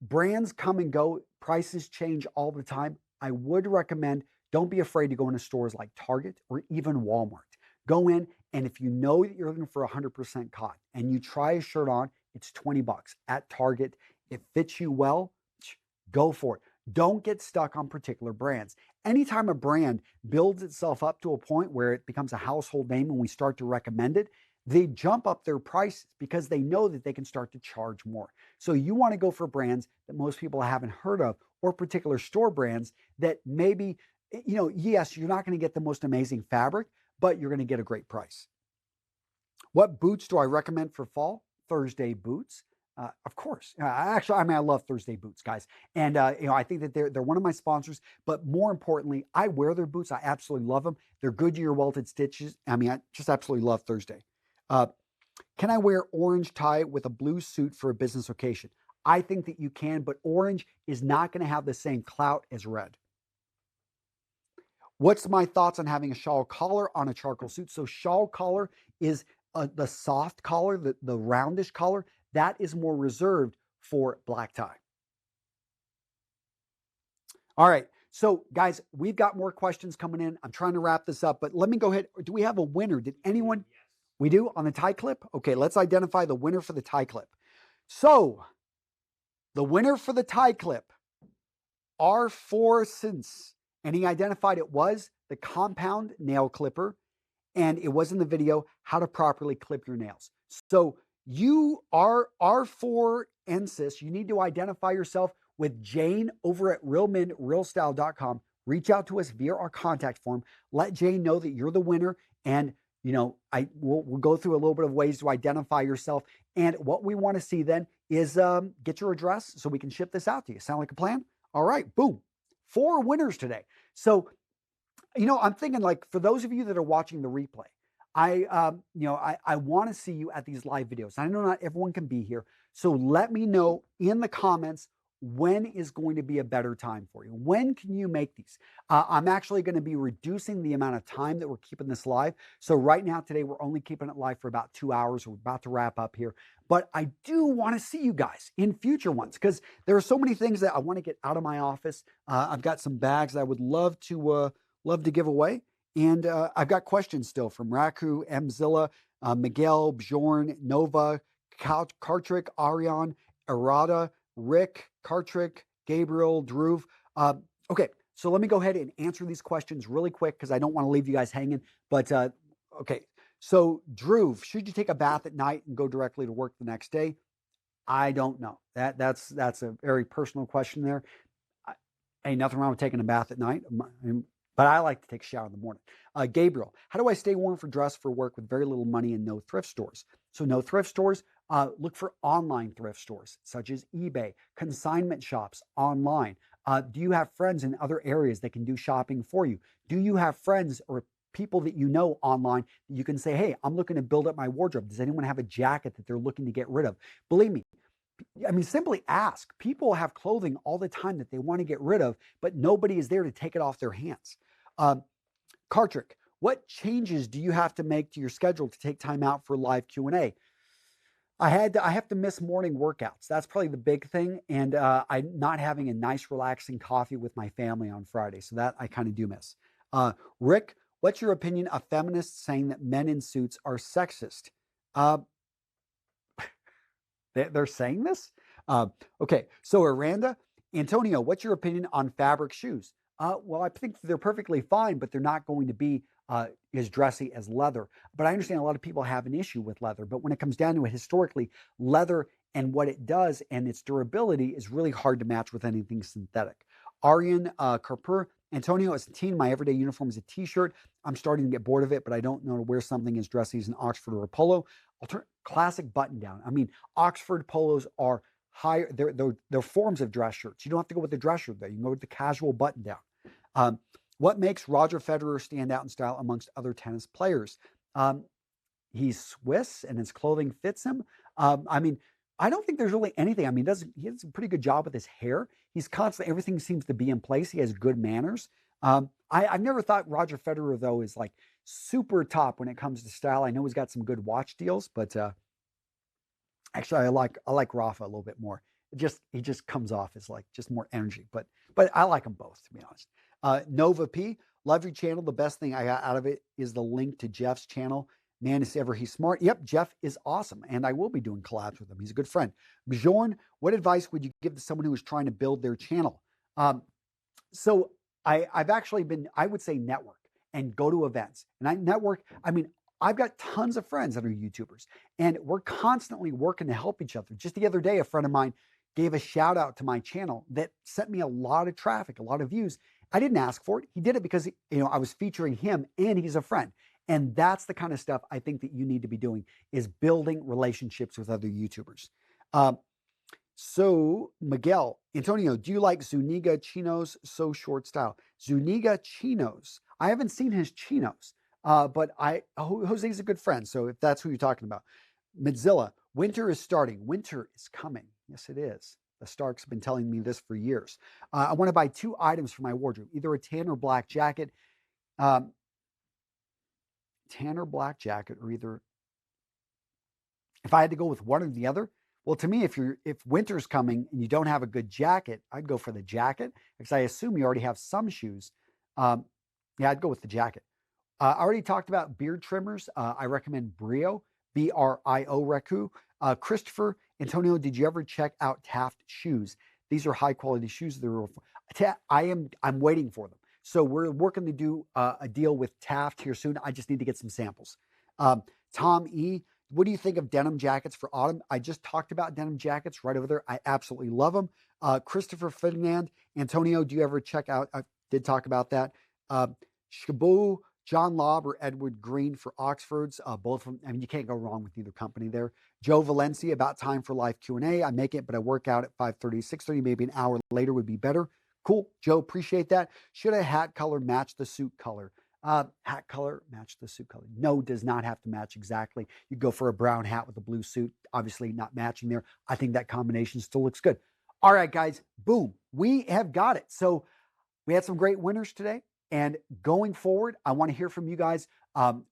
brands come and go, prices change all the time. I would recommend, don't be afraid to go into stores like Target or even Walmart. Go in, and if you know that you're looking for 100% cotton and you try a shirt on, it's $20 at Target. It fits you well, go for it. Don't get stuck on particular brands. Anytime a brand builds itself up to a point where it becomes a household name and we start to recommend it, they jump up their prices because they know that they can start to charge more. So you want to go for brands that most people haven't heard of, or particular store brands that maybe, yes, you're not going to get the most amazing fabric, but you're going to get a great price. What boots do I recommend for fall? Thursday boots. Of course. I love Thursday boots, guys. And, I think that they're one of my sponsors, but more importantly, I wear their boots. I absolutely love them. They're Goodyear welted stitches. I just absolutely love Thursday. Can I wear orange tie with a blue suit for a business occasion? I think that you can, but orange is not going to have the same clout as red. What's my thoughts on having a shawl collar on a charcoal suit? So shawl collar is the soft collar, the roundish collar. That is more reserved for black tie. All right. So guys, we've got more questions coming in. I'm trying to wrap this up, but let me go ahead. Do we have a winner? Did anyone? Yes. We do on the tie clip? Okay, let's identify the winner for the tie clip. So the winner for the tie clip, R4 Since, and he identified it was the compound nail clipper, and it was in the video, how to properly clip your nails. So you are R4 Ensis. You need to identify yourself with Jane over at realmenrealstyle.com. Reach out to us via our contact form. Let Jane know that you're the winner. And, you know, we'll go through a little bit of ways to identify yourself. And what we want to see then is get your address so we can ship this out to you. Sound like a plan? All right, boom. 4 winners today. So, you know, I'm thinking, like, for those of you that are watching the replay, I want to see you at these live videos. I know not everyone can be here. So let me know in the comments when is going to be a better time for you. When can you make these? I'm actually going to be reducing the amount of time that we're keeping this live. So right now, today, we're only keeping it live for about 2 hours. We're about to wrap up here. But I do want to see you guys in future ones because there are so many things that I want to get out of my office. I've got some bags that I would love to give away. And I've got questions still from Raku, Mzilla, Miguel, Bjorn, Nova, Kartrik, Arion, Arada, Rick, Kartrik, Gabriel, Dhruv. Okay, so let me go ahead and answer these questions really quick because I don't want to leave you guys hanging. But okay, so Dhruv, should you take a bath at night and go directly to work the next day? I don't know. That's a very personal question there. Ain't nothing wrong with taking a bath at night. But I like to take a shower in the morning. Gabriel, how do I stay warm for dress for work with very little money and no thrift stores? So no thrift stores, look for online thrift stores such as eBay, consignment shops online. Do you have friends in other areas that can do shopping for you? Do you have friends or people that you know online that you can say, hey, I'm looking to build up my wardrobe. Does anyone have a jacket that they're looking to get rid of? Believe me, I mean, simply ask. People have clothing all the time that they want to get rid of, but nobody is there to take it off their hands. Kartrik, what changes do you have to make to your schedule to take time out for live Q&A? I have to miss morning workouts. That's probably the big thing. And I'm not having a nice, relaxing coffee with my family on Friday. So that I kind of do miss. Rick, what's your opinion of feminists saying that men in suits are sexist? They're saying this? Okay, so Aranda, Antonio, what's your opinion on fabric shoes? Well, I think they're perfectly fine, but they're not going to be as dressy as leather. But I understand a lot of people have an issue with leather. But when it comes down to it, historically, leather and what it does and its durability is really hard to match with anything synthetic. Aryan Karpur, Antonio, as a teen, my everyday uniform is a t-shirt. I'm starting to get bored of it, but I don't know to wear something as dressy as an Oxford or a polo. Classic button down. I mean, Oxford polos are higher. They're forms of dress shirts. You don't have to go with the dress shirt there. You can go with the casual button down. What makes Roger Federer stand out in style amongst other tennis players? He's Swiss and his clothing fits him. I mean, I don't think there's really anything. I mean, he does a pretty good job with his hair. He's constantly, everything seems to be in place. He has good manners. I've never thought Roger Federer, though, is like super top when it comes to style. I know he's got some good watch deals, but actually, I like Rafa a little bit more. He just comes off as like just more energy. But I like them both, to be honest. Nova P, love your channel. The best thing I got out of it is the link to Jeff's channel. Man, he's smart. Yep, Jeff is awesome, and I will be doing collabs with him. He's a good friend. Bjorn, what advice would you give to someone who is trying to build their channel? So I've actually been, I would say network and go to events. And I network, I mean, I've got tons of friends that are YouTubers, and we're constantly working to help each other. Just the other day, a friend of mine gave a shout out to my channel that sent me a lot of traffic, a lot of views. I didn't ask for it. He did it because, I was featuring him and he's a friend. And that's the kind of stuff I think that you need to be doing, is building relationships with other YouTubers. So Miguel, Antonio, do you like Zuniga chinos, so short style? Zuniga chinos. I haven't seen his chinos, but Jose's a good friend. So if that's who you're talking about. Mozilla, winter is starting. Winter is coming. Yes, it is. The Starks have been telling me this for years. I want to buy 2 items for my wardrobe, either a tan or black jacket. Tan or black jacket, or either, if I had to go with one or the other, Well, to me, if winter's coming and you don't have a good jacket, I'd go for the jacket because I assume you already have some shoes. Yeah, I'd go with the jacket. I already talked about beard trimmers. I recommend Brio, B-R-I-O, Reku. Christopher, Antonio, did you ever check out Taft shoes? These are high quality shoes. I'm waiting for them. So we're working to do a deal with Taft here soon. I just need to get some samples. Tom E., what do you think of denim jackets for autumn? I just talked about denim jackets right over there. I absolutely love them. Christopher Ferdinand, Antonio, do you ever check out? I did talk about that. Shabu, John Lobb or Edward Green for Oxfords. Both of them, I mean, you can't go wrong with either company there. Joe Valencia, about time for live Q&A. I make it, but I work out at 5:30, 6:30, maybe an hour later would be better. Cool, Joe, appreciate that. Should a hat color match the suit color? Hat color match the suit color? No, does not have to match exactly. You go for a brown hat with a blue suit, obviously not matching there. I think that combination still looks good. All right, guys, boom, we have got it. So we had some great winners today. And going forward, I want to hear from you guys.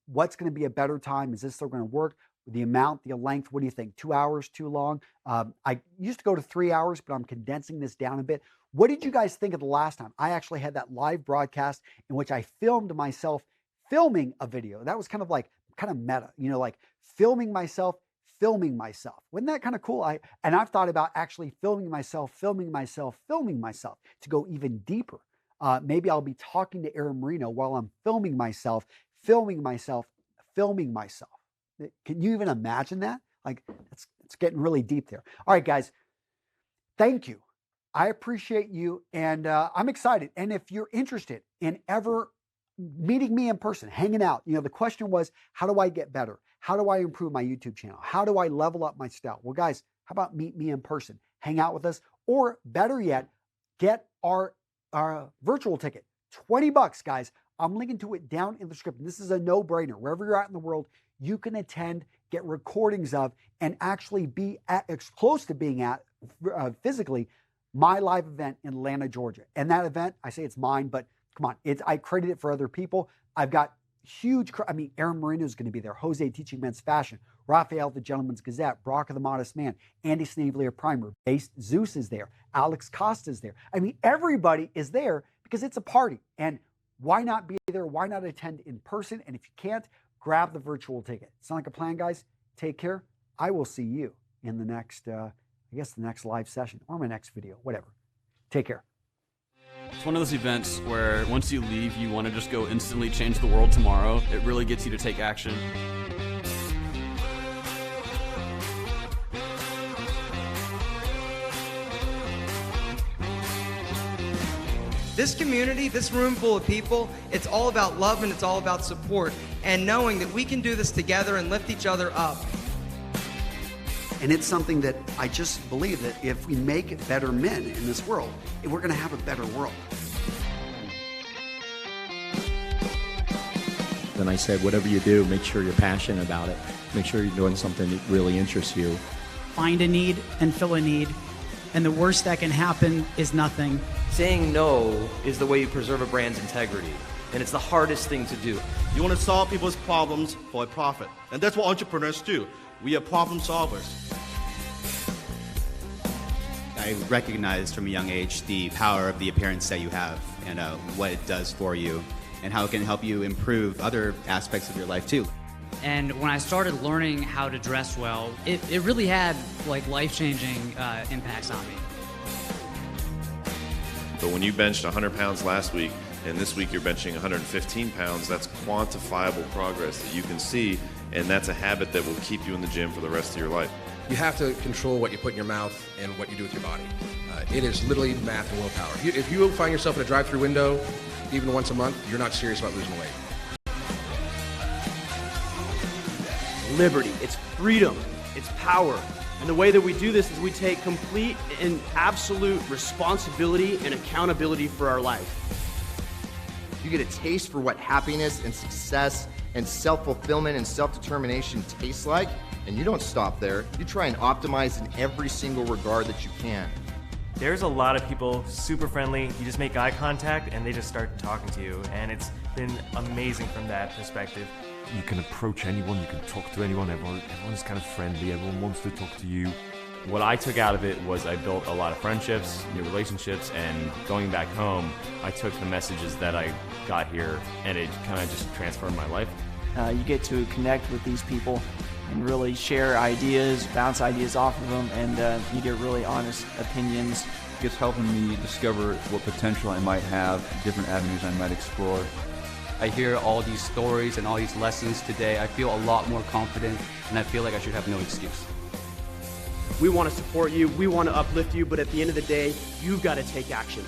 What's going to be a better time? Is this still going to work? The amount, the length, what do you think? 2 hours, too long? I used to go to 3 hours, but I'm condensing this down a bit. What did you guys think of the last time? I actually had that live broadcast in which I filmed myself filming a video. That was kind of meta, like filming myself. Wasn't that kind of cool? I've thought about actually filming myself to go even deeper. Maybe I'll be talking to Aaron Marino while I'm filming myself. Can you even imagine that? Like, it's getting really deep there. All right, guys, thank you. I appreciate you, and I'm excited. And if you're interested in ever meeting me in person, hanging out, the question was, how do I get better? How do I improve my YouTube channel? How do I level up my style? Well, guys, how about meet me in person? Hang out with us, or better yet, get our virtual ticket. $20, guys. I'm linking to it down in the description. This is a no-brainer. Wherever you're at in the world, you can attend, get recordings of, and actually be as close to being at physically my live event in Atlanta, Georgia. And that event, I say it's mine, but come on, I credit it for other people. I've got Aaron Marino is going to be there. Jose teaching men's fashion. Raphael, the Gentleman's Gazette. Brock of the Modest Man. Andy Snavely of Primer. Zeus is there. Alex Costa is there. Everybody is there because it's a party. And why not be there? Why not attend in person? And if you can't, grab the virtual ticket. Sound like a plan, guys? Take care. I will see you in the next, the next live session or my next video, whatever. Take care. It's one of those events where once you leave, you want to just go instantly change the world tomorrow. It really gets you to take action. This community, this room full of people, it's all about love and it's all about support and knowing that we can do this together and lift each other up. And it's something that I just believe that if we make better men in this world, we're going to have a better world. And I said, whatever you do, make sure you're passionate about it. Make sure you're doing something that really interests you. Find a need and fill a need. And the worst that can happen is nothing. Saying no is the way you preserve a brand's integrity. And it's the hardest thing to do. You want to solve people's problems for a profit. And that's what entrepreneurs do. We are problem solvers. I recognized from a young age the power of the appearance that you have and what it does for you and how it can help you improve other aspects of your life too. And when I started learning how to dress well, it really had life-changing impacts on me. But when you benched 100 pounds last week, and this week you're benching 115 pounds, that's quantifiable progress that you can see, and that's a habit that will keep you in the gym for the rest of your life. You have to control what you put in your mouth and what you do with your body. It is literally math and willpower. If you find yourself in a drive-through window, even once a month, you're not serious about losing weight. Liberty, it's freedom, it's power. And the way that we do this is we take complete and absolute responsibility and accountability for our life. You get a taste for what happiness and success and self-fulfillment and self-determination tastes like, and you don't stop there. You try and optimize in every single regard that you can. There's a lot of people super friendly. You just make eye contact and they just start talking to you. And it's been amazing from that perspective. You can approach anyone, you can talk to anyone, everyone's kind of friendly, everyone wants to talk to you. What I took out of it was I built a lot of friendships, new relationships, and going back home, I took the messages that I got here and it kind of just transformed my life. You get to connect with these people and really share ideas, bounce ideas off of them, and you get really honest opinions. It's helping me discover what potential I might have, different avenues I might explore. I hear all these stories and all these lessons today. I feel a lot more confident, and I feel like I should have no excuse. We want to support you, we want to uplift you, but at the end of the day, you've got to take action.